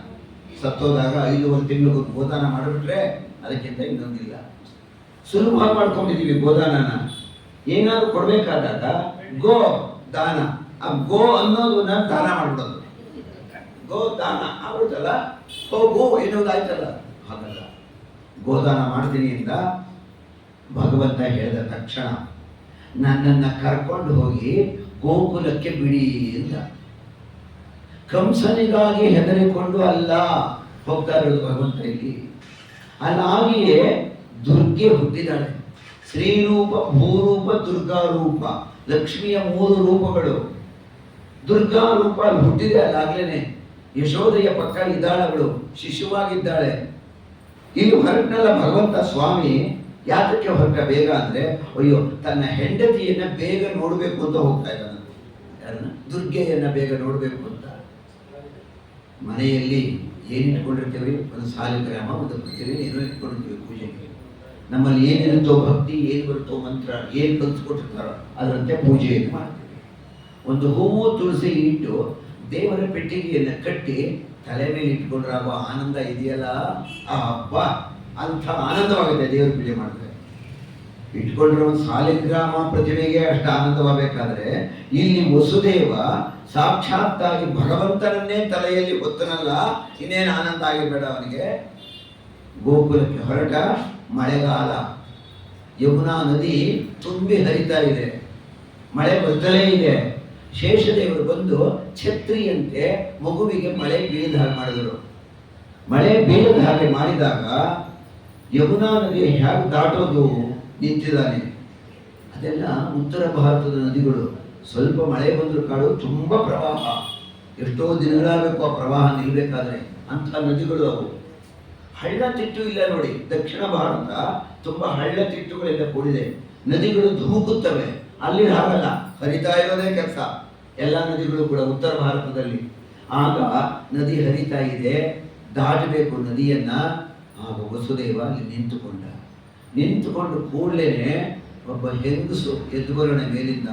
ಸತ್ತೋದಾಗ 5 ತಿಂಗಳು ಗೋದಾನ ಮಾಡಿಬಿಟ್ರೆ ಅದಕ್ಕಿಂತ ಇನ್ನೊಂದಿಲ್ಲ. ಸುಲಭವಾಗಿ ಮಾಡ್ಕೊಂಡಿದ್ದೀವಿ ಗೋದಾನನ. ಏನಾದ್ರು ಕೊಡಬೇಕಾದಾಗ ಗೋ ದಾನ, ಆ ಗೋ ಅನ್ನೋದನ್ನ ದಾನ ಮಾಡ್ಬಿಡೋದು. ಗೋ ದಾನ ಆಗ್ಬಿಡ್ತಲ್ಲ, ಗೋ ಎನ್ನುವುದಾಯ್ತಲ್ಲ. ಹಾಗಲ್ಲ, ಗೋದಾನ ಮಾಡ್ತೀನಿ ಅಂತ ಭಗವಂತ ಹೇಳಿದ ತಕ್ಷಣ ನನ್ನನ್ನು ಕರ್ಕೊಂಡು ಹೋಗಿ ಗೋಕುಲಕ್ಕೆ ಬಿಡಿ ಅಂತ. ಕಂಸನಿಗಾಗಿ ಹೆದರಿಕೊಂಡು ಅಲ್ಲ, ಹೋಗ್ತಾ ಇರೋದು ಭಗವಂತ ಇಲ್ಲಿ. ಅಲ್ಲಾಗಿಯೇ ದುರ್ಗೆ ಹುಟ್ಟಿದಾಳೆ. ಶ್ರೀರೂಪ, ಭೂರೂಪ, ದುರ್ಗಾ ರೂಪ, ಲಕ್ಷ್ಮಿಯ 3 ರೂಪಗಳು. ದುರ್ಗಾ ರೂಪ ಅಲ್ಲಿ ಹುಟ್ಟಿದೆ, ಅಲ್ಲಾಗ್ಲೇನೆ ಯಶೋದೆಯ ಪಕ್ಕ ಇದ್ದಾಳವಳು, ಶಿಶುವಾಗಿದ್ದಾಳೆ. ಇಲ್ಲಿ ಹೊರಟನಲ್ಲ ಭಗವಂತ ಸ್ವಾಮಿ. ಯಾತಕ್ಕೆ ಹೊರಟ ಬೇಗ ಅಂದ್ರೆ, ಅಯ್ಯೋ ತನ್ನ ಹೆಂಡತಿಯನ್ನ ಬೇಗ ನೋಡ್ಬೇಕು ಅಂತ ಹೋಗ್ತಾ ಇದ್ದಾನ. ಯಾರನ್ನ? ದುರ್ಗೆಯನ್ನ ಬೇಗ ನೋಡ್ಬೇಕು ಅಂತ. ಮನೆಯಲ್ಲಿ ಏನು ಇಟ್ಕೊಂಡಿರ್ತೀವಿ? ಒಂದು ಸಾಲಿಗ್ರಾಮ, ಒಂದು ಪ್ರತಿಮೆ, ಏನೋ ಇಟ್ಕೊಂಡಿರ್ತೀವಿ ಪೂಜೆಗೆ. ನಮ್ಮಲ್ಲಿ ಏನಿರುತ್ತೋ ಭಕ್ತಿ, ಏನು ಬರುತ್ತೋ ಮಂತ್ರ, ಏನು ಕಲಿಸ್ಕೊಟ್ಟಿರ್ತಾರೋ ಅದರಂತೆ ಪೂಜೆಯನ್ನು ಮಾಡ್ತೀವಿ. ಒಂದು ಹೂವು ತುಳಸಿ ಇಟ್ಟು ದೇವರ ಪೆಟ್ಟಿಗೆಯನ್ನು ಕಟ್ಟಿ ತಲೆ ಮೇಲೆ ಇಟ್ಕೊಂಡ್ರಾಗುವ ಆನಂದ ಇದೆಯಲ್ಲ, ಆ ಹಬ್ಬ ಅಂಥ ಆನಂದವಾಗುತ್ತೆ ದೇವರ ಪೂಜೆ ಮಾಡಿದ್ರೆ. ಇಟ್ಕೊಂಡಿರೋ ಒಂದು ಸಾಲಿಗ್ರಾಮ ಪ್ರತಿಮೆಗೆ ಅಷ್ಟು ಆನಂದವಾಗಬೇಕಾದ್ರೆ, ಇಲ್ಲಿ ವಸುದೇವ ಸಾಕ್ಷಾತ್ತಾಗಿ ಭಗವಂತನನ್ನೇ ತಲೆಯಲ್ಲಿ ಹೊತ್ತನಲ್ಲ, ಇನ್ನೇನು ಆನಂದ ಆಗಿರ್ಬೇಡ ಅವನಿಗೆ. ಗೋಕುಲಕ್ಕೆ ಹೊರಟ, ಮಳೆಗಾಲ, ಯಮುನಾ ನದಿ ತುಂಬಿ ಹರಿತಾ ಇದೆ, ಮಳೆ ಬರ್ತಲೇ ಇದೆ. ಶೇಷದೇವರು ಬಂದು ಛತ್ರಿಯಂತೆ ಮಗುವಿಗೆ ಮಳೆ ಬೀಳದ ಹಾಗೆ ಮಾಡಿದರು. ಮಳೆ ಬೀಳದ ಹಾಗೆ ಮಾಡಿದಾಗ ಯಮುನಾ ನದಿ ಹೇಗೆ ದಾಟೋದು ನಿಂತಿದ್ದಾನೆ. ಅದೆಲ್ಲ ಉತ್ತರ ಭಾರತದ ನದಿಗಳು. ಸ್ವಲ್ಪ ಮಳೆ ಬಂದರೂ ಕಾಡು ತುಂಬ ಪ್ರವಾಹ, ಎಷ್ಟೋ ದಿನಗಳಾಗಬೇಕು ಆ ಪ್ರವಾಹ ನಿಲ್ಲಬೇಕಾದ್ರೆ. ಅಂಥ ನದಿಗಳು ಅವು. ಹಳ್ಳ ತಿಟ್ಟು ಇಲ್ಲ ನೋಡಿ. ದಕ್ಷಿಣ ಭಾರತ ತುಂಬ ಹಳ್ಳ ತಿಟ್ಟುಗಳಿಂದ ಕೂಡಿದೆ. ನದಿಗಳು ಧುಮುಕುತ್ತವೆ. ಅಲ್ಲಿ ಹಾಗಲ್ಲ, ಹರಿತಾ ಇರೋದೇ ಕೆಲಸ. ಎಲ್ಲ ನದಿಗಳು ಕೂಡ ಉತ್ತರ ಭಾರತದಲ್ಲಿ. ಆಗ ನದಿ ಹರಿತಾ ಇದೆ, ದಾಟಬೇಕು ನದಿಯನ್ನ. ಆಗ ವಸುದೇವ ಅಲ್ಲಿ ನಿಂತುಕೊಂಡು ಕೂಡಲೇ ಒಬ್ಬ ಹೆಂಗಸು ಎದ್ದು ಬರೋಣ ಮೇಲಿಂದ.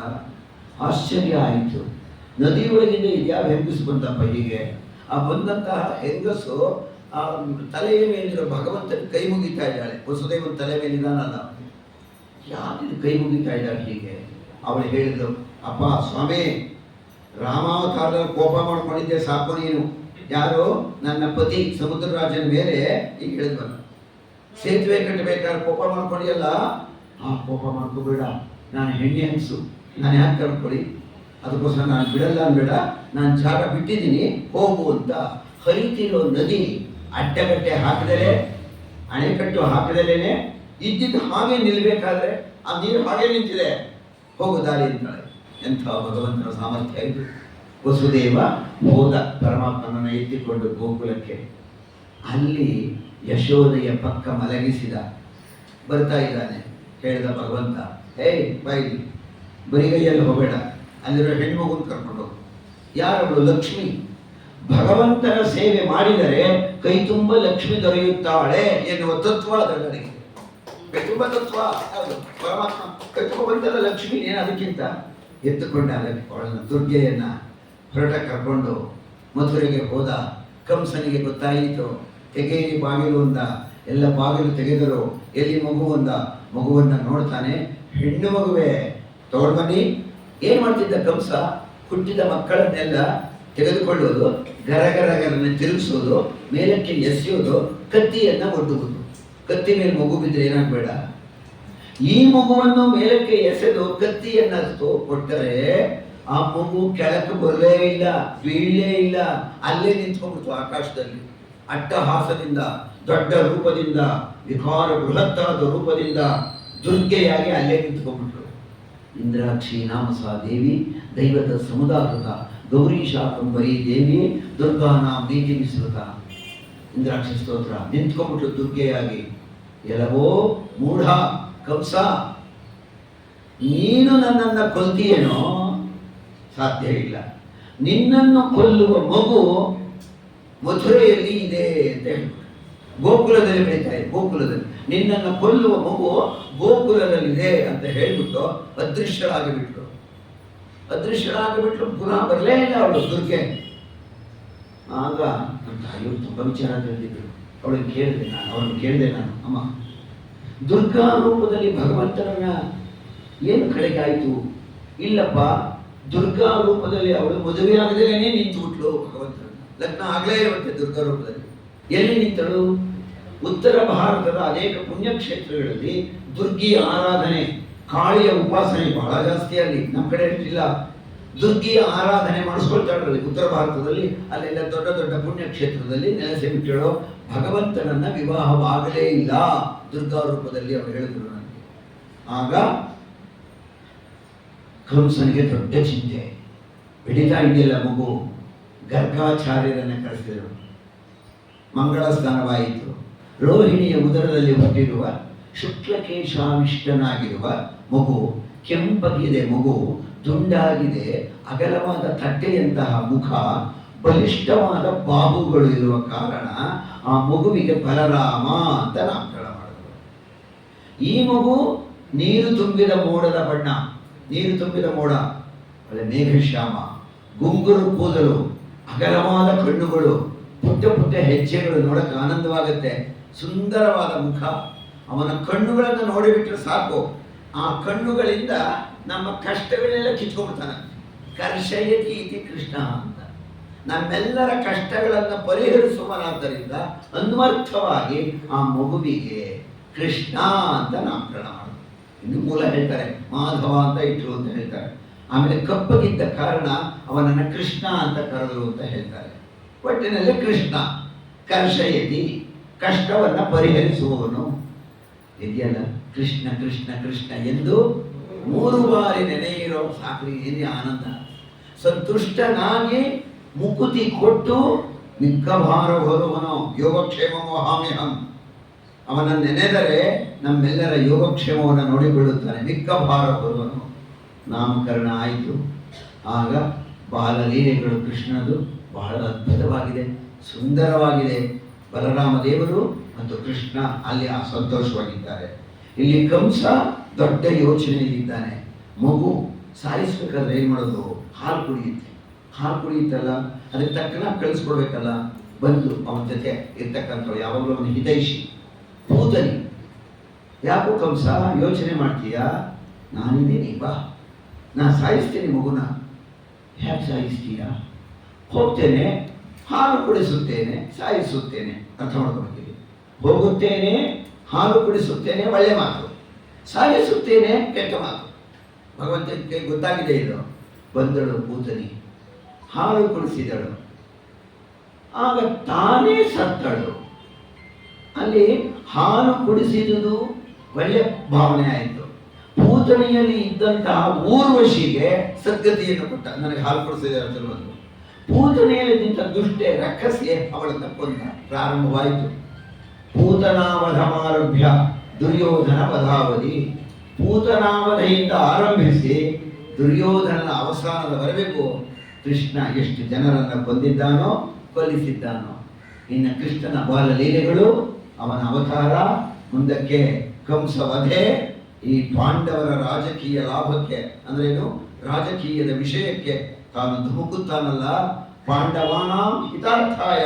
ಆಶ್ಚರ್ಯ ಆಯಿತು. ನದಿಯೊಳಗಿಂದ ಇದ್ಯಾವ ಹೆಂಗಸು ಬಂದಪ್ಪ ಹೀಗೆ? ಆ ಬಂದಂತಹ ಹೆಂಗಸು ಆ ತಲೆಯ ಮೇಲಿರೋ ಭಗವಂತನ ಕೈ ಮುಗಿತಾ ಇದ್ದಾಳೆ. ವಸುದೇವನ ತಲೆ ಮೇಲಿದಾನಲ್ಲ, ಯಾರಿದು ಕೈ ಮುಗಿತಾ ಇದ್ದಾಳೆ ಹೀಗೆ? ಅವಳು ಹೇಳಿದ್ರು, ಅಪ್ಪ ಸ್ವಾಮಿ, ರಾಮಾವತಾರದಲ್ಲಿ ಕೋಪ ಮಾಡ್ಕೊಂಡಿದ್ದೆ ಸಾಕು ನೀನು. ಯಾರು? ನನ್ನ ಪತಿ ಸಮುದ್ರರಾಜನ ಮೇಲೆ. ಈಗ ಹೇಳಿದ್ವಲ್ಲ, ಸೇತುವೆ ಕಟ್ಟಬೇಕಾದ್ರೆ ಕೋಪ ಮಾಡ್ಕೊಂಡಿಯಲ್ಲ, ಆ ಕೋಪ ಮಾಡ್ಕೋಬೇಡ. ನಾನು ಹೆಣ್ಣೆ ಹಂಗಸು, ನಾನು ಯಾಕೆ ಕಳ್ಕೊಳ್ಳಿ? ಅದಕ್ಕೋಸ್ಕರ ನಾನು ಬಿಡಲ್ಲ ಅನ್ಬೇಡ. ನಾನು ಜಾಗ ಬಿಟ್ಟಿದ್ದೀನಿ, ಹೋಗು ಅಂತ. ಹರಿತಿರೋ ನದಿ ಅಡ್ಡಗಟ್ಟೆ ಹಾಕಿದಲೇ, ಅಣೆಕಟ್ಟು ಹಾಕಿದಲೇನೆ ಇದ್ದಿದ್ದು ಹಾಗೆ ನಿಲ್ಬೇಕಾದ್ರೆ ಆ ನೀರು ಹಾಗೆ ನಿಂತಿದೆ, ಹೋಗು ದಾರಿ ಅಂತಾಳೆ. ಎಂಥ ಭಗವಂತನ ಸಾಮರ್ಥ್ಯ ಇದು. ವಸುದೇವ ಹೋದ ಪರಮಾತ್ಮನನ್ನು ಎತ್ತಿಕೊಂಡು ಗೋಕುಲಕ್ಕೆ. ಅಲ್ಲಿ ಯಶೋದೆಯ ಪಕ್ಕ ಮಲಗಿಸಿದ. ಬರ್ತಾ ಇದ್ದಾನೆ. ಹೇಳಿದ ಭಗವಂತ, ಬಾಯಿ ಬರಿಗೈಯಲ್ಲಿ ಹೋಗಬೇಡ, ಅಲ್ಲಿರೋ ಹೆಣ್ಮಗುನ ಕರ್ಕೊಂಡು ಹೋಗು. ಯಾರವಳು? ಲಕ್ಷ್ಮಿ. ಭಗವಂತನ ಸೇವೆ ಮಾಡಿದರೆ ಕೈ ತುಂಬ ಲಕ್ಷ್ಮಿ ದೊರೆಯುತ್ತಾಳೆ ಎನ್ನುವ ತತ್ವ ಅದರಲ್ಲಿ. ಕೈ ತುಂಬ ತತ್ವ ಯಾವುದು? ಪರಮಾತ್ಮ ಕೈ ತುಂಬ ಬಂತಲ್ಲ ಲಕ್ಷ್ಮಿ. ಏನು ಅದಕ್ಕಿಂತ ಎತ್ತುಕೊಂಡ ಅವಳನ್ನು, ದುರ್ಗೆಯನ್ನ ಹೊರಟ ಕರ್ಕೊಂಡು ಮಥುರೆಗೆ ಹೋದ. ಕಂಸನಿಗೆ ಗೊತ್ತಾಯಿತು. ತೆಗೆಯಿರಿ ಬಾಗಿಲು ಅಂದ. ಎಲ್ಲ ಬಾಗಿಲು ತೆಗೆದರು. ಎಲ್ಲಿ ಮಗು ಅಂದ. ಮಗುವನ್ನು ನೋಡ್ತಾನೆ, ಹೆಣ್ಣು ಮಗುವೆ, ತಗೊಂಡು ಬನ್ನಿ. ಏನು ಮಾಡ್ತಿದ್ದ ಕಂಸ? ಹುಟ್ಟಿದ ಮಕ್ಕಳನ್ನೆಲ್ಲ ತೆಗೆದುಕೊಳ್ಳೋದು, ಗರಗರಗರನ್ನು ತಿರುಗಿಸೋದು, ಮೇಲಕ್ಕೆ ಎಸೆಯೋದು, ಕತ್ತಿಯನ್ನು ಒಡ್ಡುವುದು. ಕತ್ತಿ ಮೇಲೆ ಮಗು ಬಿದ್ದರೆ ಏನಾಗಬೇಡ. ಈ ಮಗುವನ್ನು ಮೇಲಕ್ಕೆ ಎಸೆದು ಕತ್ತಿಯನ್ನು ಕೊಟ್ಟರೆ ಆ ಮಗು ಕೆಳಕ್ಕೆ ಬರಲೇ ಇಲ್ಲ, ಬೀಳಲೇ ಇಲ್ಲ, ಅಲ್ಲೇ ನಿಂತ್ಕೊಂಡ್ಬಿಡ್ತು ಆಕಾಶದಲ್ಲಿ. ಅಟ್ಟಹಾಸದಿಂದ, ದೊಡ್ಡ ರೂಪದಿಂದ, ವಿಕಾರ ಬೃಹತ್ತಾದ ರೂಪದಿಂದ ದುರ್ಗೆಯಾಗಿ ಅಲ್ಲೇ ನಿಂತ್ಕೊಂಡ್ಬಿಟ್ರು. ಇಂದ್ರಾಕ್ಷಿ ನಾಮಸಾ ದೇವಿ ದೈವದ ಸಮುದಾಕೃತ ಗೌರಿ ಶಾಕಂಬರಿ ದೇವಿ ದುರ್ಗಾ ನಾಮ ನೀತಿ ಮಿಶ್ರಿತ. ಇಂದ್ರಾಕ್ಷಿ ಸ್ತೋತ್ರ. ನಿಂತ್ಕೊಂಡ್ಬಿಟ್ಲು ದುರ್ಗೆಯಾಗಿ. ಎಲ್ಲವೋ ಮೂಢ ಕಂಸ, ನೀನು ನನ್ನನ್ನು ಕೊಲ್ತೀಯೇನೋ? ಸಾಧ್ಯ ಇಲ್ಲ. ನಿನ್ನನ್ನು ಕೊಲ್ಲುವ ಮಗು ಮಥುರೆಯಲ್ಲಿ ಇದೆ ಅಂತ ಹೇಳ್ಬಿಟ್ಟು, ಗೋಕುಲದಲ್ಲಿ ಬೆಳೀತಾ ಇದೆ. ಗೋಕುಲದಲ್ಲಿ ನಿನ್ನನ್ನು ಕೊಲ್ಲುವ ಮಗು ಗೋಕುಲದಲ್ಲಿದೆ ಅಂತ ಹೇಳ್ಬಿಟ್ಟು ಅದೃಶ್ಯರಾಗಿಬಿಟ್ರು. ಪುನಃ ಬರಲೇ ಇಲ್ಲ ಅವಳು ದುರ್ಗೆ. ಆಗ ನಮ್ಮ ತಾಯಿಯವರು ತುಂಬ ವಿಚಾರ ತಿಳಿದಿದ್ರು. ಅವಳನ್ನು ಕೇಳಿದೆ ನಾನು, ಅಮ್ಮ, ದುರ್ಗಾ ರೂಪದಲ್ಲಿ ಭಗವಂತನನ್ನ ಏನು ಕಡೆಗೆ ಆಯಿತು? ಇಲ್ಲಪ್ಪ, ದುರ್ಗಾ ರೂಪದಲ್ಲಿ ಅವಳು ಮದುವೆ ಆಗದೇನೆ ನಿಂತು ಬಿಟ್ಲು ಭಗವಂತನ. ಲಗ್ನ ಆಗಲೇ ಇರುತ್ತೆ ದುರ್ಗಾ ರೂಪದಲ್ಲಿ. ಎಲ್ಲಿ ನಿಂತಳು? ಉತ್ತರ ಭಾರತದ ಅನೇಕ ಪುಣ್ಯಕ್ಷೇತ್ರಗಳಲ್ಲಿ ದುರ್ಗಿಯ ಆರಾಧನೆ, ಕಾಳಿಯ ಉಪಾಸನೆ ಬಹಳ ಜಾಸ್ತಿ ಅಲ್ಲಿ. ನಮ್ಮ ಕಡೆ ಇರ್ತಿಲ್ಲ. ದುರ್ಗಿಯ ಆರಾಧನೆ ಮಾಡಿಸ್ಕೊಳ್ತಾಳ್ರಲ್ಲಿ ಉತ್ತರ ಭಾರತದಲ್ಲಿ. ಅಲ್ಲೆಲ್ಲ ದೊಡ್ಡ ದೊಡ್ಡ ಪುಣ್ಯಕ್ಷೇತ್ರದಲ್ಲಿ ನೆಲೆಸಿ ಬಿಟ್ಟಿರೋ ಭಗವಂತನನ್ನ ವಿವಾಹವಾಗಲೇ ಇಲ್ಲ ದುರ್ಗಾ ರೂಪದಲ್ಲಿ ಅವರು ಹೇಳಿದ್ರು ನನಗೆ. ಆಗ ಕಂಸನಿಗೆ ದೊಡ್ಡ ಚಿಂತೆ, ಬೆಳೀತಾ ಇದೆಯಲ್ಲ ಮಗು. ಗರ್ಗಾಚಾರ್ಯರನ್ನ ಕರೆಸಿದರು, ಮಂಗಳ ಸ್ನಾನವಾಯಿತು. ರೋಹಿಣಿಯ ಉದರದಲ್ಲಿ ಹುಟ್ಟಿರುವ ಶುಕ್ಲಕೇಶಾವಿಷ್ಟನಾಗಿರುವ ಮಗು, ಕೆಂಪಗಿದೆ ಮಗು, ದುಂಡಾಗಿದೆ, ಅಗಲವಾದ ತಟ್ಟೆಯಂತಹ ಮುಖ, ಬಲಿಷ್ಠವಾದ ಬಾಹುಗಳು ಇರುವ ಕಾರಣ ಆ ಮಗುವಿಗೆ ಬಲರಾಮ ಅಂತ ನಾಮಕರಣ ಮಾಡಿದರು. ಈ ಮಗು ನೀರು ತುಂಬಿದ ಮೋಡದ ಬಣ್ಣ, ನೀರು ತುಂಬಿದ ಮೋಡ, ಒಳ್ಳೆ ಮೇಘಶ್ಯಾಮ, ಗುಂಗುರು ಕೂದಲು, ಅಗಲವಾದ ಕಣ್ಣುಗಳು, ಪುಟ್ಟ ಪುಟ್ಟ ಹೆಜ್ಜೆಗಳು, ನೋಡಕ್ಕೆ ಆನಂದವಾಗುತ್ತೆ. ಸುಂದರವಾದ ಮುಖ. ಅವನ ಕಣ್ಣುಗಳನ್ನು ನೋಡಿಬಿಟ್ರೆ ಸಾಕು, ಆ ಕಣ್ಣುಗಳಿಂದ ನಮ್ಮ ಕಷ್ಟಗಳೆಲ್ಲ ಕಿತ್ಕೊಂಡ್ಬಿಡ್ತಾನೆ. ಕರ್ಷಯತಿ ಇತಿ ಕೃಷ್ಣ ಅಂತ. ನಮ್ಮೆಲ್ಲರ ಕಷ್ಟಗಳನ್ನು ಪರಿಹರಿಸುವನಾದ್ದರಿಂದ ಅನ್ವರ್ಥವಾಗಿ ಆ ಮಗುವಿಗೆ ಕೃಷ್ಣ ಅಂತ ನಾಮಕರಣ ಮಾಡೋದು. ಇನ್ನು ಮೂಲ ಹೇಳ್ತಾರೆ ಮಾಧವ ಅಂತ ಇಟ್ರು ಅಂತ ಹೇಳ್ತಾರೆ. ಆಮೇಲೆ ಕಪ್ಪಗಿದ್ದ ಕಾರಣ ಅವನನ್ನು ಕೃಷ್ಣ ಅಂತ ಕರೆದರು ಅಂತ ಹೇಳ್ತಾರೆ. ಒಟ್ಟಿನಲ್ಲಿ ಕೃಷ್ಣ ಕರ್ಷಯತಿ, ಕಷ್ಟವನ್ನು ಪರಿಹರಿಸುವವನು ಇದೆಯಲ್ಲ. ಕೃಷ್ಣ ಕೃಷ್ಣ ಕೃಷ್ಣ ಎಂದು 3 ಬಾರಿ ನೆನೆಯಿರೋ ಸಾಕ್ರಿ, ಏನೇ ಆನಂದ. ಸಂತುಷ್ಟನಾಗಿ ಮುಕುತಿ ಕೊಟ್ಟು ಮಿಕ್ಕ ಭಾರ ಹೊರುವನು ಯೋಗಕ್ಷೇಮ ವಹಾಮ್ಯಹಂ. ಅವನ ನೆನೆದರೆ ನಮ್ಮೆಲ್ಲರ ಯೋಗಕ್ಷೇಮವನ್ನು ನೋಡಿಕೊಳ್ಳುತ್ತಾನೆ. ಮಿಕ್ಕ ಭಾರ ಹೊರುವನು. ನಾಮಕರಣ ಆಯಿತು. ಆಗ ಬಾಲಲೀಲೆಗಳು ಕೃಷ್ಣದು ಬಹಳ ಅದ್ಭುತವಾಗಿದೆ, ಸುಂದರವಾಗಿದೆ. ಬಲರಾಮ ದೇವರು ಮತ್ತು ಕೃಷ್ಣ ಅಲ್ಲಿ ಸಂತೋಷವಾಗಿದ್ದಾರೆ. ಇಲ್ಲಿ ಕಂಸ ದೊಡ್ಡ ಯೋಚನೆಯಲ್ಲಿದ್ದಾನೆ. ಮಗು ಸಾಯಿಸ್ಬೇಕಾದ್ರೆ ಏನು ಮಾಡೋದು? ಹಾಲು ಕುಡಿಯುತ್ತೆ. ಹಾಲು ಕುಡಿಯುತ್ತಲ್ಲ, ಅದಕ್ಕೆ ತಕ್ಕನಾಗಿ ಕಳಿಸ್ಕೊಡ್ಬೇಕಲ್ಲ. ಬಂದು ಅವನ ಜೊತೆ ಇರ್ತಕ್ಕಂಥವ್ರು ಯಾವಾಗಲೂ ಅವನ ಹಿತೈಷಿ ಪೂತನಿ. ಯಾಕೋ ಕಂಸ ಯೋಚನೆ ಮಾಡ್ತೀಯಾ? ನಾನಿದ್ದೀನಿ, ಬಾ, ನಾನು ಸಾಯಿಸ್ತೇನೆ ಮಗುನ. ಹೇಗೆ ಸಾಯಿಸ್ತೀಯಾ? ಹೋಗ್ತೇನೆ, ಹಾಲು ಕುಡಿಸುತ್ತೇನೆ, ಸಾಯಿಸುತ್ತೇನೆ. ಅರ್ಥ ಮಾಡ್ಕೊಳ್ತೀವಿ. ಹೋಗುತ್ತೇನೆ, ಹಾಲು ಕುಡಿಸುತ್ತೇನೆ, ಒಳ್ಳೆ ಮಾತು. ಸಾಯಿಸುತ್ತೇನೆ, ಕೆಟ್ಟ ಮಾತು. ಭಗವಂತನಿಗೆ ಗೊತ್ತಾಗಿದೆ ಇದು. ಬಂದಳು ಪೂತನಿ, ಹಾಲು ಕುಡಿಸಿದಳು, ಆಗ ತಾನೇ ಸತ್ತಳು. ಅಲ್ಲಿ ಹಾಲು ಕುಡಿಸಿದುದು ಒಳ್ಳೆ ಭಾವನೆ ಆಯಿತು. ಪೂತಣಿಯಲ್ಲಿ ಇದ್ದಂತಹ ಊರ್ವಶಿಗೆ ಸದ್ಗತಿಯನ್ನು ಕೊಟ್ಟ. ನನಗೆ ಹಾಲು ಕುಡಿಸಿದೆ ಅಂತ ಒಂದು ಪೂತನೆಯಲ್ಲಿದ್ದಂಥ ದುಷ್ಟೆ ರಕ್ಕಸಿಗೆ ಅವಳನ್ನು ಕೊಂದ. ಪ್ರಾರಂಭವಾಯಿತು ಪೂತನಾವಧಮಾರಭ್ಯ ದುರ್ಯೋಧನ ವಧಾವಧಿ. ಪೂತನಾವಧೆಯಿಂದ ಆರಂಭಿಸಿ ದುರ್ಯೋಧನನ ಅವಸಾನದವರೆಗೂ ಕೃಷ್ಣ ಎಷ್ಟು ಜನರನ್ನು ಕೊಂದಿದ್ದಾನೋ, ಕೊಲ್ಲಿಸಿದ್ದಾನೋ. ಇನ್ನು ಕೃಷ್ಣನ ಬಾಲಲೀಲೆಗಳು, ಅವನ ಅವತಾರ, ಮುಂದಕ್ಕೆ ಕಂಸ ವಧೆ, ಈ ಪಾಂಡವರ ರಾಜಕೀಯ ಲಾಭಕ್ಕೆ ಅಂದ್ರೇನು, ರಾಜಕೀಯದ ವಿಷಯಕ್ಕೆ ತಾನು ಧುಮುಕುತ್ತಾನಲ್ಲ. ಪಾಂಡವಾನಾಂ ಹಿತಾರ್ಥಾಯ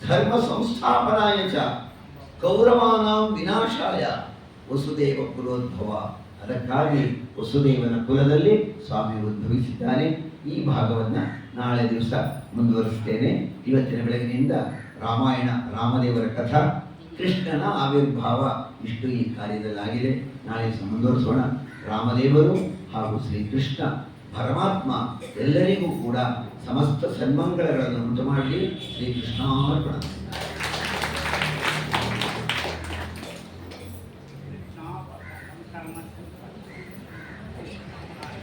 ಧರ್ಮ ಸಂಸ್ಥಾಪನಾಯ ಚ ಕೌರವಾನಾಂ ವಿನಾಶಾಯ ವಸುದೇವ ಕುಲೋದ್ಭವ. ಅದಕ್ಕಾಗಿ ವಸುದೇವನ ಕುಲದಲ್ಲಿ ಸ್ವಾಮಿ ಉದ್ಭವಿಸಿದ್ದಾನೆ. ಈ ಭಾಗವನ್ನು ನಾಳೆ ದಿವಸ ಮುಂದುವರಿಸ್ತೇನೆ. ಇವತ್ತಿನ ಬೆಳಗಿನಿಂದ ರಾಮಾಯಣ, ರಾಮದೇವರ ಕಥಾ, ಕೃಷ್ಣನ ಆವಿರ್ಭಾವ ಇಷ್ಟು ಈ ಕಾರ್ಯದಲ್ಲಾಗಿದೆ. ನಾಳೆ ಮುಂದುವರಿಸೋಣ. ರಾಮದೇವರು ಹಾಗೂ ಶ್ರೀಕೃಷ್ಣ ಪರಮಾತ್ಮ ಎಲ್ಲರಿಗೂ ಕೂಡ ಸಮಸ್ತ ಸನ್ಮಂಗಳಗಳನ್ನು ಉಂಟು ಮಾಡಲಿ. ಶ್ರೀಕೃಷ್ಣಾರ್ಪಣ.